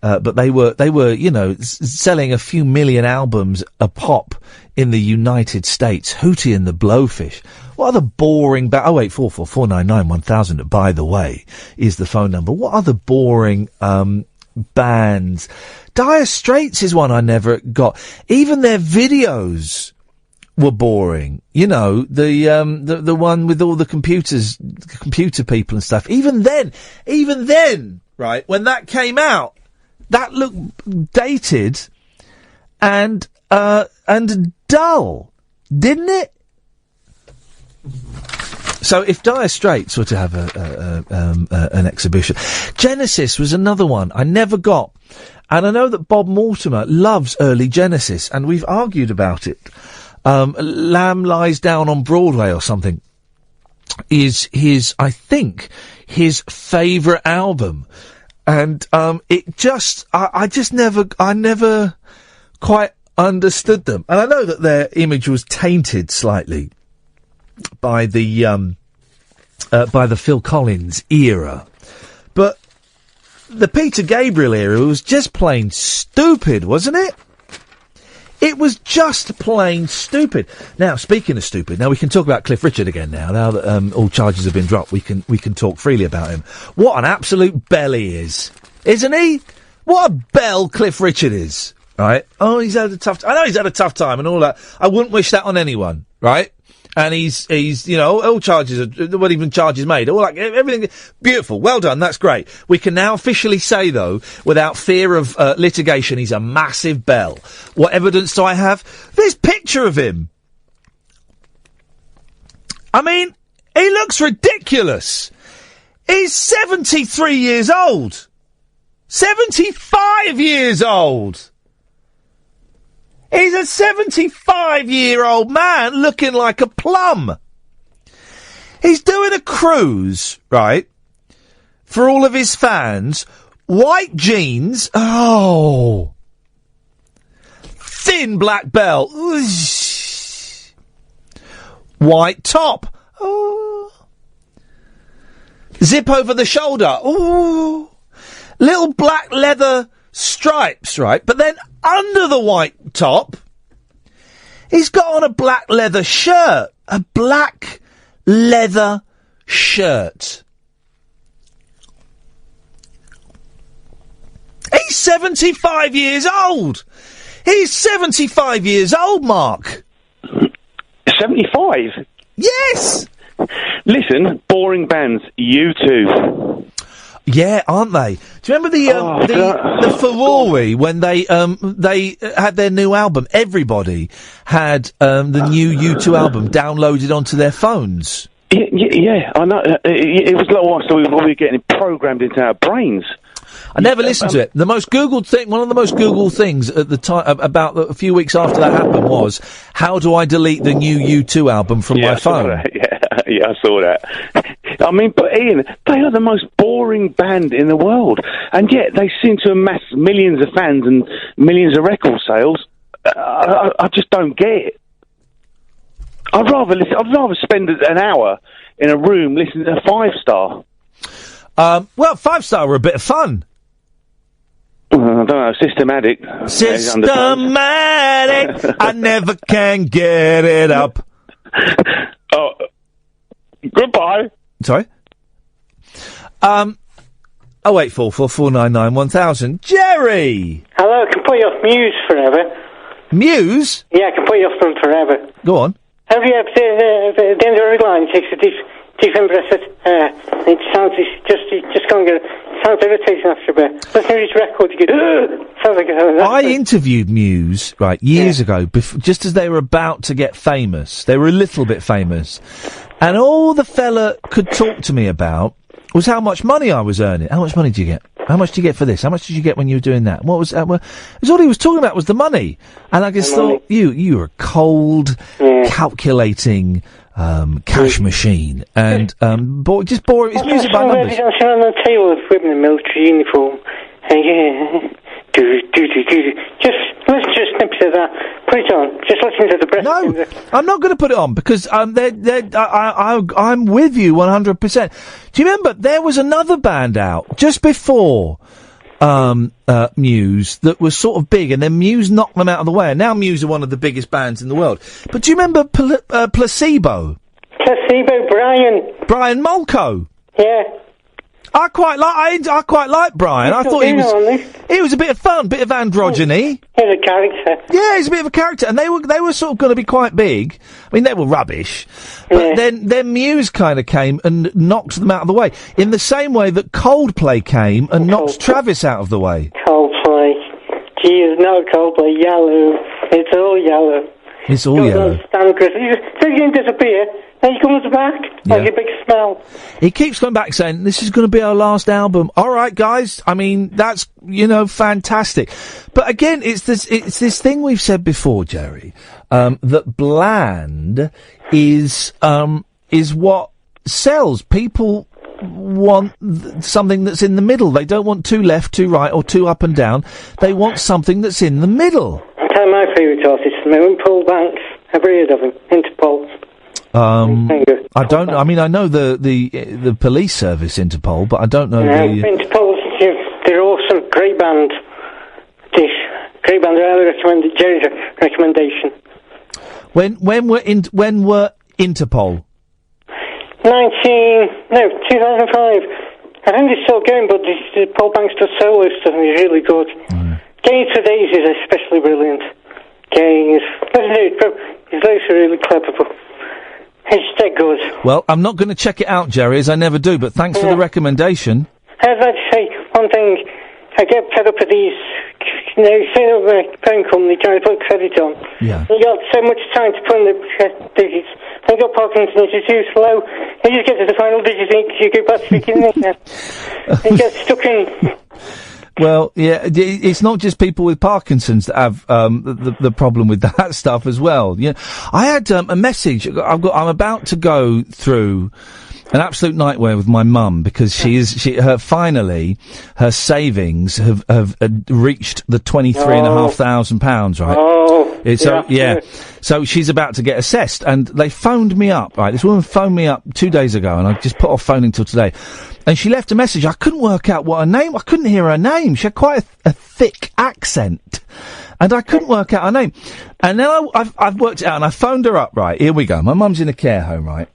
But they were, you know, selling a few million albums a pop in the United States. Hootie and the Blowfish. What other boring... 0844 499 1000, by the way, is the phone number. What other boring bands? Dire Straits is one I never got. Even their videos were boring. You know, the one with all the computer people and stuff. Even then, right, when that came out, that looked dated and dull, didn't it? So if Dire Straits were to have an exhibition, Genesis was another one I never got, and I know that Bob Mortimer loves early Genesis, and we've argued about it. Lamb Lies Down on Broadway or something is I think his favourite album. And I never quite understood them. And I know that their image was tainted slightly by the by the Phil Collins era. But the Peter Gabriel era was just plain stupid, wasn't it? It was just plain stupid. Now, speaking of stupid, now we can talk about Cliff Richard again now. Now that all charges have been dropped, we can talk freely about him. What an absolute bell he is, isn't he? What a bell Cliff Richard is, right? Oh, he's had a tough I know he's had a tough time and all that. I wouldn't wish that on anyone, right? And he's all charges, what even charges made, all like everything beautiful. Well done, that's great. We can now officially say though, without fear of litigation, he's a massive bell. What evidence do I have? This picture of him. I mean, he looks ridiculous. He's 73 years old. 75 years old. He's a 75-year-old man looking like a plum. He's doing a cruise, right, for all of his fans. White jeans. Oh. Thin black belt. Oosh. White top. Oh. Zip over the shoulder. Ooh. Little black leather stripes, right? But then under the white top, he's got on a black leather shirt. A black leather shirt. He's 75 years old. He's 75 years old, Mark. 75? Yes! Listen, boring bands, U2. Yeah, aren't they? Do you remember the Ferrari when they had their new album? Everybody had the new U2 album downloaded onto their phones. Yeah, I know. It was like we were getting programmed into our brains. I never listened to it. The most Googled thing, one of the most Googled things at the time, about a few weeks after that happened, was how do I delete the new U2 album from my phone? Yeah, I saw that. I mean, but Ian, they are the most boring band in the world, and yet they seem to amass millions of fans and millions of record sales. I just don't get it. I'd rather spend an hour in a room listening to 5 Star. Well, 5 Star were a bit of fun. I don't know, Systematic. Systematic. I never can get it up. Oh, goodbye. Sorry? 0844 499 1000. Jerry! Hello, I can put you off Muse forever. Muse? Yeah, I can put you off them forever. Go on. Have you ever the end of every line takes a deep breath? It just can't get it. Sounds irritating after a bit. Listen to his record, you go, sounds like I interviewed Muse, right, years ago, just as they were about to get famous. They were a little bit famous. And all the fella could talk to me about was how much money I was earning. How much money do you get? How much do you get for this? How much did you get when you were doing that? What was all he was talking about was the money. And I just thought, you were a cold, calculating cash machine. And just boring. It's music by numbers. I'm sitting on the table with women in military uniform. Let's just snippet of that. Put it on. Just listen to the breath. No, I'm not going to put it on because I'm with you 100%. Do you remember there was another band out just before Muse that was sort of big, and then Muse knocked them out of the way, and now Muse are one of the biggest bands in the world. But do you remember Placebo? Placebo, Brian Molko. Yeah. I quite like Brian. I thought he was a bit of fun, bit of androgyny. He's a character. Yeah, he's a bit of a character, and they were sort of going to be quite big. I mean, they were rubbish, but then Muse kind of came and knocked them out of the way, in the same way that Coldplay came and knocked Travis out of the way. Coldplay, geez, no Coldplay, yellow. It's all yellow. It's all yellow. He's going to disappear. Then he comes back like a big smell. He keeps coming back saying, this is going to be our last album. All right, guys. I mean, that's, fantastic. But again, it's this thing we've said before, Jerry, that bland is what sells. People want something that's in the middle. They don't want too left, too right, or too up and down. They want something that's in the middle. I'll tell you my favourite artist, Paul Banks. I've heard of him. Interpol. I don't. I mean, I know the police service, Interpol, but I don't know Interpol. They're awesome. Great band. Great band. I recommend Jerry's recommendation. When were Interpol? 2005. I think they're still going, but Paul Banks does solo stuff and he's really good. Gay Today's is especially brilliant. Gay is... His lyrics are really clever, but he's dead good. Well, I'm not going to check it out, Jerry, as I never do, but thanks for the recommendation. I'd like to say one thing. I get fed up with these... You know, set up a phone company trying to put credit on. Yeah. You got so much time to put in the digits. When you got Parkinson's, you're too slow. You just get to the final digit and you go back to the beginning again. You get stuck in... Well, yeah, it's not just people with Parkinson's that have the problem with that stuff as well. Yeah, I had a message. I'm about to go through an absolute nightmare with my mum because finally her savings have reached the £23,500, right? Oh, So she's about to get assessed, and they phoned me up. Right, this woman phoned me up 2 days ago, and I just put off phoning till today. And she left a message. I couldn't work out what her name. I couldn't hear her name. She had quite a thick accent, and I couldn't work out her name. And then I've worked it out, and I phoned her up. Right, here we go. My mum's in a care home, right?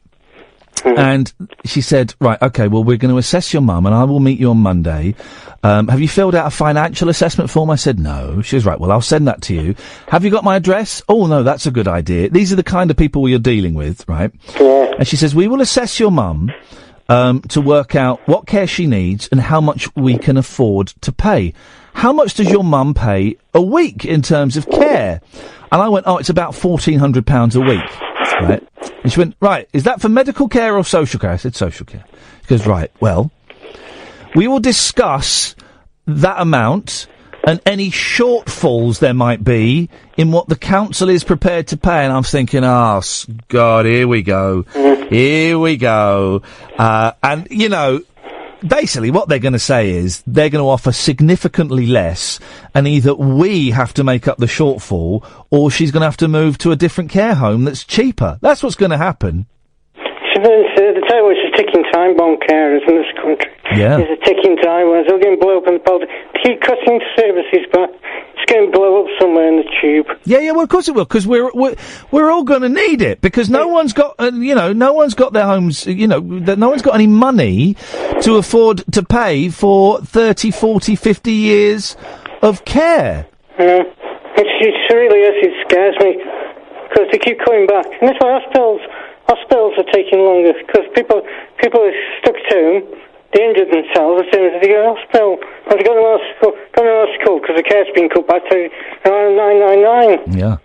And she said, right, okay, well, we're going to assess your mum, and I will meet you on Monday. Have you filled out a financial assessment form? I said, no. She was right, well, I'll send that to you. Have you got my address? Oh, no, that's a good idea. These are the kind of people you're dealing with, right? Yeah. And she says, we will assess your mum to work out what care she needs and how much we can afford to pay. How much does your mum pay a week in terms of care? And I went, it's about £1,400 a week, right? And she went, right, is that for medical care or social care? I said, social care. She goes, right, well, we will discuss that amount and any shortfalls there might be in what the council is prepared to pay. And I'm thinking, God, here we go. Here we go. And, you know, basically what they're going to say is they're going to offer significantly less, and either we have to make up the shortfall or she's going to have to move to a different care home that's cheaper. That's what's going to happen. The tell you it's a ticking time bomb carers in this country. Yeah. It's a ticking time bomb. It's all going to blow up in the politics. Keep cutting services, but it's going to blow up somewhere in the tube. Yeah, well, of course it will, because we're all going to need it, because no one's got, no one's got their homes, no one's got any money to afford to pay for 30, 40, 50 years of care. It really is. It scares me, because they keep coming back. And that's why hospitals are taking longer, because people are stuck at home, they injured themselves as soon as they go to hospital. And they go to school because the care's been cut back to 999. Yeah.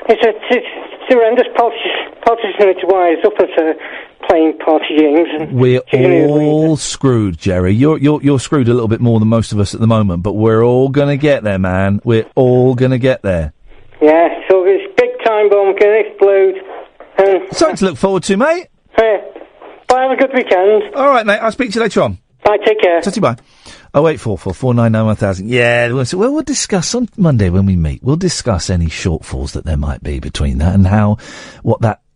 It's horrendous. Politicians need to wise up instead of playing party games. We're all screwed, Jerry. You're screwed a little bit more than most of us at the moment, but we're all going to get there, man. We're all going to get there. Yeah, so this big time bomb can explode. Something to look forward to, mate. Bye, have a good weekend. All right, mate. I'll speak to you later on. Bye, take care. Talk to you, bye. 0844 499 1000. Yeah, well, we'll discuss on Monday when we meet. We'll discuss any shortfalls that there might be between that and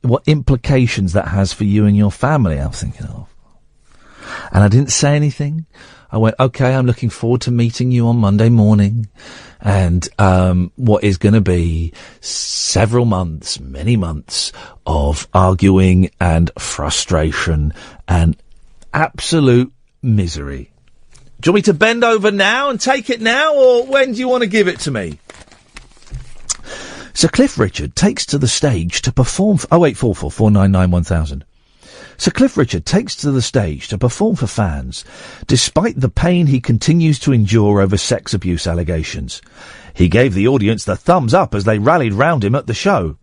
what implications that has for you and your family. I'm thinking of. And I didn't say anything. I went, okay, I'm looking forward to meeting you on Monday morning. And what is going to be several months, many months of arguing and frustration and absolute misery. Do you want me to bend over now and take it now, or when do you want to give it to me? Sir Cliff Richard takes to the stage to perform... 0844 499 1000. Sir Cliff Richard takes to the stage to perform for fans, despite the pain he continues to endure over sex abuse allegations. He gave the audience the thumbs up as they rallied round him at the show.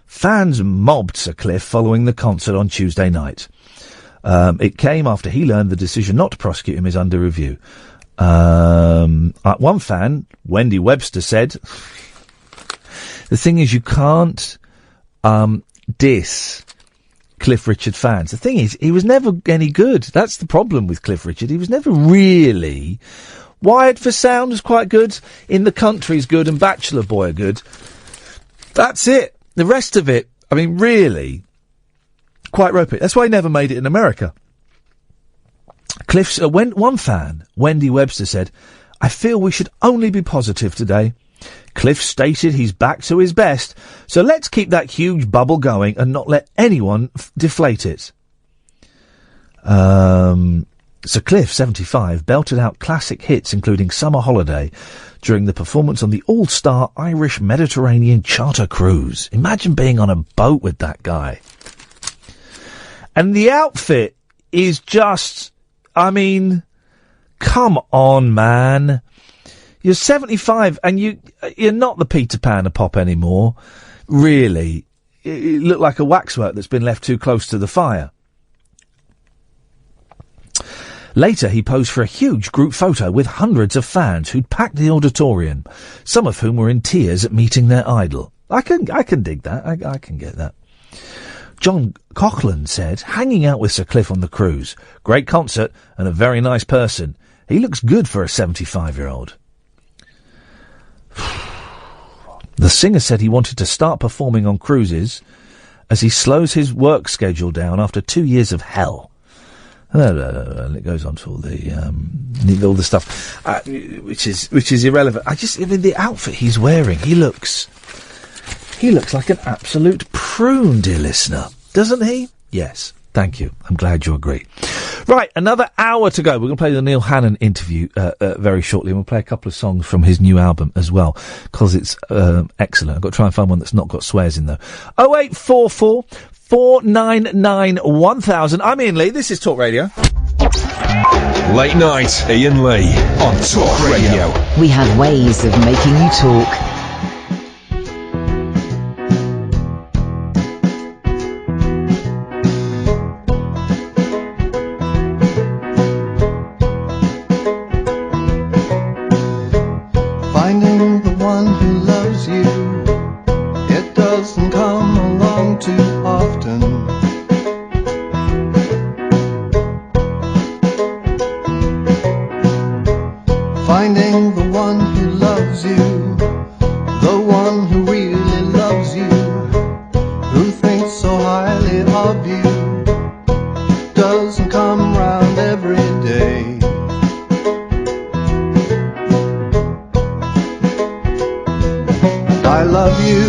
Fans mobbed Sir Cliff following the concert on Tuesday night. It came after he learned the decision not to prosecute him is under review. One fan, Wendy Webster, said, the thing is, you can't diss Cliff Richard fans. The thing is, he was never any good. That's the problem with Cliff Richard. He was never really... Wired for Sound was quite good. In the Country's good, and Bachelor Boy are good. That's it. The rest of it, I mean, really, quite ropey. That's why he never made it in America. Cliff's one fan, Wendy Webster, said, "I feel we should only be positive today. Cliff stated he's back to his best, so let's keep that huge bubble going and not let anyone deflate it." So Cliff, 75, belted out classic hits including Summer Holiday during the performance on the all-star Irish Mediterranean charter cruise. Imagine being on a boat with that guy. And the outfit is just, I mean, come on, man. You're 75 and you're not the Peter Pan of pop anymore. Really. You look like a waxwork that's been left too close to the fire. Later, he posed for a huge group photo with hundreds of fans who'd packed the auditorium, some of whom were in tears at meeting their idol. I can dig that. I can get that. John Coughlin said, hanging out with Sir Cliff on the cruise. Great concert and a very nice person. He looks good for a 75-year-old. The singer said he wanted to start performing on cruises as he slows his work schedule down after 2 years of hell. And it goes on to all the stuff, which is irrelevant. I mean, the outfit he's wearing, he looks like an absolute prune, dear listener, doesn't he? Yes, thank you. I'm glad you agree. Right, another hour to go. We're going to play the Neil Hannon interview very shortly, and we'll play a couple of songs from his new album as well, because it's excellent. I've got to try and find one that's not got swears in, though. 0844 499 1000. I'm Iain Lee. This is Talk Radio. Late night, Iain Lee on Talk Radio. We have ways of making you talk. Finding the one who loves you, it doesn't come along too often. Finding the one who loves you, the one who really loves you, who thinks so highly of you, doesn't come round every day. I love you.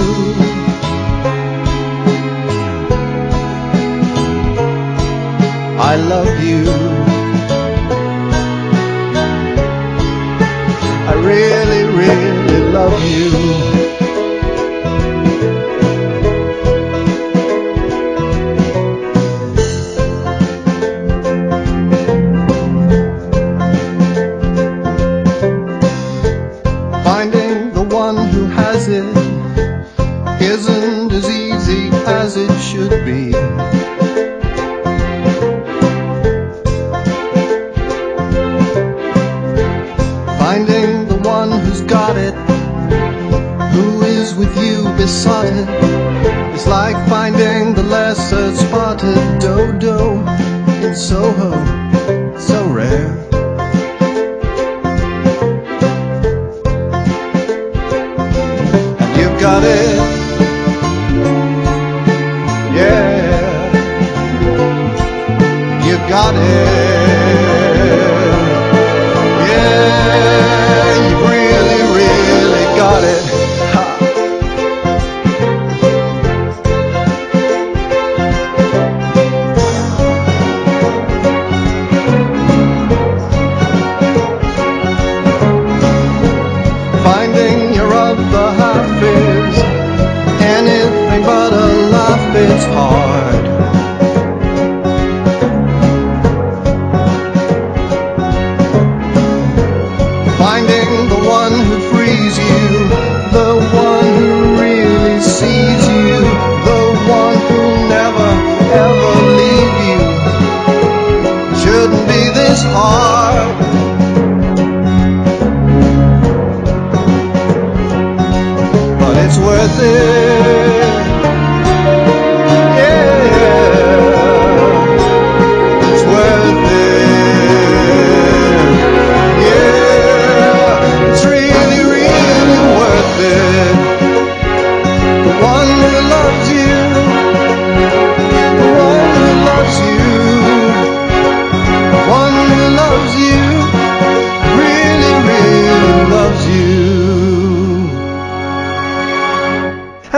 I love you. I really, really love you. Finding the one who has it isn't as easy as it should be. Finding the one who's got it, who is with you beside it, is like finding the lesser spotted dodo in Soho, so rare. And you've got it, yeah, you've got it. Yeah, you really, really got it. Ha. Finding your other half is anything but a laugh, it's hard. Finding the one who frees you, the one who really sees you, the one who'll never, ever leave you, shouldn't be this hard. But it's worth it, yeah, it's worth it. It's really, really worth it.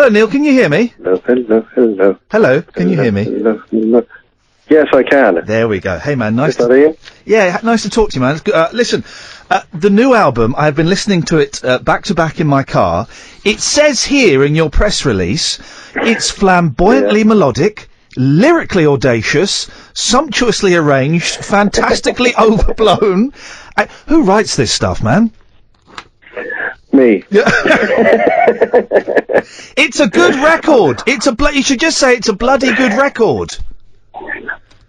Hello, Neil. Can you hear me? Hello. Hello. Can you hear me? Hello. Yes, I can. There we go. Hey, man. Nice. Is that Ian? Yeah, nice to talk to you, man. It's good. Listen, the new album, I've been listening to it back to back in my car. It says here in your press release, it's flamboyantly melodic, lyrically audacious, sumptuously arranged, fantastically overblown. Who writes this stuff, man? Me. It's a good record. You should just say it's a bloody good record.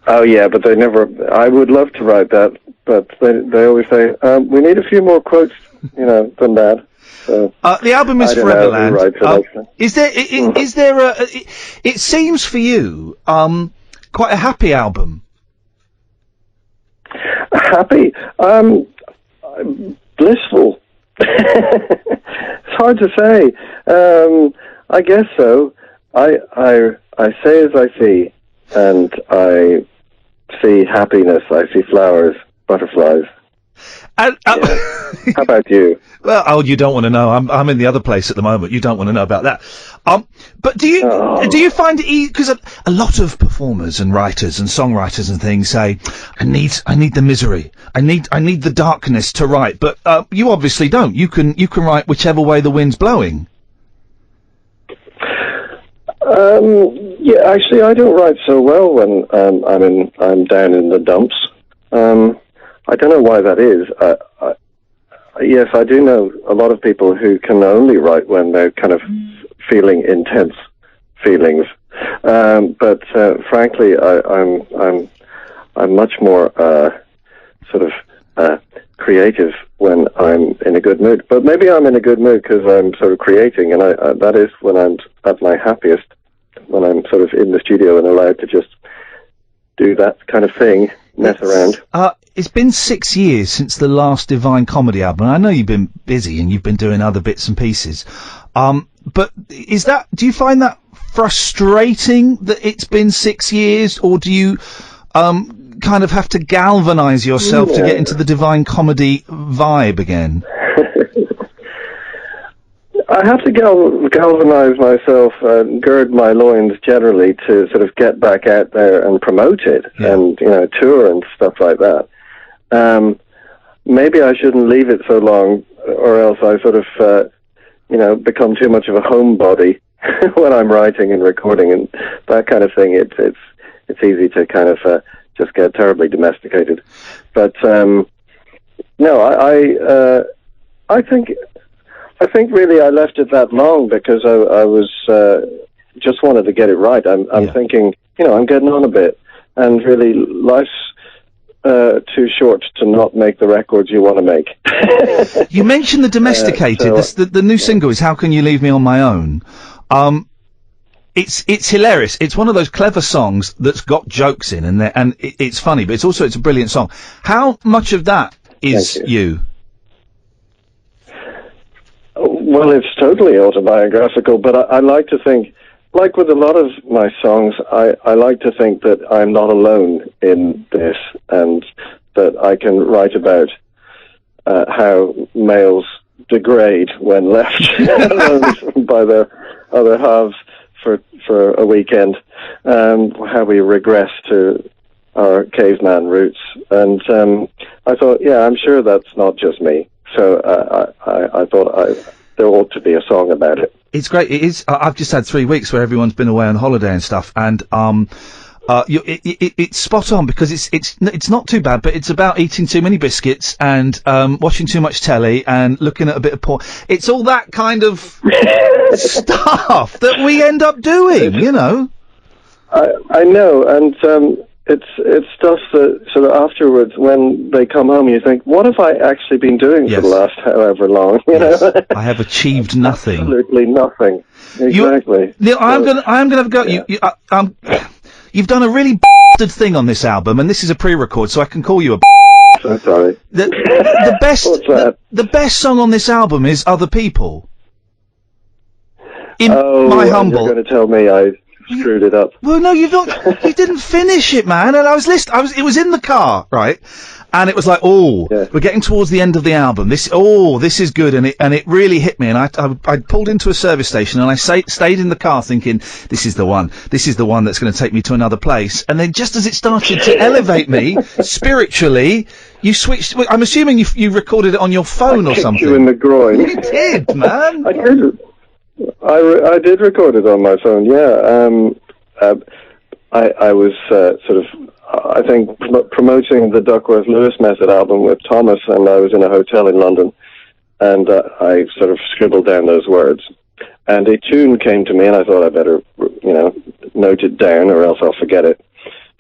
Oh yeah, but they never. I would love to write that, but they always say we need a few more quotes, than that. So the album is I don't know who Foreverland. writes it, actually. Is there a? It seems for you quite a happy album. Happy, blissful. It's hard to say. I guess so. I say as I see, and I see happiness. I see flowers, butterflies. How about you? Well, you don't want to know. I'm in the other place at the moment. You don't want to know about that. But do you find it because a lot of performers and writers and songwriters and things say, I need the misery. I need the darkness to write. But you obviously don't. You can write whichever way the wind's blowing. Yeah, actually, I don't write so well when I'm down in the dumps. I don't know why that is. Yes, I do know a lot of people who can only write when they're kind of feeling intense feelings. But frankly, I'm much more sort of creative when I'm in a good mood. But maybe I'm in a good mood because I'm sort of creating, and that is when I'm at my happiest, when I'm sort of in the studio and allowed to just do that kind of thing, mess around. It's been 6 years since the last Divine Comedy album. I know you've been busy and you've been doing other bits and pieces. But do you find that frustrating that it's been 6 years, or do you kind of have to galvanise yourself to get into the Divine Comedy vibe again? I have to galvanise myself and gird my loins generally to sort of get back out there and promote it and, tour and stuff like that. Maybe I shouldn't leave it so long, or else I sort of, become too much of a homebody when I'm writing and recording and that kind of thing. It's easy to kind of just get terribly domesticated. But no, I think really I left it that long because I was just wanted to get it right. I'm thinking, I'm getting on a bit, and really life's too short to not make the records you want to make. You mentioned the domesticated. The new single is "How Can You Leave Me on My Own." It's hilarious. It's one of those clever songs that's got jokes in, and it's funny, but it's a brilliant song. How much of that is you? Well, it's totally autobiographical, but I like to think, like with a lot of my songs, I like to think that I'm not alone in this, and that I can write about how males degrade when left alone by their other halves for a weekend, how we regress to our caveman roots. And I thought, I'm sure that's not just me. So I thought there ought to be a song about it. It's great. It is. I've just had 3 weeks where everyone's been away on holiday and stuff, and it's spot on because it's not too bad, but it's about eating too many biscuits and watching too much telly and looking at a bit of porn. It's all that kind of stuff that we end up doing, I know, and it's stuff that sort of afterwards, when they come home, you think, what have I actually been doing for the last however long? You know, I have achieved nothing. Absolutely nothing. Exactly. Neil, I'm gonna have a go. Yeah. You've done a really bastard thing on this album, and this is a pre-record, so I can call you a. I'm sorry. The best. The best song on this album is "Other People." In my humble. You're going to tell me I screwed it up. Well, no, you've not. You didn't finish it, man. And I was listening. It was in the car, right? And it was like, we're getting towards the end of the album. This is good, and it really hit me. And I pulled into a service station, and I stayed in the car thinking, this is the one that's going to take me to another place. And then just as it started to elevate me spiritually, you switched. I'm assuming you recorded it on your phone or something. You in the groin. You did, man. I did. I did record it on my phone. Yeah. I was sort of, I think, promoting the Duckworth Lewis Method album with Thomas, and I was in a hotel in London, and I sort of scribbled down those words. And a tune came to me, and I thought I better, note it down, or else I'll forget it.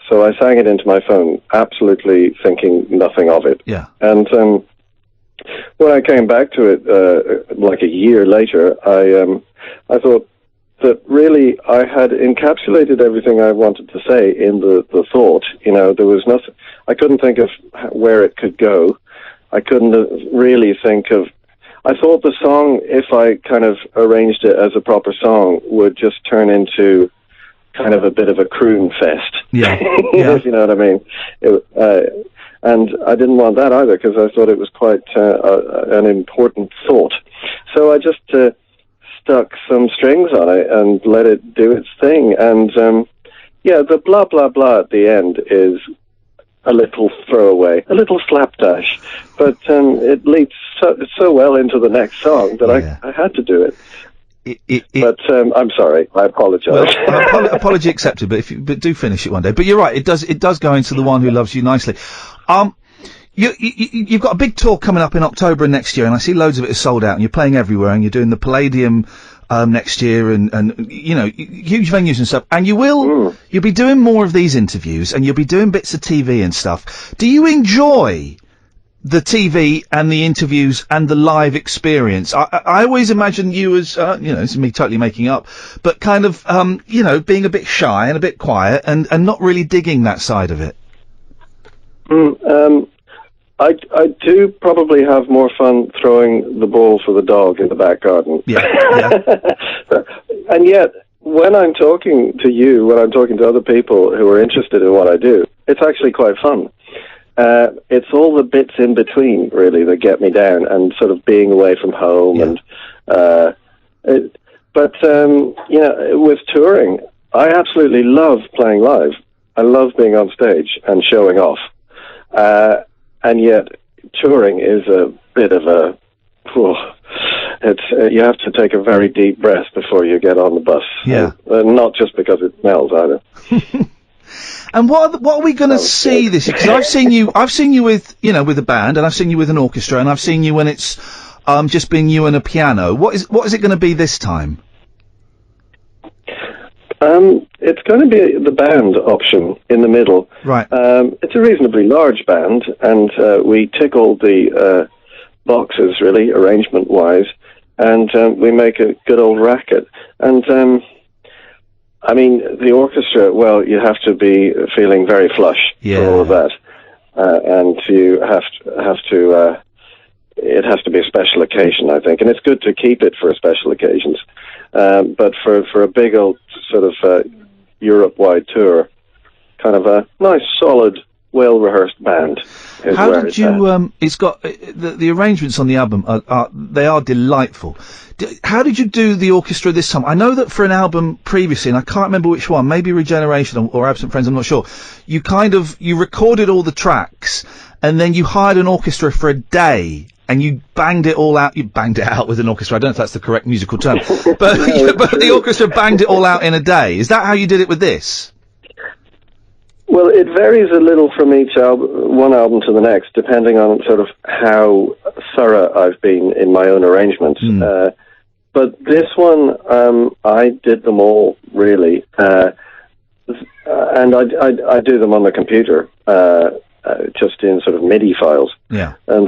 So I sang it into my phone, absolutely thinking nothing of it. Yeah. And when I came back to it, like a year later, I thought that really I had encapsulated everything I wanted to say in the thought. There was nothing. I couldn't think of where it could go. I couldn't really think of. I thought the song, if I kind of arranged it as a proper song, would just turn into kind of a bit of a croon fest. Yeah. If you know what I mean. And I didn't want that either, because I thought it was quite an important thought. So I just stuck some strings on it and let it do its thing. And the blah blah blah at the end is a little throwaway, a little slapdash, but it leads so well into the next song that I had to do it. But I'm sorry, I apologise. Well, apology accepted. But do finish it one day. But you're right. It does go into The One Who Loves You nicely. You've got a big tour coming up in October next year, and I see loads of it is sold out, and you're playing everywhere, and you're doing the Palladium next year, and huge venues and stuff. And you'll be doing more of these interviews, and you'll be doing bits of TV and stuff. Do you enjoy the TV and the interviews and the live experience? I always imagine you as, this is me totally making up, but kind of, being a bit shy and a bit quiet and not really digging that side of it. I do probably have more fun throwing the ball for the dog in the back garden. Yeah. And yet, when I'm talking to you, when I'm talking to other people who are interested in what I do, it's actually quite fun. It's all the bits in between, really, that get me down, and sort of being away from home. Yeah. With touring, I absolutely love playing live. I love being on stage and showing off. And yet, touring is a bit of a. You have to take a very deep breath before you get on the bus. Yeah. Not just because it smells either. And what are we going to see this year? Because I've seen you with a band, and I've seen you with an orchestra, and I've seen you when it's just been you and a piano. What is it going to be this time? It's going to be the band option in the middle. Right. It's a reasonably large band, and we tick all the boxes, really, arrangement-wise, and we make a good old racket. And, the orchestra, well, you have to be feeling very flush for all of that. And you have to it has to be a special occasion, I think. And it's good to keep it for special occasions. But for a big old sort of Europe-wide tour, kind of a nice, solid, well-rehearsed band. How did you? It's got the arrangements on the album they are delightful. How did you do the orchestra this time? I know that for an album previously, and I can't remember which one, maybe Regeneration or Absent Friends, I'm not sure. You recorded all the tracks, and then you hired an orchestra for a day. And you banged it all out. You banged it out with an orchestra. I don't know if that's the correct musical term, but the orchestra banged it all out in a day. Is that how you did it with this? Well, it varies a little from each one album to the next, depending on sort of how thorough I've been in my own arrangements. But this one, I did them all really, and I do them on the computer. Just in sort of MIDI files. Yeah. And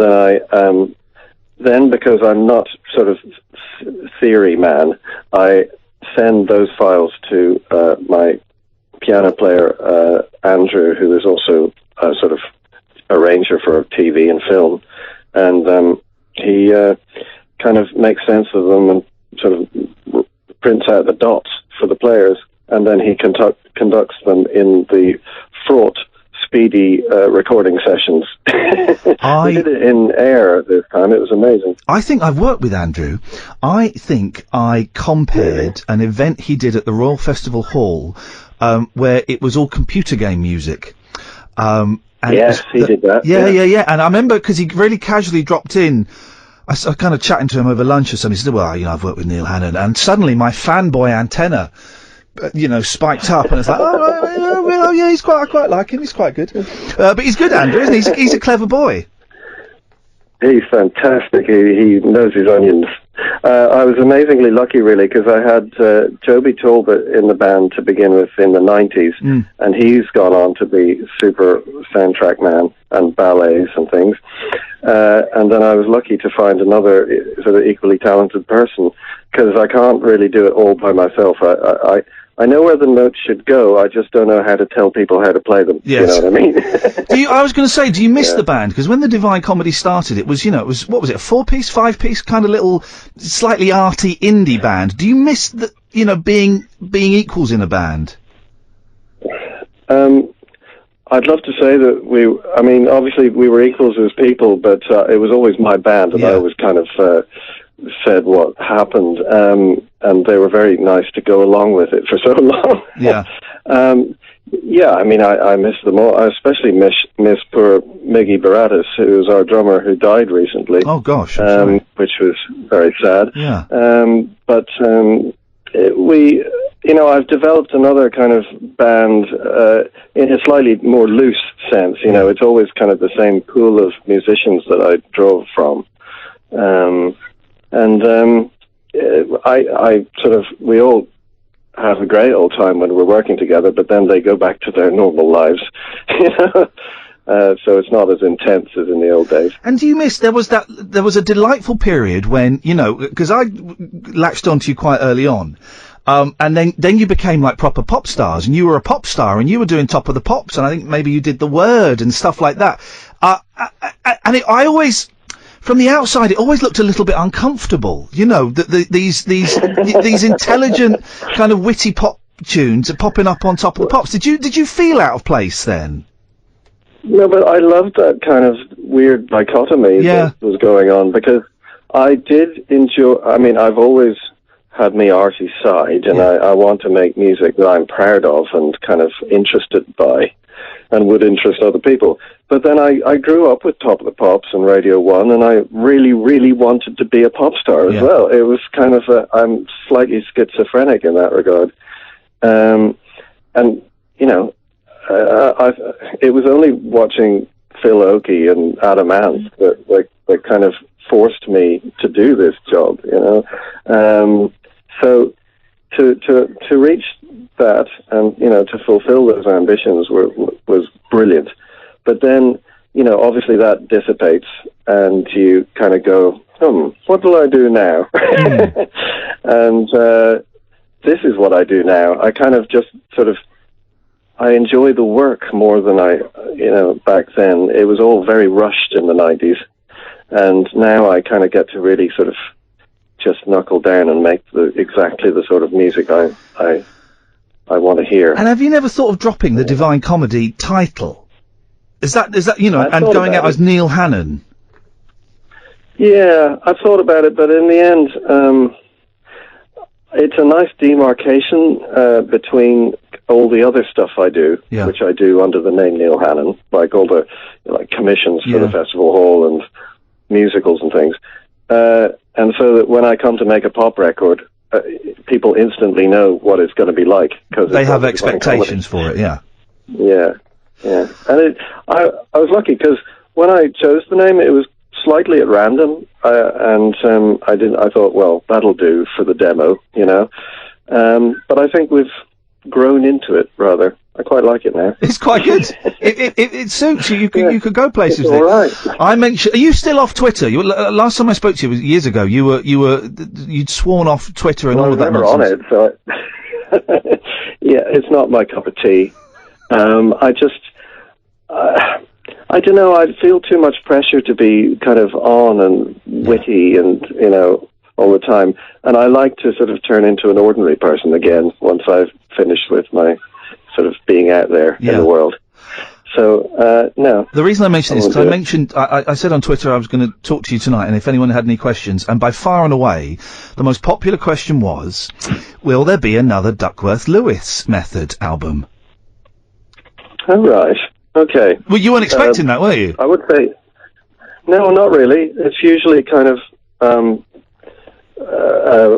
then then because I'm not sort of theory man, I send those files to my piano player, Andrew, who is also a sort of arranger for TV and film. And he kind of makes sense of them and sort of prints out the dots for the players. And then he conducts them in the fraught speedy recording sessions. We did it in air this time. It was amazing. I think I've worked with Andrew. I think I compared an event he did at the Royal Festival Hall, where it was all computer game music. And yes, he did that. Yeah. And I remember, because he really casually dropped in, I was kind of chatting to him over lunch or something. He said, well, I've worked with Neil Hannon. And suddenly my fanboy antenna, spiked up, and it's like, yeah, I quite like him. He's quite good. But he's good, Andrew, isn't he? He's a clever boy. He's fantastic. He knows his onions. I was amazingly lucky, really, because I had Joby Talbot in the band to begin with in the 90s, and he's gone on to be super soundtrack man and ballets and things. And then I was lucky to find another sort of equally talented person, because I can't really do it all by myself. I know where the notes should go, I just don't know how to tell people how to play them. Yes. You know what I mean? I was going to say, do you miss the band? Because when the Divine Comedy started, it was, what was it, a 4-piece, 5-piece, kind of little, slightly arty indie band. Do you miss being equals in a band? I'd love to say that obviously we were equals as people, but it was always my band, and I always kind of said what happened, and they were very nice to go along with it for so long. Yeah. I miss them all. I especially miss poor Miggy Baradas, who was our drummer, who died recently. Oh gosh, I'm sorry. Which was very sad. Yeah. I've developed another kind of band in a slightly more loose sense. It's always kind of the same pool of musicians that I drove from. We all have a great old time when we're working together, but then they go back to their normal lives, so it's not as intense as in the old days. And do you miss, there was a delightful period when, because I latched onto you quite early on, and then you became like proper pop stars, and you were a pop star, and you were doing Top of the Pops, and I think maybe you did The Word and stuff like that. I always, from the outside, it always looked a little bit uncomfortable. These intelligent, kind of witty pop tunes are popping up on Top of the Pops. Did you feel out of place then? No, but I loved that kind of weird dichotomy that was going on, because I did enjoy. I've always had my arty side, and I want to make music that I'm proud of and kind of interested by, and would interest other people. But then I grew up with Top of the Pops and Radio 1, and I really, really wanted to be a pop star as well. It was kind of I'm slightly schizophrenic in that regard. It was only watching Phil Oakey and Adam Ant that kind of forced me to do this job, So to reach that and, to fulfill those ambitions was brilliant. But then, obviously that dissipates, and you kind of go, what will I do now? And this is what I do now. I kind of just I enjoy the work more than back then. It was all very rushed in the 90s. And now I kind of get to really sort of just knuckle down and make exactly the sort of music I want to hear. And have you never thought of dropping the Divine Comedy title? Is that and going out as Neil Hannon? Yeah, I've thought about it, but in the end, it's a nice demarcation between all the other stuff I do, which I do under the name Neil Hannon, like all the commissions for the Festival Hall and musicals and things. And so that when I come to make a pop record, people instantly know what it's going to be like, because they have expectations for it. Yeah. And I was lucky, because when I chose the name, it was slightly at random, and I thought, well, that'll do for the demo, but I think we've grown into it, rather. I quite like it now. It's quite good. It suits you. You could go places. It's all right. I mentioned. Are you still off Twitter? Last time I spoke to you was years ago. You'd sworn off Twitter and all of that nonsense. On it, so it's not my cup of tea. I don't know. I feel too much pressure to be kind of on and witty and all the time, and I like to sort of turn into an ordinary person again once I've finished with my sort of being out there in the world. So, no. The reason I mentioned this is because I said on Twitter I was going to talk to you tonight, and if anyone had any questions, and by far and away, the most popular question was, will there be another Duckworth-Lewis Method album? Oh, right. Okay. Well, you weren't expecting that, were you? I would say, no, not really. It's usually kind of,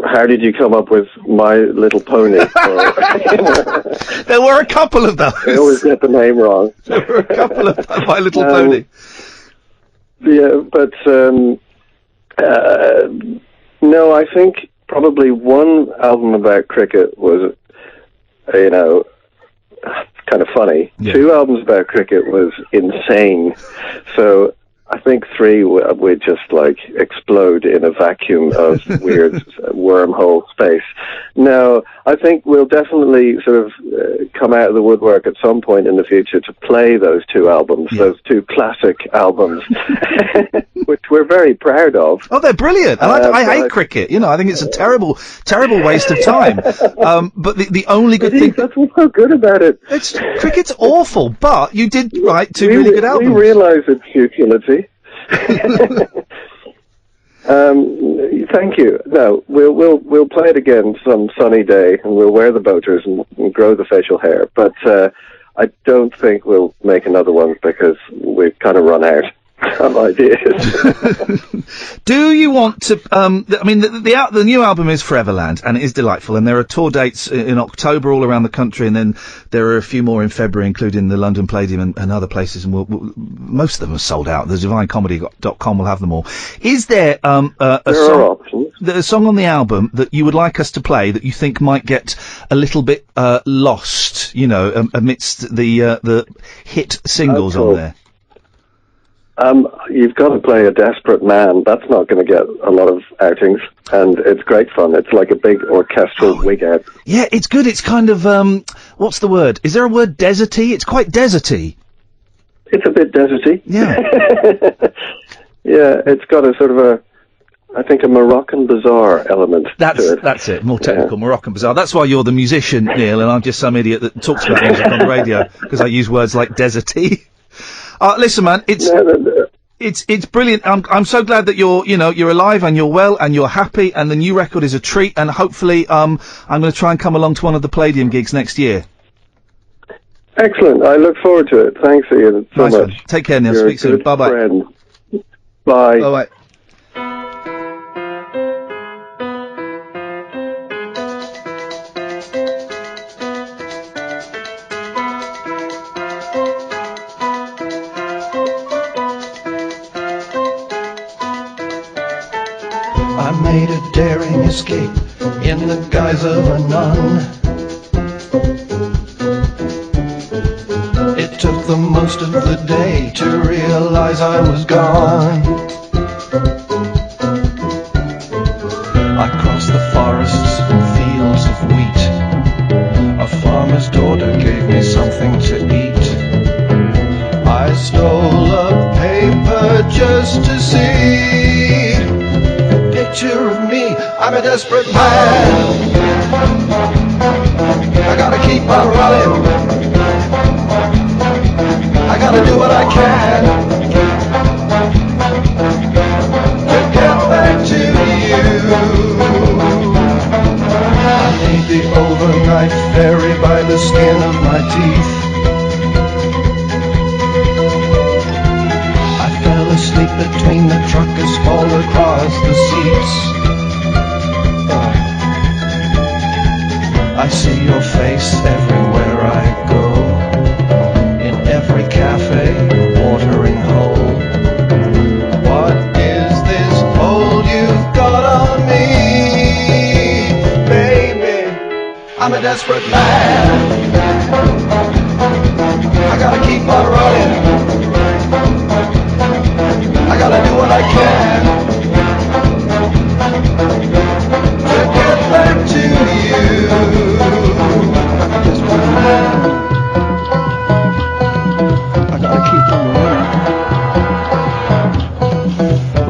how did you come up with My Little Pony? There were a couple of those. I always get the name wrong. There were a couple of My Little Pony. Yeah, but no, I think probably one album about cricket was, kind of funny. Yeah. 2 albums about cricket was insane. So I think 3 would just explode in a vacuum of weird wormhole space. No, I think we'll definitely sort of come out of the woodwork at some point in the future to play those 2 albums, those 2 classic albums, which we're very proud of. Oh, they're brilliant. And I hate cricket. I think it's a terrible, terrible waste of time. But the only good thing... That's what's so good about it. Cricket's awful, but you did write 2 really good albums. We realise its futility. Thank you. No, we'll play it again some sunny day, and we'll wear the boaters and grow the facial hair. But I don't think we'll make another one because we've kind of run out of ideas. Do you want to? The new album is Foreverland, and it is delightful. And there are tour dates in October all around the country, and then there are a few more in February, including the London Palladium and other places. And most of them are sold out. The DivineComedy.com will have them all. Is there a song on the album that you would like us to play that you think might get a little bit lost? Amidst the hit singles on there. You've got to play A Desperate Man. That's not going to get a lot of outings, and it's great fun. It's like a big orchestral wig out. Yeah, it's good. It's kind of, what's the word? Is there a word deserty? It's quite deserty. It's a bit deserty. Yeah. Yeah, it's got a sort of a Moroccan bazaar element to it. That's it. More technical, Moroccan bazaar. That's why you're the musician, Neil, and I'm just some idiot that talks about music on the radio, because I use words like deserty. Listen, man, it's brilliant. I'm so glad that you're alive and you're well and you're happy, and the new record is a treat. And hopefully, I'm going to try and come along to one of the Palladium gigs next year. Excellent. I look forward to it. Thanks, Ian, so much. One. Take care, Neil. Speak soon. Bye bye. Bye. Bye. I made a daring escape in the guise of a nun. It took the most of the day to realize I was gone. I crossed the forests and fields of wheat. A farmer's daughter gave me something to eat. I stole a paper just to see a picture of me. I'm a desperate man. I gotta keep on running. I gotta do what I can to get back to you. I made the overnight ferry by the skin of my teeth. I fell asleep between the truckers all across the seats. I see your face everywhere I go. In every cafe, watering hole. What is this hold you've got on me? Baby, I'm a desperate man. I gotta keep on running. I gotta do what I can to get back to you. I'm a desperate man. I gotta keep on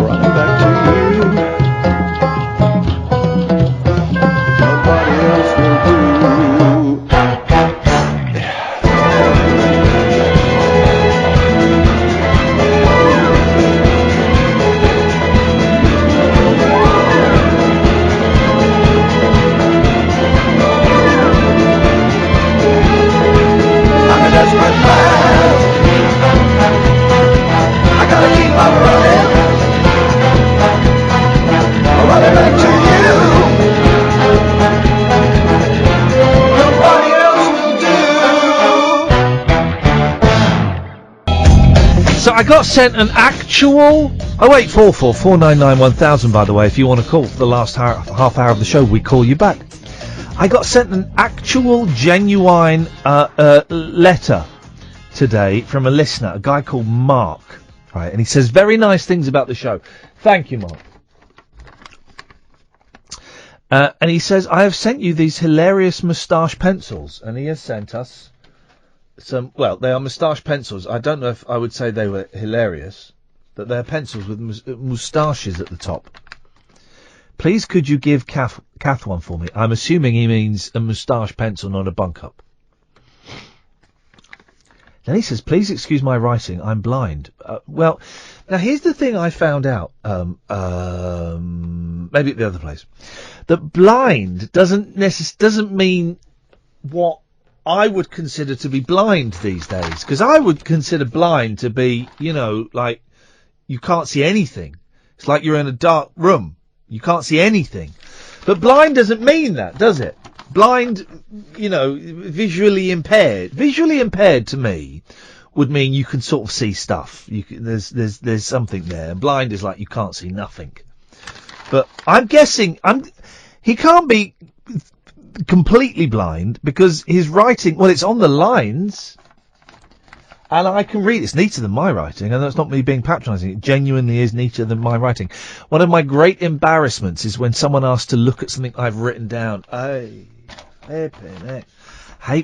running back to you. Nobody else will do. I got sent an actual 0844 499 1000, by the way, if you want to call for the last half hour of the show, we call you back. I got sent an actual, genuine letter today from a listener, a guy called Mark, right, and he says very nice things about the show. Thank you, Mark. And he says, I have sent you these hilarious moustache pencils, and he has sent us some, well, they are moustache pencils. I don't know if I would say they were hilarious, but they're pencils with moustaches at the top. Please could you give Kath one for me? I'm assuming he means a moustache pencil, not a bunk up. Then he says, please excuse my writing, I'm blind. Well, now here's the thing I found out, maybe at the other place, that blind doesn't mean what I would consider to be blind these days. Because I would consider blind to be, like, you can't see anything. It's like you're in a dark room. You can't see anything. But blind doesn't mean that, does it? Blind, visually impaired. Visually impaired to me would mean you can sort of see stuff. There's something there. And blind is like you can't see nothing. But I'm guessing he can't be completely blind because his writing, well, it's on the lines. And I can read. It's neater than my writing, and that's not me being patronising. It genuinely is neater than my writing. One of my great embarrassments is when someone asks to look at something I've written down. I hate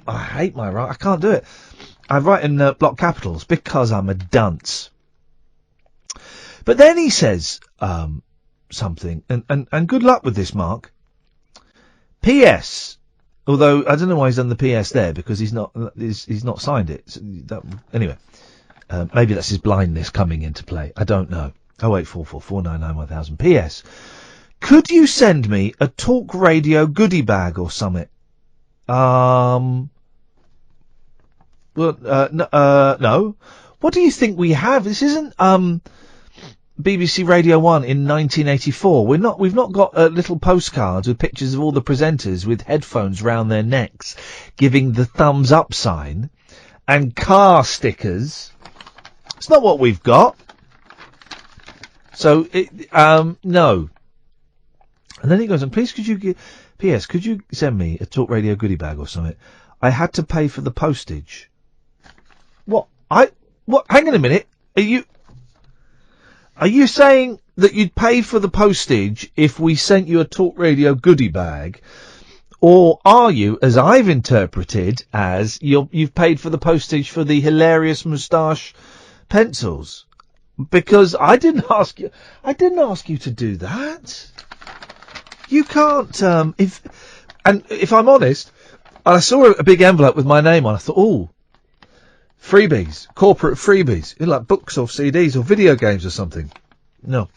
my writing. I can't do it. I write in block capitals because I'm a dunce. But then he says something, and good luck with this, Mark. P.S. Although I don't know why he's done the PS there, because he's not signed it. So anyway, maybe that's his blindness coming into play. I don't know. 0844 499 1000. PS. Could you send me a Talk Radio goodie bag or something? No. What do you think we have? This isn't BBC Radio 1 in 1984. We've not got little postcards with pictures of all the presenters with headphones round their necks giving the thumbs up sign and car stickers. It's not what we've got. So, no. And then he goes, and please could you P.S. could you send me a Talk Radio goodie bag or something? I had to pay for the postage. What? Hang on a minute. Are you saying that you'd pay for the postage if we sent you a Talk Radio goodie bag? Or are you, as I've interpreted, as you've paid for the postage for the hilarious moustache pencils? Because I didn't ask you to do that. You can't, if I'm honest, I saw a big envelope with my name on, I thought, ooh, freebies, corporate freebies, like books or CDs or video games or something. No.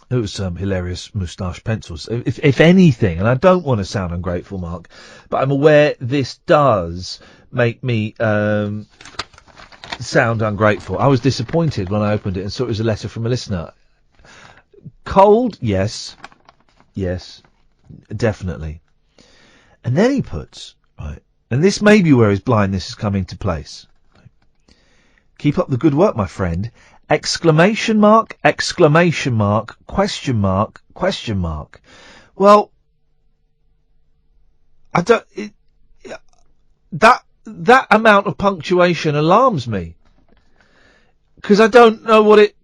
It was hilarious moustache pencils. If anything, and I don't want to sound ungrateful, Mark, but I'm aware this does make me sound ungrateful. I was disappointed when I opened it and saw it was a letter from a listener. Cold, yes, definitely. And then he puts, right, and this may be where his blindness has come into place. Keep up the good work, my friend. Exclamation mark, question mark, question mark. Well, I don't, that amount of punctuation alarms me. Because I don't know what it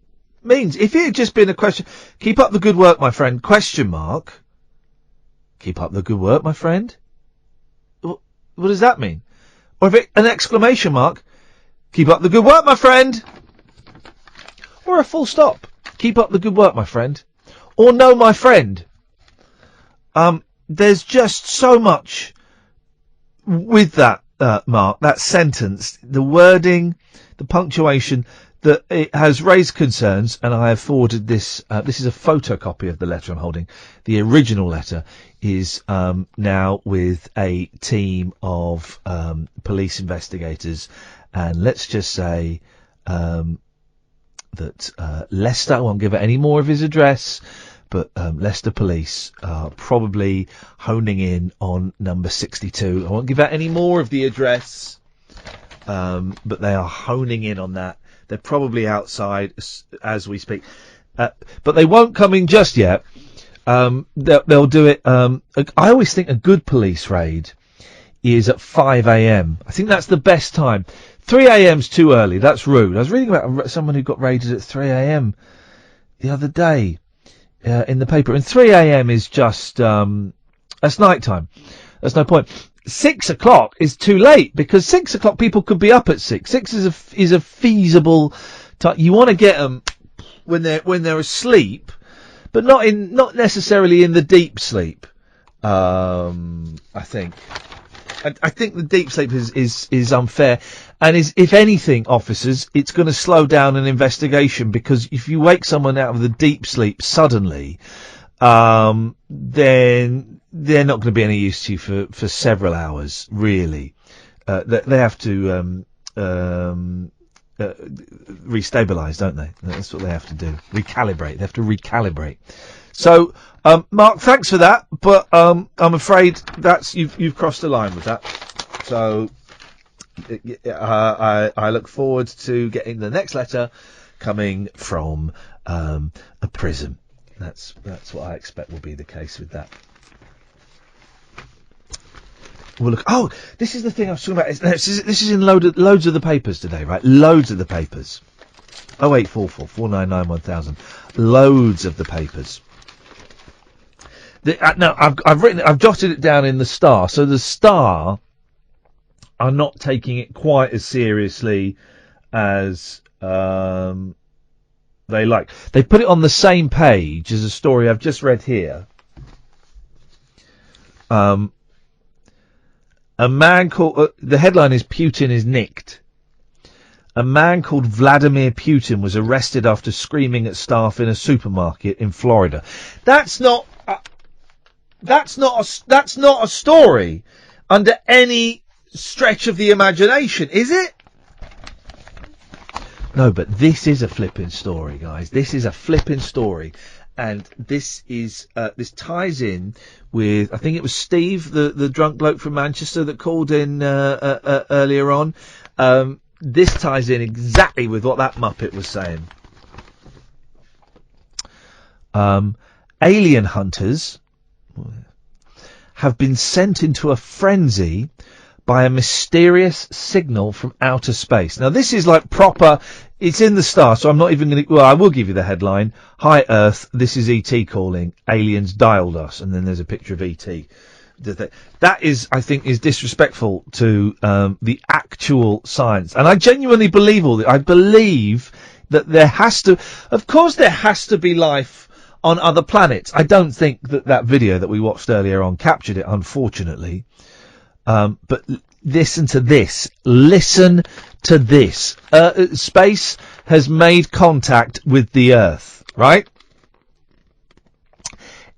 means. If it had just been a question, keep up the good work, my friend, question mark. Keep up the good work, my friend. What does that mean? Or if it, an exclamation mark, keep up the good work, my friend. Or a full stop. Keep up the good work, my friend. Or no, my friend. There's just so much with that, Mark, that sentence, the wording, the punctuation, that it has raised concerns, and I have forwarded this. This is a photocopy of the letter I'm holding. The original letter is now with a team of police investigators, and let's just say that Leicester, I won't give it any more of his address, but Leicester Police are probably honing in on number 62. I won't give out any more of the address, but they are honing in on that They're probably outside as we speak. But they won't come in just yet. They'll do it. I always think a good police raid is at 5 a.m. I think that's the best time. 3 a.m.'s too early. That's rude. I was reading about someone who got raided at 3 a.m. the other day in the paper. And 3 a.m. is just that's night time. There's no point. 6 o'clock is too late because 6 o'clock people could be up at 6. 6 is a feasible time. You want to get them when they're asleep, but not necessarily in the deep sleep. I think the deep sleep is unfair, and is, if anything, officers, it's going to slow down an investigation, because if you wake someone out of the deep sleep suddenly, then they're not going to be any use to you for several hours, really. They have to restabilise, don't they? That's what they have to do. Recalibrate. They have to recalibrate. So, Mark, thanks for that, but I'm afraid that's you've crossed the line with that. So, I look forward to getting the next letter coming from a prison. That's what I expect will be the case with that. Well, look. Oh, this is the thing I was talking about. This is in loads of the papers today, right? Loads of the papers. 0844 499 1000. Loads of the papers. Now I've jotted it down in the Star. So the Star are not taking it quite as seriously as they like. They put it on the same page as a story I've just read here. A man called the headline is "Putin is nicked." A man called Vladimir Putin was arrested after screaming at staff in a supermarket in Florida. That's not a story under any stretch of the imagination, is it? No, but this is a flipping story, guys. This is a flipping story. And this ties in with, I think it was Steve, the drunk bloke from Manchester that called in earlier on. This ties in exactly with what that Muppet was saying. Alien hunters have been sent into a frenzy by a mysterious signal from outer space. Now, this is like proper. It's in the Star, so I'm not even going to... Well, I will give you the headline. Hi, Earth, this is E.T. calling. Aliens dialed us. And then there's a picture of E.T. That is, I think, is disrespectful to the actual science. And I genuinely believe all that. I believe that there has to... Of course there has to be life on other planets. I don't think that video that we watched earlier on captured it, unfortunately. But listen to this. Listen to this. Space has made contact with the Earth, right?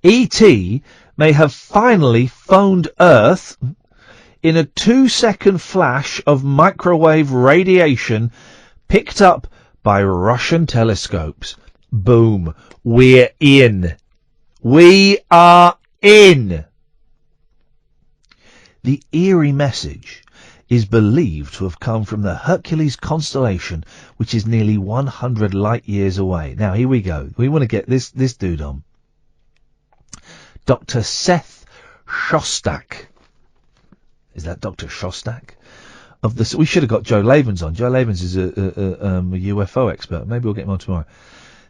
E.T. may have finally phoned Earth in a 2-second flash of microwave radiation picked up by Russian telescopes. Boom. We're in. We are in. The eerie message is believed to have come from the Hercules constellation, which is nearly 100 light years away. Now, here we go. We want to get this dude on. Dr. Seth Shostak. Is that Dr. Shostak? We should have got Joe Lavens on. Joe Lavens is a UFO expert. Maybe we'll get him on tomorrow.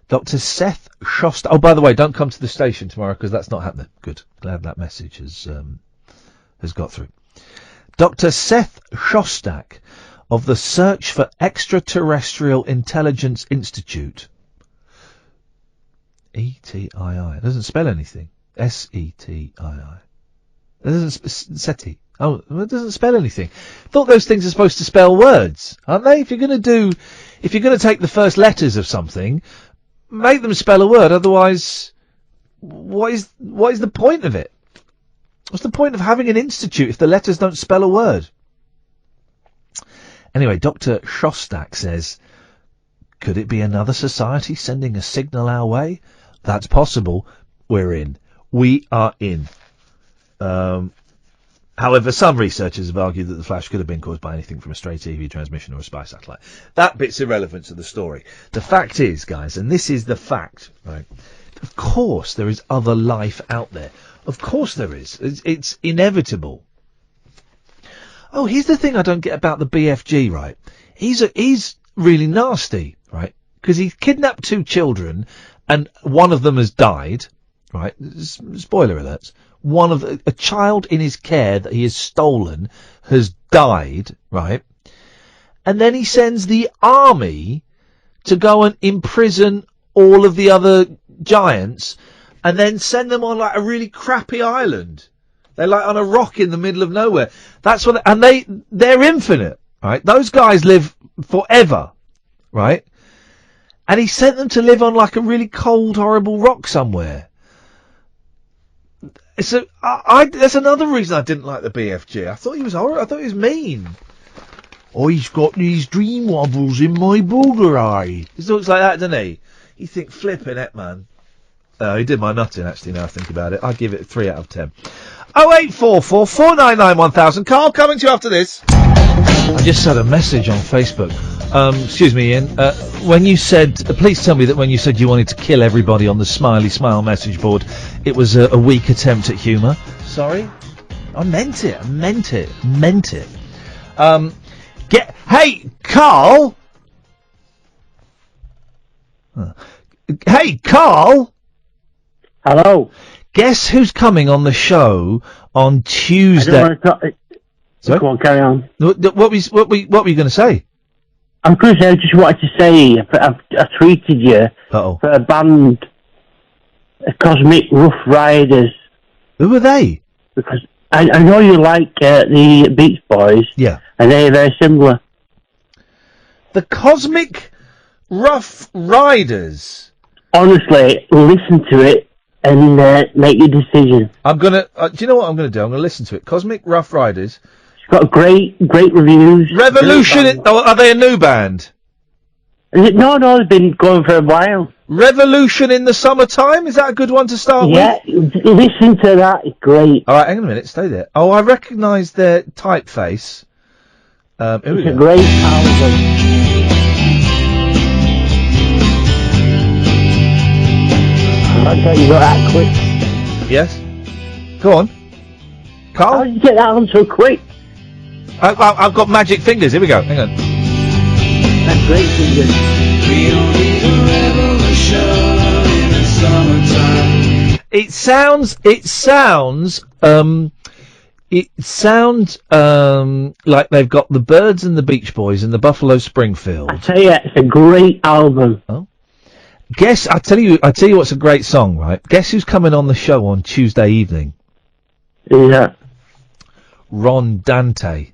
Dr. Seth Shostak. Oh, by the way, don't come to the station tomorrow because that's not happening. Good. Glad that message has got through. Dr. Seth Shostak of the Search for Extraterrestrial Intelligence Institute. E-T-I-I. It doesn't spell anything. S-E-T-I-I. It doesn't SETI. Oh, it doesn't spell anything. Thought those things are supposed to spell words, aren't they? If you're going to take the first letters of something, make them spell a word. Otherwise, what is the point of it? What's the point of having an institute if the letters don't spell a word? Anyway, Dr. Shostak says, could it be another society sending a signal our way? That's possible. We're in. We are in. However, some researchers have argued that the flash could have been caused by anything from a stray TV transmission or a spy satellite. That bit's irrelevant to the story. The fact is, guys, and this is the fact, right? Of course there is other life out there. Of course there is. It's inevitable. Oh, here's the thing I don't get about the BFG, right? He's really nasty, right? Because he kidnapped 2 children, and one of them has died, right? Spoiler alerts. A child in his care that he has stolen has died, right? And then he sends the army to go and imprison all of the other giants, and then send them on like a really crappy island. They're like on a rock in the middle of nowhere. That's what, and they're infinite, right? Those guys live forever, right? And he sent them to live on like a really cold, horrible rock somewhere. So that's another reason I didn't like the BFG. I thought he was horrible. I thought he was mean. Oh, he's got these dream wobbles in my booger eye. He looks like that, doesn't he? You think, flipping it, man. He did my nutting, actually, now I think about it. I give it 3 out of 10. 0844 499 1000. Carl, coming to you after this. I just had a message on Facebook. Excuse me, Ian. When you said, please tell me that when you said you wanted to kill everybody on the Smiley Smile message board, it was a weak attempt at humour. Sorry? I meant it. Hey, Carl! Hey, Carl! Hello. Guess who's coming on the show on Tuesday? I don't want to talk. Sorry? Go on, carry on. What were you going to say? I just wanted to say, I tweeted you for a band, Cosmic Rough Riders. Who are they? Because I know you like the Beach Boys. Yeah. And they're very similar. The Cosmic Rough Riders? Honestly, listen to it and make your decision. I'm going to... do you know what I'm going to do? I'm going to listen to it. Cosmic Rough Riders... Got great reviews. Revolution... are they a new band? No, they've been going for a while. Revolution in the Summertime? Is that a good one to start with? Yeah, listen to that. It's great. All right, hang on a minute. Stay there. Oh, I recognise their typeface. It's a great album. I thought you got that quick. Yes? Go on. Carl? How did you get that on so quick? I've got magic fingers. Here we go. Hang on. That's great fingers. We don't need a revolution in the summertime. It sounds like they've got the Byrds and the Beach Boys and the Buffalo Springfield. I tell you, it's a great album. Oh. I tell you what's a great song, right? Guess who's coming on the show on Tuesday evening? Who's that? Ron Dante.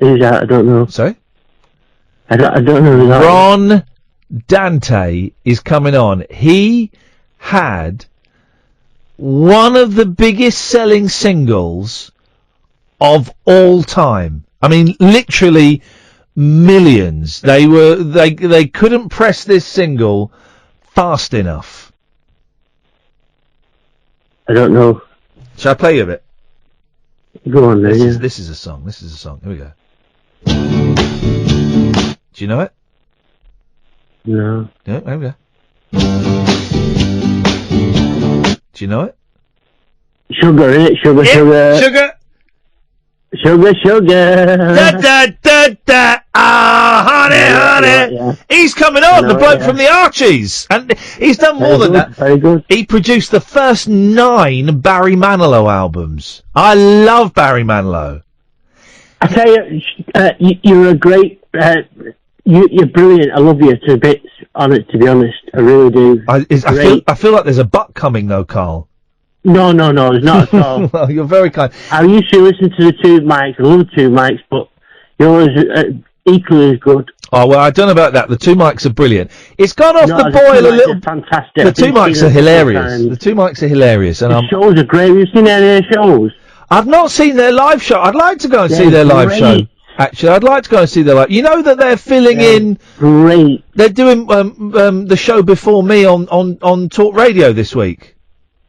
Who's that? I don't know. Sorry? I don't know who that is. Ron Dante is coming on. He had one of the biggest selling singles of all time. I mean, literally millions. They couldn't press this single fast enough. I don't know. Shall I play you a bit? Go on, then. This is a song. Here we go. Do you know it? No. Yeah, here we go. Do you know it? Sugar, innit? Sugar. Sugar. Da da da da. Ah, honey. Yeah. He's coming on, the bloke from the Archies, and he's done more than that. Very good. He produced the first 9 Barry Manilow albums. I love Barry Manilow. I tell you, you're a great. You're brilliant. I love you to bits on it. To be honest, I really do. I feel like there's a butt coming though, Carl. No, there's not at all. Well, you're very kind. I used to listen to the two mics. I love the two mics, but yours equally as good. Oh, well, I don't know about that. The two mics are brilliant. It's gone off the boil a little. Fantastic. The two mics are hilarious. The two mics are hilarious. And the shows are great. Have you seen any of their shows? I've not seen their live show. I'd like to go and see their live show. Actually, I'd like to go and see their live. You know that they're filling in. Great. They're doing the show before me on Talk Radio this week.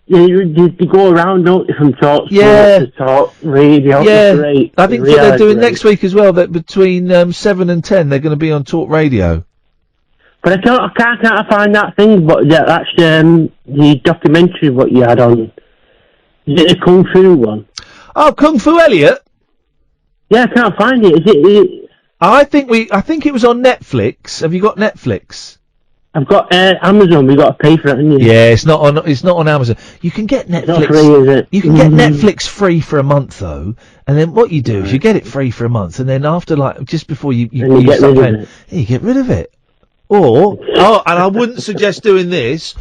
They go around, don't they, from talk to talk radio. Yeah, It's great. I think Really what they're doing great. next week as well, that between 7 and 10 they're going to be on Talk Radio. But I can't find that thing, but that's the documentary what you had on. Is it the Kung Fu one? Oh, Kung Fu Elliot? Yeah, I can't find it. Is it? I think it was on Netflix. Have you got Netflix? I've got Amazon. We got to pay for it, haven't you? Yeah, it's not on Amazon. You can get Netflix. It's not free, is it? You can get Netflix free for a month though, and then what you do is you get it free for a month, and then after just before you get start rid of paying, it. you get rid of it. Or and I wouldn't suggest doing this.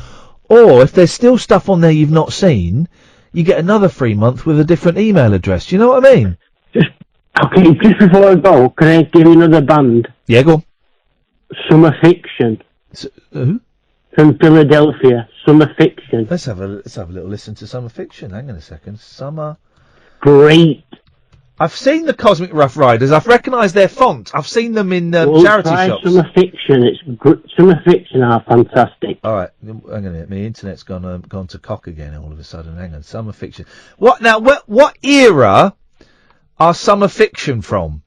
Or if there's still stuff on there you've not seen, you get another free month with a different email address. Do you know what I mean? Okay, just before I go, can I give you another band? Yeah, go on. Summer Fiction. Who? From Philadelphia. Summer Fiction. Let's have a little listen to Summer Fiction. Hang on a second. Summer. Great. I've seen the Cosmic Rough Riders. I've recognised their font. I've seen them in charity shops. Summer Fiction. Summer Fiction are fantastic. All right, hang on a minute. My internet's gone to cock again all of a sudden. Hang on. Summer Fiction. What now? What era are Summer Fiction from?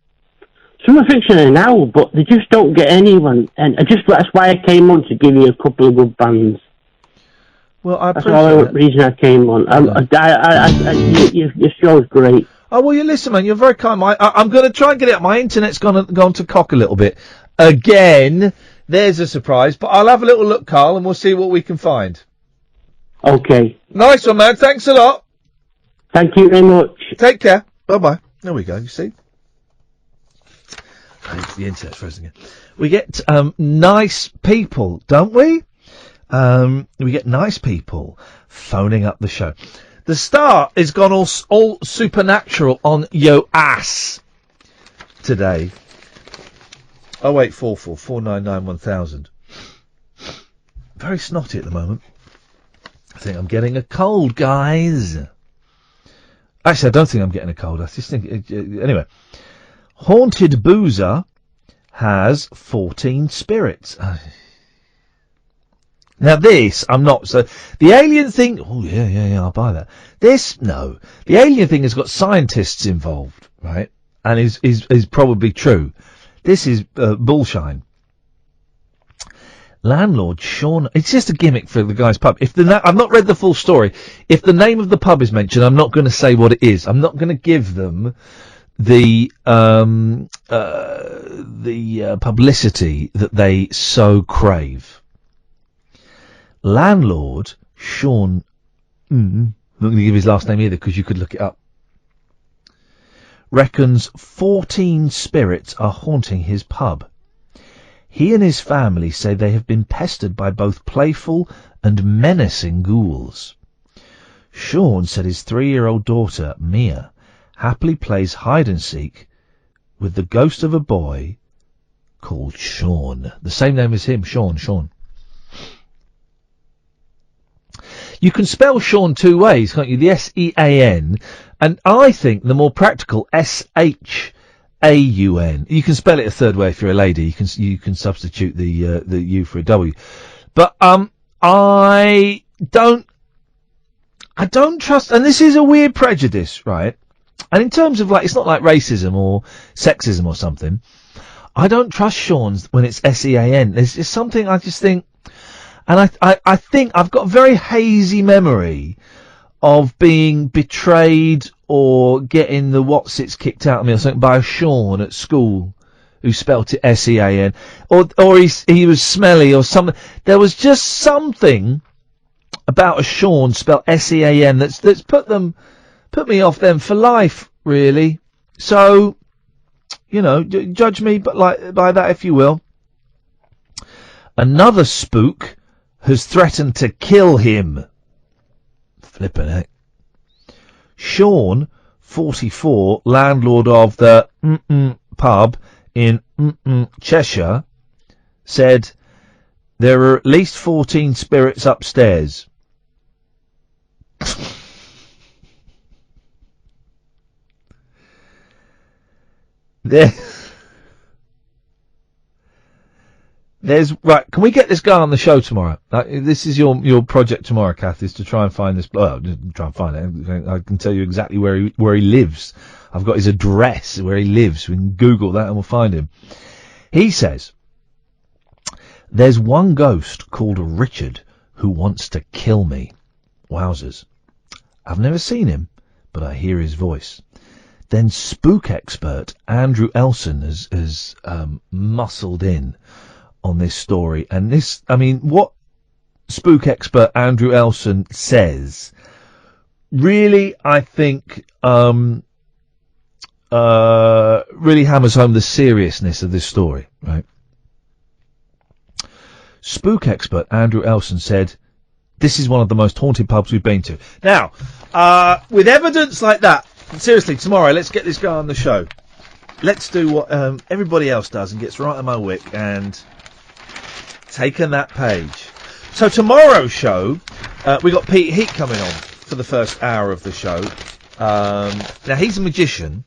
Summer Fiction are now, but they just don't get anyone, and that's why I came on, to give you a couple of good bands. Well, I that's appreciate the reason I came on. Your show's great. Oh well, you listen, man. You're very kind. I'm going to try and get it up. My internet's gone to cock a little bit again. There's a surprise, but I'll have a little look, Carl, and we'll see what we can find. Okay. Nice one, man. Thanks a lot. Thank you very much. Take care. Bye bye. There we go. You see. The internet's frozen again. We get nice people, don't we? We get nice people phoning up the show. The star has gone all supernatural on yo ass today. 0844 499 1000. Very snotty at the moment. I think I'm getting a cold, guys. Actually, I don't think I'm getting a cold. I just think anyway. Haunted Boozer has 14 spirits. Now this, I'm not, so, the alien thing, oh yeah, I'll buy that. This, no. The alien thing has got scientists involved, right? And is probably true. This is, bullshine. Landlord Sean, it's just a gimmick for the guy's pub. I've not read the full story. If the name of the pub is mentioned, I'm not going to say what it is. I'm not going to give them the publicity that they so crave. Landlord Sean, I'm not going to give his last name either because you could look it up, reckons 14 spirits are haunting his pub. He and his family say they have been pestered by both playful and menacing ghouls. Sean said his 3-year-old daughter, Mia, happily plays hide-and-seek with the ghost of a boy called Sean. The same name as him, Sean. You can spell Sean two ways, can't you? The S-E-A-N, and I think the more practical S-H-A-U-N. You can spell it a third way if you're a lady. You can substitute the U for a W. But I don't trust, and this is a weird prejudice, right? And in terms of, like, it's not like racism or sexism or something. I don't trust Sean's when it's S-E-A-N. There's just something I just think, and I think I've got a very hazy memory of being betrayed or getting the whatsits kicked out of me or something by a Sean at school who spelt it S-E-A-N. Or he was smelly or something. There was just something about a Sean spelled S-E-A-N that's put me off them for life, really. So, you know, judge me by that if you will. Another spook has threatened to kill him. Flippin' heck. Sean, 44, landlord of the pub in Cheshire, said there are at least 14 spirits upstairs. Right, can we get this guy on the show tomorrow? This is your project tomorrow, Kath, is to try and find this. Well, try and find it. I can tell you exactly where he lives. I've got his address where he lives. We can Google that and we'll find him. He says, there's one ghost called Richard who wants to kill me. Wowzers. I've never seen him, but I hear his voice. Then spook expert Andrew Elson has muscled in on this story. And this, I mean, what spook expert Andrew Elson says really, I think, really hammers home the seriousness of this story, right? Spook expert Andrew Elson said, this is one of the most haunted pubs we've been to. Now, with evidence like that, seriously, tomorrow, let's get this guy on the show. Let's do what everybody else does and gets right on my wick and taken that page. So tomorrow's show, we got Pete Heat coming on for the first hour of the show. Now, he's a magician.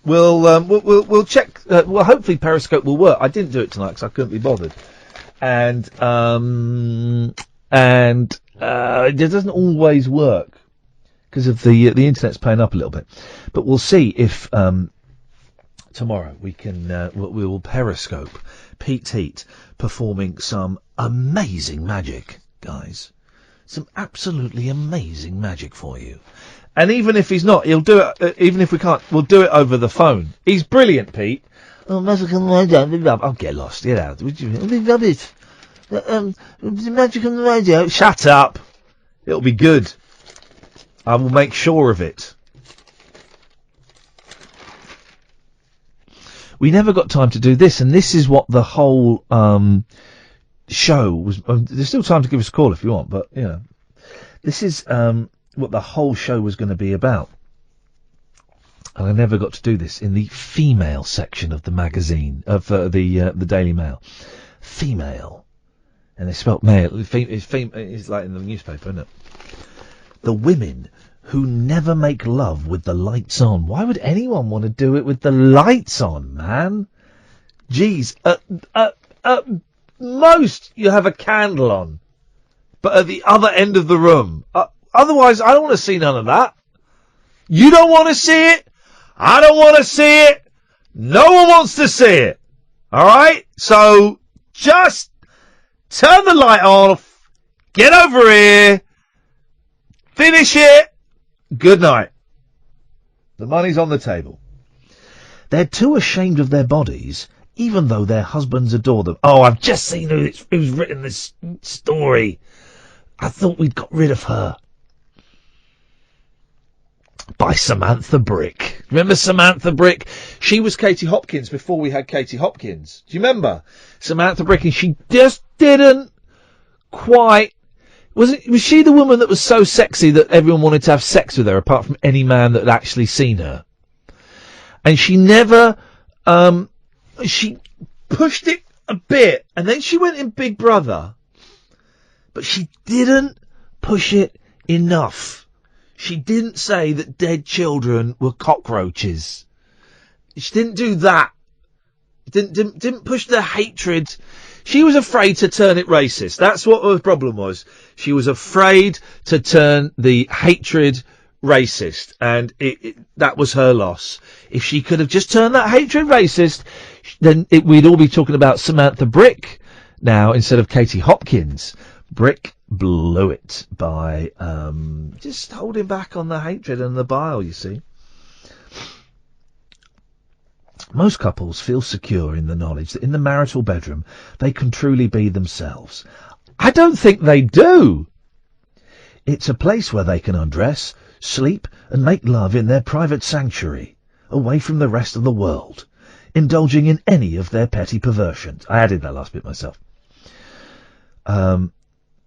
We'll check. Well, hopefully Periscope will work. I didn't do it tonight because I couldn't be bothered. And it doesn't always work because of the internet's playing up a little bit. But we'll see if tomorrow we can we will Periscope Pete Heat performing some amazing magic, guys. Some absolutely amazing magic for you. And even if he's not, he'll do it. Even if we can't, we'll do it over the phone. He's brilliant, Pete. Oh, magic on the radio. I'll get lost. Get out. Rubbish. Magic on the radio. Shut up. It'll be good. I will make sure of it. We never got time to do this, and this is what the whole show was. There's still time to give us a call if you want, but you know, this is what the whole show was going to be about. And I never got to do this in the female section of the magazine, of the Daily Mail. Female. And they spelt male. It's like in the newspaper, isn't it? The women who never make love with the lights on. Why would anyone want to do it with the lights on, man? Geez. At most, you have a candle on. But at the other end of the room. Otherwise, I don't want to see none of that. You don't want to see it. I don't want to see it. No one wants to see it. All right? So just turn the light off. Get over here. Finish it. Good night. The money's on the table. They're too ashamed of their bodies, even though their husbands adore them. Oh, I've just seen who's written this story. I thought we'd got rid of her. By Samantha Brick. Remember Samantha Brick? She was Katie Hopkins before we had Katie Hopkins. Do you remember? Samantha Brick, and she just didn't quite... Was she the woman that was so sexy that everyone wanted to have sex with her, apart from any man that had actually seen her? And she never... she pushed it a bit, and then she went in Big Brother. But she didn't push it enough. She didn't say that dead children were cockroaches. She didn't do that. Didn't push the hatred. She was afraid to turn it racist. That's what her problem was. She was afraid to turn the hatred racist, and that was her loss. If she could have just turned that hatred racist, then we'd all be talking about Samantha Brick now instead of Katie Hopkins. Brick blew it by just holding back on the hatred and the bile, you see. Most couples feel secure in the knowledge that in the marital bedroom they can truly be themselves. I don't think they do. It's a place where they can undress, sleep and make love in their private sanctuary, away from the rest of the world, indulging in any of their petty perversions. I added that last bit myself.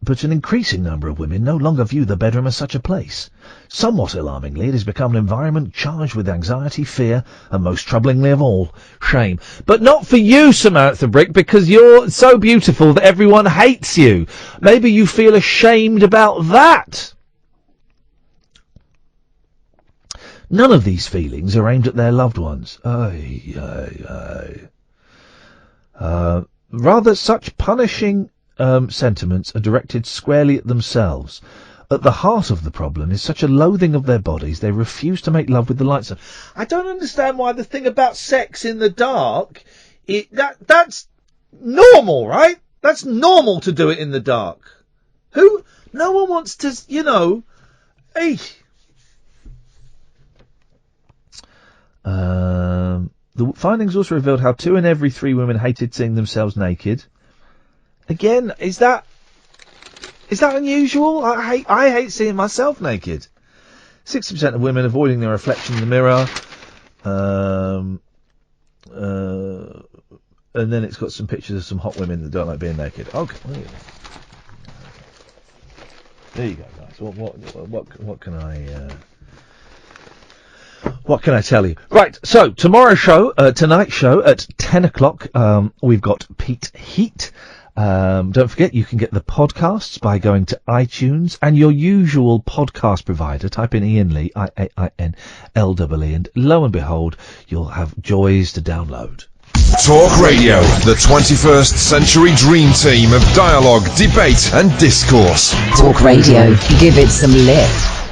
But an increasing number of women no longer view the bedroom as such a place. Somewhat alarmingly, it has become an environment charged with anxiety, fear, and most troublingly of all, shame. But not for you, Samantha Brick, because you're so beautiful that everyone hates you. Maybe you feel ashamed about that. None of these feelings are aimed at their loved ones. Rather, such punishing sentiments are directed squarely at themselves. At the heart of the problem is such a loathing of their bodies, they refuse to make love with the lights on. I don't understand why the thing about sex in the dark, that's normal, right? That's normal to do it in the dark. No one wants to, hey. The findings also revealed how 2 in every 3 women hated seeing themselves naked. Again, is that unusual? I hate seeing myself naked. 60% of women avoiding their reflection in the mirror. And then it's got some pictures of some hot women that don't like being naked. Okay, there you go, guys. What can I tell you? Right, so tonight's show at 10 o'clock. We've got Pete Heat. Don't forget, you can get the podcasts by going to iTunes and your usual podcast provider. Type in Iain Lee, IAINLEE, and lo and behold, you'll have joys to download. Talk Radio, the 21st century dream team of dialogue, debate and discourse. Talk Radio, give it some lift.